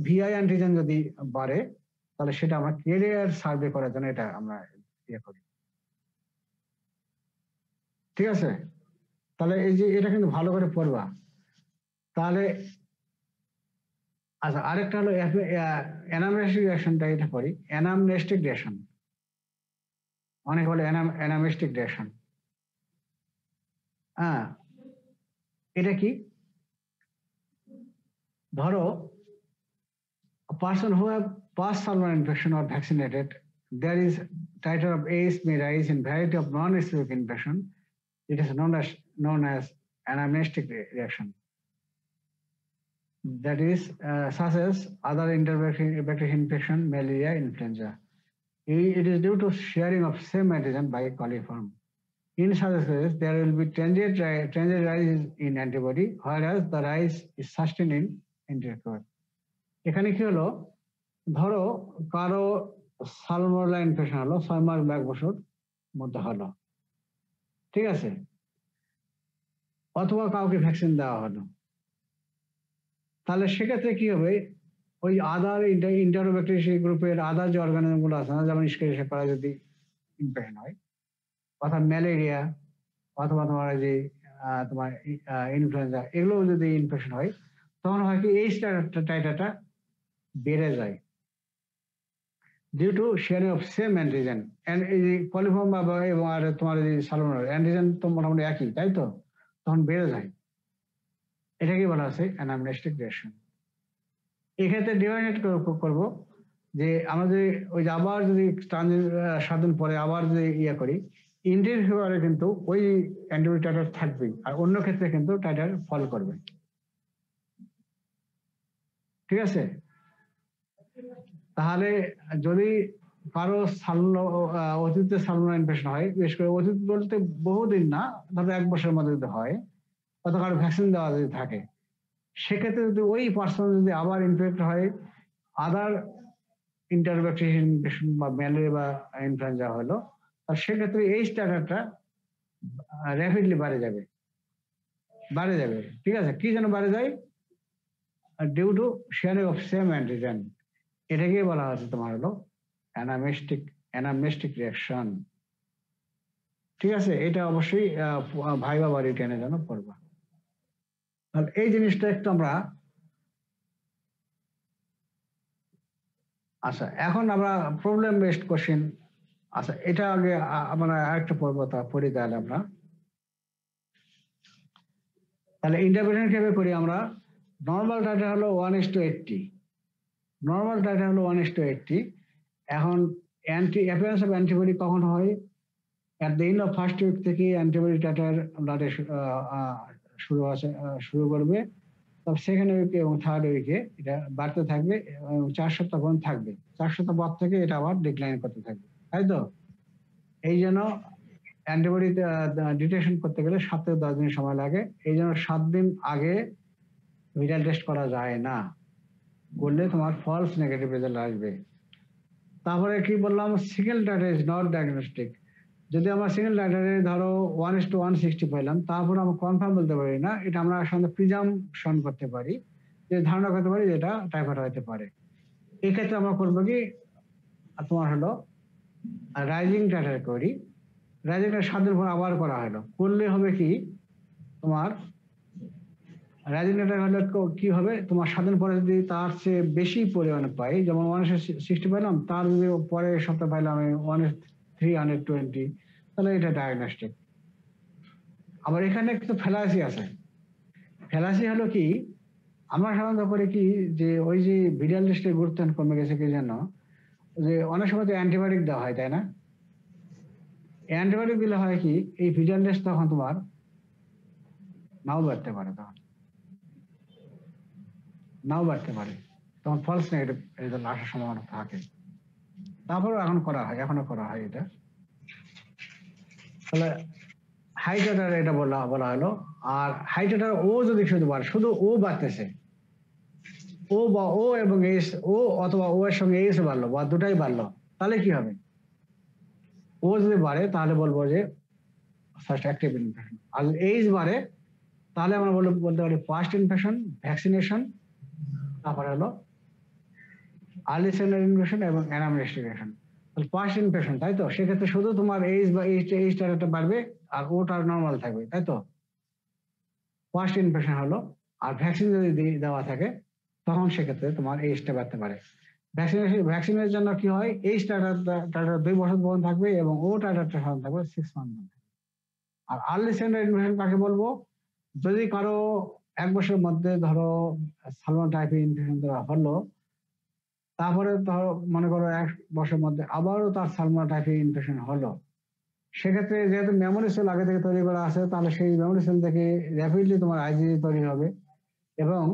Speaker 1: ভিআই অ্যান্টিজেন যদি বাড়ে, তাহলে সেটা আমরা ক্যারিয়ার সার্ভে করার জন্য এটা আমরা ইয়ে করি, ঠিক আছে? তাহলে এই যে এটা কিন্তু ভালো করে পড়বা। তাহলে আচ্ছা, আরেকটা হলো অ্যানামনেস্টিক রিঅ্যাকশনটা, এটা পড়ি, অ্যানামনেস্টিক রিঅ্যাকশন, অনেক বলে অ্যানামনেস্টিক রিঅ্যাকশন। হ্যাঁ, এটা কি? ধরো a person who have past salmonella infection or vaccinated, there is titer of ACE may rise in variety of non-specific infection. It is known as anamnestic reaction. That is such as other interbacterial infection, malaria, influenza. It is due to sharing of same antigen by coliform. In such cases, there will be transient rise in antibody, whereas the rise is sustained in intercourse. এখানে কি হলো, ধরো কারো salmonella infection হলো 6 মাস বা 1 বছর মধ্যে হলো, ঠিক আছে? অথবা কাউকে ভ্যাকসিন দেওয়া হলো, তাহলে সেক্ষেত্রে কি হবে, ওই আদার ইন্টারোব্যাকটেরিয়াল গ্রুপের আদার যে অর্গানিজম গুলো আছে না, যেমন স্কেরিয়া করা যদি ইনফেকশন হয়, অর্থাৎ ম্যালেরিয়া অথবা তোমার যে তোমার ইনফ্লুয়েঞ্জা, এগুলো যদি ইনফেকশন হয়, তখন হয় কি, এই টাইটারটা বেড়ে যায় due to sharing of same antigen. এই যে কলিফর্ম এবং আর তোমার যে সালমোনেলা অ্যান্টিজেন তো মোটামুটি একই, তাই তো, তখন বেড়ে যায়। এটাকে বলা আছে অ্যানামনেস্টিক রিঅ্যাকশন। এক্ষেত্রে ডিভাইড করবো যে আমাদের ওই যে আবার যদি 7 দিন পরে আবার যদি ইয়ে করি, ইন্ডিয়ান ফিভারে কিন্তু ওই অ্যান্টিবডি টাইটার থাকবেই, আর অন্য ক্ষেত্রে কিন্তু টাইটার ফল করবে, ঠিক আছে? তাহলে যদি কারো অতীতে সালমোনেলা ইনফেকশন হয়, বিশেষ করে অতীত বলতে বহুদিন না, ধরো 1 বছরের মধ্যে যদি হয়, অথবা কারো ভ্যাকসিন দেওয়া যদি থাকে, সেক্ষেত্রে যদি ওই পার্সন যদি আবার ইনফেক্ট হয় আদার ইন্টারব্যাকটেরিয়াল ইনফেকশন বা ম্যালেরিয়া বা ইনফ্লুয়েঞ্জা হলো, আর সেক্ষেত্রে এই স্ট্যাটারটা র্যাপিডলি বাড়ে যাবে, ঠিক আছে? কি যেন বাড়ে যায়? Due to sharing of same antigen. এটাকে বলা হচ্ছে তোমার হলো অ্যানামনেস্টিক রিঅ্যাকশন, ঠিক আছে? এটা অবশ্যই ভাইবা বা রিটেনের জন্য পড়বা। তাহলে এই জিনিসটা একটু আমরা, আচ্ছা এখন আমরা প্রবলেম বেসড কোশ্চেন, আচ্ছা এটা আগে আমরা আরেকটা পড়বো, তা পড়ি তাহলে আমরা। তাহলে ইন্টারপ্রিটেশন কিভাবে করি আমরা? নর্মাল টাইটার হলো 1:80, নর্মাল টাইটার হলো 1:80। এখন অ্যাপিয়ারেন্স অফ অ্যান্টিবডি কখন হয়? At the end of first week থেকে অ্যান্টিবডি টাইটার ব্লাডে শুরু করবে, তবে সেকেন্ড উইকে এবং থার্ড উইকে এটা বাড়তে থাকবে এবং 4 সপ্তাহ পর্যন্ত থাকবে। 4 সপ্তাহ পর থেকে এটা আবার ডিক্লাইন করতে থাকবে, তাই তো? এই জন্য অ্যান্টিবডি ডিটেকশন করতে গেলে 7 থেকে 10 দিন সময় লাগে। এই জন্য 7 দিন আগে ভিরাল টেস্ট করা যায় না, করলে তোমার ফলস নেগেটিভ রেজাল্ট আসবে। তারপরে কি বললাম, single titre is not diagnostic. যদি আমরা সিঙ্গেল টাইটারে ধরো 1:160 পাইলাম, তারপর আমরা কনফার্ম বলতে পারি না, এটা আমরা সাধারণত প্রিজাম্পশন করতে পারি, যে ধারণা করতে পারি যে এটা টাইফয়েড হতে পারে। এক্ষেত্রে আমরা করবো কি, তোমার হলো রাইজিং টাইটার করি। রাইজিংটা 7 দিন পর আবার করা হলো, করলে হবে কি তোমার রাইজিং টাইটার হলে কি হবে, তোমার 7 দিন পরে যদি তার চেয়ে বেশি পরিমাণে পাই, যেমন 1:60 পাইলাম, তার যদি পরে সপ্তাহে পাইলাম আমি 1:320, তাহলে এটা ডায়াগনস্টিক। আবার এখানে একটু ফ্যালাসি আছে। ফ্যালাসি হলো কি, আমরা সাধারণত করি কি যে ওই যে ভিডিয়াল টেস্টের গুরুত্ব কমে গেছে কি জন্য, যে অনেক সময় তো অ্যান্টিবায়োটিক দেওয়া হয়, তাই না? অ্যান্টিবায়োটিক দিলে হয় কি, এই ভিডিয়াল টেস্ট তখন তোমার নাও বাড়তে পারে, তখন ফলস নেগেটিভ রেজাল্ট আসার সম্ভাবনা থাকে। তারপরেও এখনো করা হয় এটা। তাহলে হাই টাইটার এটা বলা হলো। আর হাই টাইটার ও যদি শুধু বাড়ে, শুধু ও বাড়তেছে, ও বা ও এবং এস, ও অথবা ও এর সঙ্গে এস বাড়লো বা দুটাই বাড়লো, তাহলে কি হবে? ও যদি বাড়ে তাহলে বলবো যে ফার্স্ট অ্যাক্টিভ ইনফেকশন, আর এইস বাড়ে তাহলে আমরা বলতে পারি ফার্স্ট ইনফেকশন, ভ্যাকসিনেশন, তারপরে হলো আর্লি সেকেন্ডারি ইনফেকশন এবং অ্যানামনেস্টিকেশন। ফার্স্ট ইনফেকশন, তাই তো? সেক্ষেত্রে শুধু তোমার এইচ বা এইচ টাইটারটা বাড়বে আর ওটা নর্মাল থাকবে, তাই তো? ফার্স্ট ইনফেকশন হলো। আর ভ্যাকসিন যদি দেওয়া থাকে তখন সেক্ষেত্রে তোমার এইচটা বাড়তে পারে। ভ্যাকসিনের জন্য কি হয়, এইচ টাইটার 2 বছর পর্যন্ত থাকবে এবং ও টাইটারটা সাধারণ থাকবে 6 মান্থ। আর আর্লি সেকেন্ডারি ইনফেকশন কাকে বলবো, যদি কারো 1 বছরের মধ্যে ধরো সালমোনেলা টাইফি ইনফেকশন হলো, তারপরে ধরো মনে করো 1 বছরের মধ্যে আবারও তার সালমোনেলা টাইফি ইনফেকশন হলো, সেক্ষেত্রে যেহেতু মেমোরি সেল আগে থেকে তৈরি করা আছে, তাহলে সেই মেমোরি সেল থেকে র্যাপিডলি তোমার আইজিজি তৈরি হবে এবং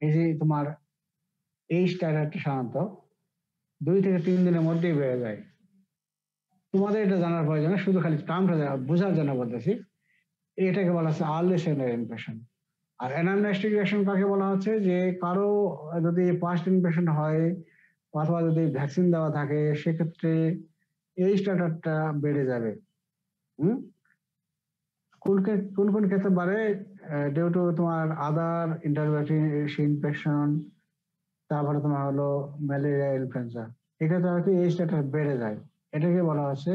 Speaker 1: এই যে তোমার এইচ টাইটারটা সাধারণত 2 থেকে 3 দিনের মধ্যেই বেড়ে যায়। তোমাদের এটা জানার প্রয়োজন, শুধু খালি টার্মটা বোঝার জন্য বলতেছি। এটাকে বলা হচ্ছে আর্লি সেকেন্ডারি ইনফেকশন। আর অ্যানামনেস্টিক রিঅ্যাকশন কাকে বলা হচ্ছে, যে কারো যদি ফার্স্ট ইনফেকশন হয় অথবা যদি ভ্যাকসিন দেওয়া থাকে, সেক্ষেত্রে এইচ টাইটারটা বেড়ে যাবে। কোন ক্ষেত্রে বাড়ে, ডিউ টু তোমার আদার ইন্টারব্যাকটেরিয়াল ইনফেকশন, তারপরে তোমার হলো ম্যালেরিয়া, ইনফ্লুয়েঞ্জা, এক্ষেত্রে হয়তো এইচ টাইটার বেড়ে যায়। এটাকে বলা হচ্ছে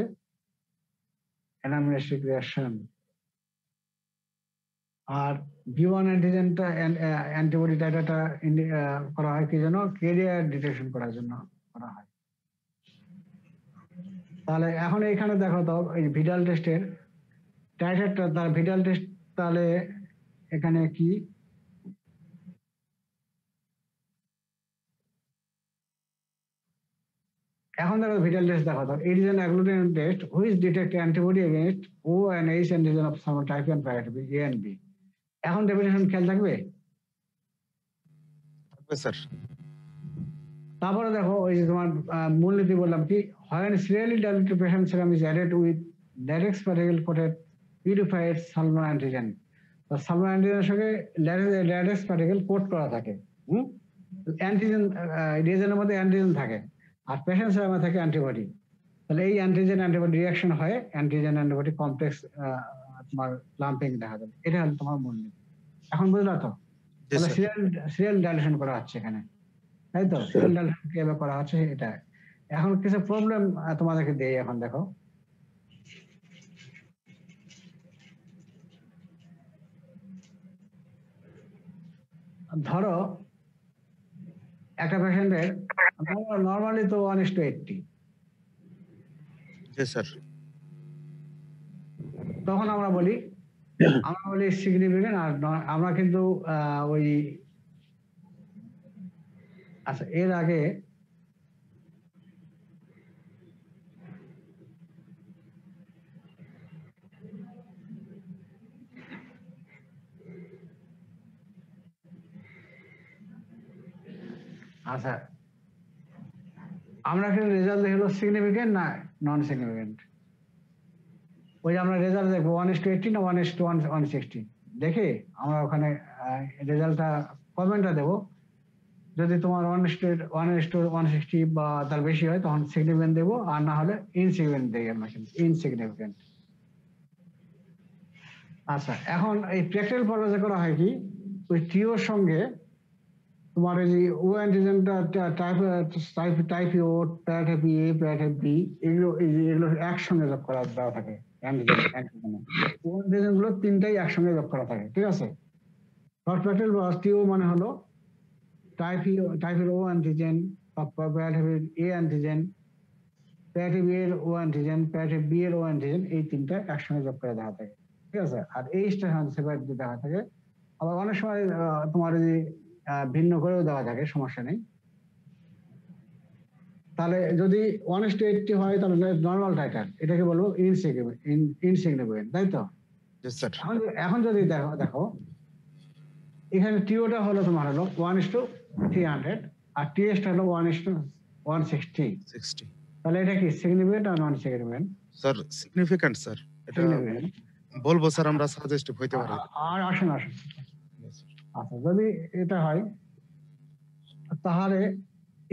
Speaker 1: অ্যানামনেস্টিক রিঅ্যাকশন। আর V1 অ্যান্টিজেনটা অ্যান্টিবডি টাইটারটা করা হয় কি জন্য, ক্যারিয়ার ডিটেকশন করার জন্য করা হয়। তাহলে এখন এখানে দেখো তো এই ভিডাল টেস্টের টাইটারটা, তার ভিডাল টেস্ট তাহলে এখানে কি, এখন দেখো ভিডাল টেস্ট দেখো তো, it is an agglutinant test which detect antibody against O and H antigen of some type and paratyphi A and B. এখন ডেফিনেশন খেয়াল থাকবে,
Speaker 3: স্যার।
Speaker 1: তারপরে দেখো ওই যে তোমার মূলনীতি বললাম কি, when serially diluted patient serum is added with latex particle coated purified salmonella antigen, তো সালমোনেলা অ্যান্টিজেনের সঙ্গে latex particle কোট করা থাকে, অ্যান্টিজেন রিয়েজেনের মধ্যে অ্যান্টিজেন থাকে আর পেশেন্ট সেরামে থাকে অ্যান্টিবডি। তাহলে এই অ্যান্টিজেন অ্যান্টিবডি রিঅ্যাকশন হয়, অ্যান্টিজেন অ্যান্টিবডি কমপ্লেক্স তোমার লাম্পিং দেখা যাবে। এটা হলো তোমার মূলনীতি। এখন বুঝলা তো? তাহলে সিরিয়াল ডাইলেশন করা হচ্ছে এখানে, তাই তো? সিরিয়াল ডাইলেশন কিভাবে করা হচ্ছে এটা। এখন কিছু প্রবলেম তোমাদেরকে দেই। এখন দেখো, ধরো একটা পেশেন্টের নর্মালি তো 1:80, তখন আমরা বলি সিগনিফিকেন্ট। আর আমরা কিন্তু ওই আচ্ছা এর আগে আচ্ছা আমরা কিন্তু রেজাল্ট দেখলো সিগনিফিকেন্ট না নন সিগনিফিকেন্ট। ওই আমরা রেজাল্ট দেখবো 1:80 না 1:160 দেখে আমরা ওখানে রেজাল্টটা কমেন্টটা দেবো যদি তোমার 1:160 বা তার বেশি হয় তখন সিগনিফিকেন্ট দেবো, আর না হলে ইনসিগনিফিকেন্ট দেবো আমরা, কিন্তু ইনসিগনিফিকেন্ট। আচ্ছা, এখন এই প্র্যাকটিক্যাল পর্যায়ে করা হয় কি, ওই টিওর সঙ্গে তোমার এই যে ও অ্যান্টিজেনটা টাইপ ও, প্যারাটাইপ এ, প্যারাটাইপ বি, এগুলো একসঙ্গে যোগ করা দেওয়া থাকে। ও অ্যান্টিজেন গুলো তিনটাই একসঙ্গে যোগ করা থাকে, ঠিক আছে। প্র্যাকটিক্যাল টিও মানে হলো টাইপের ও অ্যান্টিজেন, প্যারাটাইপের এ অ্যান্টিজেন, প্যারাটাইপ এ এর ও অ্যান্টিজেন, প্যারাটাইপ বি এর ও অ্যান্টিজেন, এই তিনটা একসঙ্গে যোগ করে দেওয়া থাকে, ঠিক আছে। আর এই স্টেশন সেপারেট দিয়ে দেওয়া থাকে। আবার অনেক সময় তোমার এই ভিন্ন করেও দেওয়া থাকে, সমস্যা নেই। তাহলে যদি 1:80 হয় তাহলে নর্মাল টাইটার, এটাকে বলবো ইনসিগনিফিকেন্ট, তাই তো। এখন যদি দেখো এখানে টিওটা হলো তোমার হলো 1:300 আর টিএসটা হলো 1:160, তাহলে এটা কি সিগনিফিকেন্ট আর non significant?
Speaker 3: Sir significant sir, এটা বলবো স্যার আমরা সাজেস্টিভ হইতে পারি।
Speaker 1: আর আসেন। আচ্ছা, যদি এটা হয় তাহলে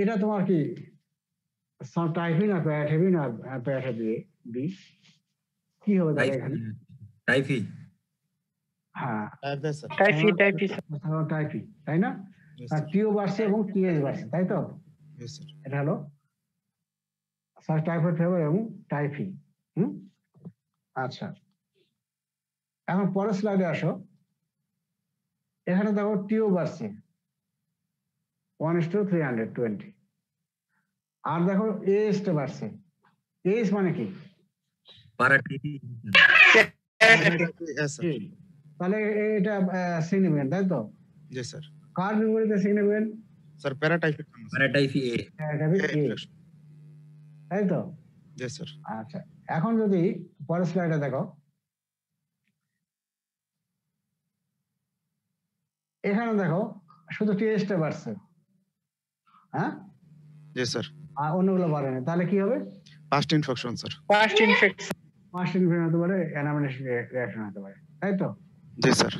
Speaker 1: এটা তোমার কি টাইপি না প্যারাটাইপি না প্যারাটাইপ বি, কি হবে তাহলে এখানে?
Speaker 2: টাইপি।
Speaker 1: হ্যাঁ,
Speaker 5: টাইপি,
Speaker 1: তাই না? আর টিও বাড়ছে এবং টিএস বাড়ছে, তাই তো। এটা হলো টাইপয়েড ফেভার এবং টাইপি। আচ্ছা, এখন পরের স্লাইডে আসো। এখানে দেখো টিও বাড়ছে 1:320, আর দেখো এসটা বাড়ছে। এস মানে কি? তাহলে এটা সিগনিফিকেন্ট, তাই তো।
Speaker 3: জি স্যার।
Speaker 1: কার বিপরীতে সিগনিফিকেন্ট?
Speaker 3: স্যার প্যারাটাইপ
Speaker 2: এ,
Speaker 1: তাই তো।
Speaker 3: জি স্যার।
Speaker 1: আচ্ছা, এখন যদি পরের স্লাইডে দেখো, এখানে দেখো শুধু টিএসটা বাড়ছে, হ্যাঁ।
Speaker 3: জি স্যার।
Speaker 1: আর অন্যগুলো বাড়েনি, তাহলে কি হবে?
Speaker 3: Past infection sir.
Speaker 1: Past infection হতে পারে, অ্যানাফিলাক্সিস রিঅ্যাকশন হতে পারে, তাই তো।
Speaker 3: জি স্যার।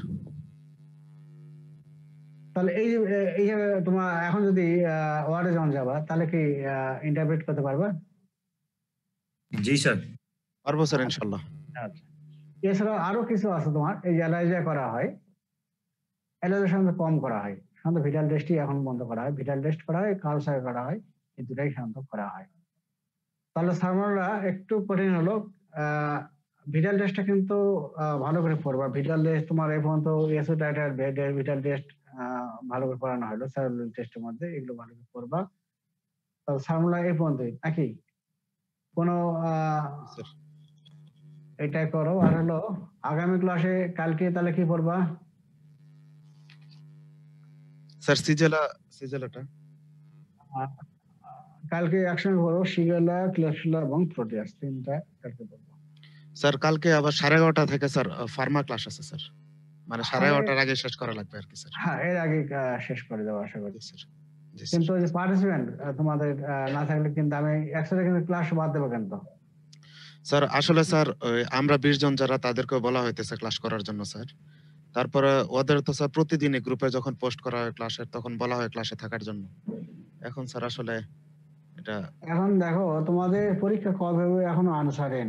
Speaker 1: তাহলে এই তোমার এখন যদি ওয়ার্ডে যখন যাবা তাহলে কি ইন্টারপ্রেট করতে পারবা?
Speaker 2: জি স্যার,
Speaker 3: পারবো স্যার ইনশাআল্লাহ।
Speaker 1: আচ্ছা, এছাড়া আরো কিছু আছে তোমার, এই অ্যালাইজা করা হয়, অ্যালাইজার সাধারণত কম করা হয়, সাধারণত ভিটাল টেস্টই এখন বন্ধ করা হয়, ভিটাল টেস্ট করা হয়, কালচার করা হয়, এই দুটাই সাধারণত করা হয়। তাহলে সার্ভাররা একটু কঠিন হলো, ভিটাল টেস্টটা কিন্তু ভালো করে পড়বা। ভিটাল টেস্ট তোমার এই পর্যন্ত এসও টাইটার ভিটাল টেস্ট ভালো করে পড়ানো হলো সার্ভার টেস্টের মধ্যে, এগুলো ভালো করে পড়বা। তবে সার্ভাররা এই পর্যন্তই নাকি কোনো এটাই করো। আর হলো আগামী ক্লাসে কালকে তাহলে কি পড়বা?
Speaker 3: স্যার সিজেলাটা
Speaker 1: কালকে একসঙ্গে পড়ো, শিগেলা, ক্লেপসুলা এবং প্রোটিয়াস, তিনটা কালকে পড়বো।
Speaker 3: স্যার কালকে আবার 11:30 থেকে স্যার ফার্মা ক্লাস আছে স্যার, মানে 11:30 আগে শেষ করা লাগবে আর কি স্যার।
Speaker 1: হ্যাঁ, এর আগে শেষ করে দেবো আশা করি
Speaker 3: স্যার।
Speaker 1: কিন্তু যে পার্টিসিপেন্ট তোমাদের না থাকলে কিন্তু আমি একসাথে কিন্তু ক্লাস বাদ দেবো কিন্তু।
Speaker 3: স্যার আসলে স্যার আমরা 20 জন যারা তাদেরকে বলা হইতেছে ক্লাস করার জন্য স্যার। তারপরে ওদের তো স্যার প্রতিদিনই গ্রুপে যখন পোস্ট করা হয় ক্লাসের তখন বলা হয় ক্লাসে থাকার জন্য। এখন স্যার আসলে এটা
Speaker 1: এখন দেখো তোমাদের পরীক্ষা কবে হবে এখনো আনসারেন।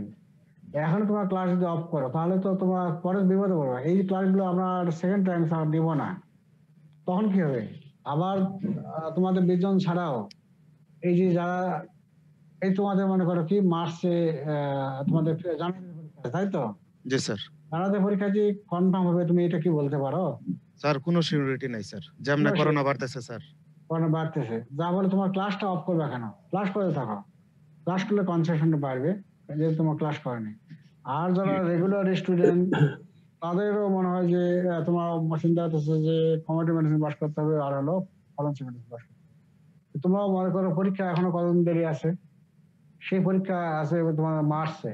Speaker 1: এখন তোমার ক্লাস যদি অফ করো তাহলে তো তোমার পরে বিপদে পড়বে। এই ক্লাসগুলো আমরা সেকেন্ড টাইম স্যার দিব না, তখন কি হবে? আবার তোমাদের 20 জন ছাড়াও এই যে যারা এই তোমাদের মনে করো কি মার্চে তোমাদের জানুয়ারি পরীক্ষা, তাই তো?
Speaker 3: জি স্যার।
Speaker 1: জানুয়ারি পরীক্ষা কি কনফার্ম হবে, তুমি এটা কি বলতে পারো?
Speaker 3: স্যার কোনো সিউরিটি নাই স্যার, যেমন করোনা বাড়তেছে স্যার।
Speaker 1: করোনা বাড়তেছে যা বলে তোমার ক্লাসটা অফ করবে কেন? ক্লাস করে থাকো, ক্লাস করলে কনসেশনটা বাড়বে যেহেতু তোমার ক্লাস করেনি। আর যারা রেগুলার স্টুডেন্ট তাদেরও মনে হয় যে তোমার চিন্তা হচ্ছে যে কমিউনিটি মেডিসিন পাস করতে হবে আর হলো ফরেন্সিক মেডিসিন পাস করতে হবে। তোমরাও মনে করো পরীক্ষা এখনো কতদিন দেরি আছে, সেই পরীক্ষা আছে তোমার মার্চে।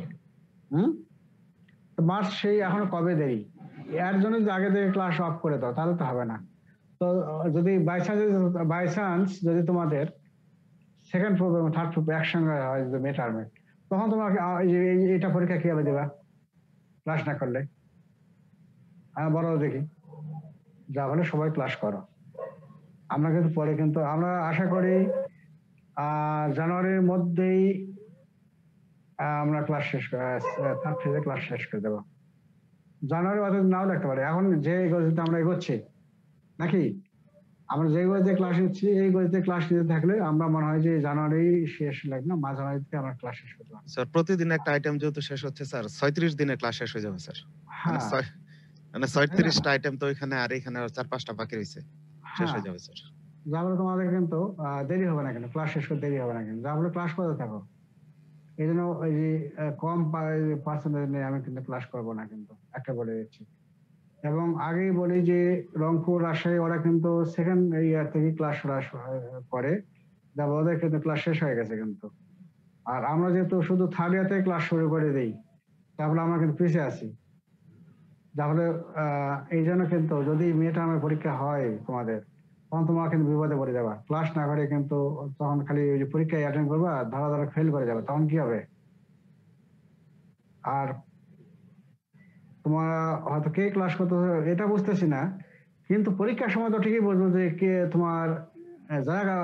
Speaker 1: মার্চ সেই এখনো কবে দেরি, এর জন্য যে আগে থেকে ক্লাস অফ করে দাও তাহলে তো হবে না। তো যদি বাই চান্স যদি তোমাদের সেকেন্ড প্রুফ এবং থার্ড প্রুফ একসঙ্গে হয় যে মে টার্মে, তখন তোমাকে এটা পরীক্ষা কিভাবে দেবা ক্লাস না করলে? বলো দেখি, যা হলে সবাই ক্লাস করো। আমরা কিন্তু পরে কিন্তু আমরা আশা করি জানুয়ারির মধ্যেই আমরা ক্লাস শেষ থার্ড ফেজে ক্লাস শেষ করে দেবো। জানুয়ারি অত নাও লাগতে পারে। এখন যে গতিতে আমরা এগোচ্ছি নাকি, আমরা যে গতিতে ক্লাস নিচ্ছি এই গতিতে ক্লাস নিতে থাকলে আমরা মনে হয় যে জানুয়ারি শেষ লাগবে না, মাঝামাঝিতে আমরা ক্লাস শেষ করতে পারবো।
Speaker 3: স্যার প্রতিদিন একটা আইটেম যেহেতু শেষ হচ্ছে স্যার 36 দিনে ক্লাস শেষ হয়ে যাবে স্যার। মানে
Speaker 1: হ্যাঁ,
Speaker 3: মানে 36টা আইটেম তো এখানে আর এখানে 4-5টা বাকি রয়েছে, শেষ
Speaker 1: হ্যাঁ,
Speaker 3: হয়ে যাবে স্যার।
Speaker 1: যার ফলে তোমাদের কিন্তু দেরি হবে না, কিন্তু ক্লাস শেষ করতে দেরি হবে না, কিন্তু যার ফলে ক্লাস করতে থাকো। এই জন্য ওই যে কম পার্সেন্টেজ নিয়ে আমি কিন্তু ক্লাস করবো না, কিন্তু একটা বলে দিচ্ছি। এবং আগেই বলি যে রংপুর রাজশাহী ওরা কিন্তু সেকেন্ড ইয়ার থেকে ক্লাস করে, যার ওদের কিন্তু ক্লাস শেষ হয়ে গেছে কিন্তু। আর আমরা যেহেতু শুধু থার্ড ইয়ার থেকে ক্লাস শুরু করে দিই, তারপরে আমরা কিন্তু পিছিয়ে আছি। তাহলে এই জন্য কিন্তু যদি মিড-টার্মের পরীক্ষা হয় তোমাদের, তখন তোমরা কিন্তু বিপদে পড়ে যাবা। ক্লাস না করে কিন্তু তখন খালি ওই যে পরীক্ষায় অ্যাটেন্ড করবা, ধারা ধারা ফেল করে যাবে, তখন কি হবে? আর তোমরা হয়তো কে ক্লাস করতে এটা বুঝতেছি না, কিন্তু পরীক্ষার সময় তো ঠিকই বুঝবো যে কে তোমার যারা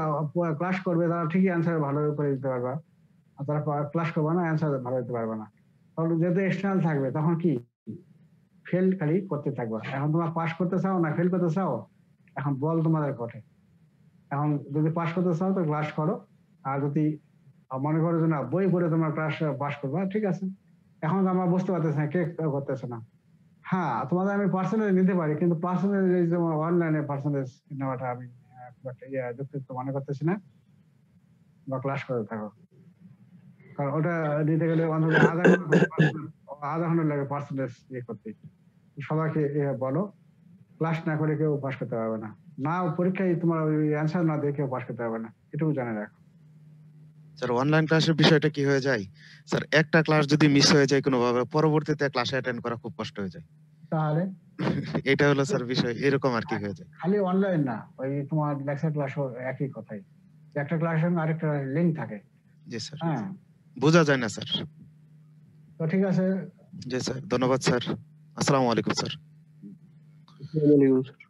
Speaker 1: ক্লাস করবে তারা ঠিকই অ্যান্সার ভালো করে দিতে পারবা, আর তারা ক্লাস করবে না অ্যান্সার ভালো দিতে পারবে না। তখন যেহেতু এক্সটার্নাল থাকবে তখন কি ফেল খালি করতে থাকবা। এখন তোমরা পাস করতে চাও না ফেল করতে চাও, এখন বল তোমাদের কোঠে। এখন যদি পাস করতে চাও তো ক্লাস করো, আর যদি মনে করো যে না বই পড়ে তোমার ক্লাস পাস করবা, ঠিক আছে। এখন তো আমরা বুঝতে পারতেছি না কে করতেছে না। হ্যাঁ, তোমাদের আমি পার্সেন্টেজ নিতে পারি, কিন্তু পার্সেন্টেজ তোমার অনলাইনে পার্সেন্টেজ নেওয়াটা আমি যুক্তিযুক্ত মনে করতেছি না। বা ক্লাস করতে থাকো, কারণ ওটা দিতে গেলে অন্তত আধা ঘন্টা লাগে পার্সেন্টেজ ইয়ে করতে। সবাইকে বলো ক্লাস না করে কেউ পাস করতে পারবে না, না পরীক্ষায় তোমার ওই অ্যান্সার না দিয়ে কেউ পাস করতে পারবে না, এটুকু জানে রাখো।
Speaker 3: স্যার অনলাইন ক্লাসের বিষয়টা কি হয়ে যায় স্যার, একটা ক্লাস যদি মিস হয়ে যায় কোনোভাবে পরবর্তীতে ক্লাসে অ্যাটেন্ড করা খুব কষ্ট হয়ে যায়।
Speaker 1: তাহলে
Speaker 3: এটা হলো স্যার বিষয়, এরকম আর কি হয়ে যায়।
Speaker 1: খালি অনলাইন না, ওই তোমার লেকচার ক্লাসও একই কথাই, একটা ক্লাসের সঙ্গে আরেকটা লিঙ্ক থাকে।
Speaker 3: জি স্যার,
Speaker 1: হ্যাঁ,
Speaker 3: বোঝা যায় না স্যার।
Speaker 1: তো ঠিক আছে।
Speaker 3: জি স্যার, ধন্যবাদ স্যার। আসসালামু আলাইকুম স্যার।
Speaker 5: আসসালামু আলাইকুম স্যার।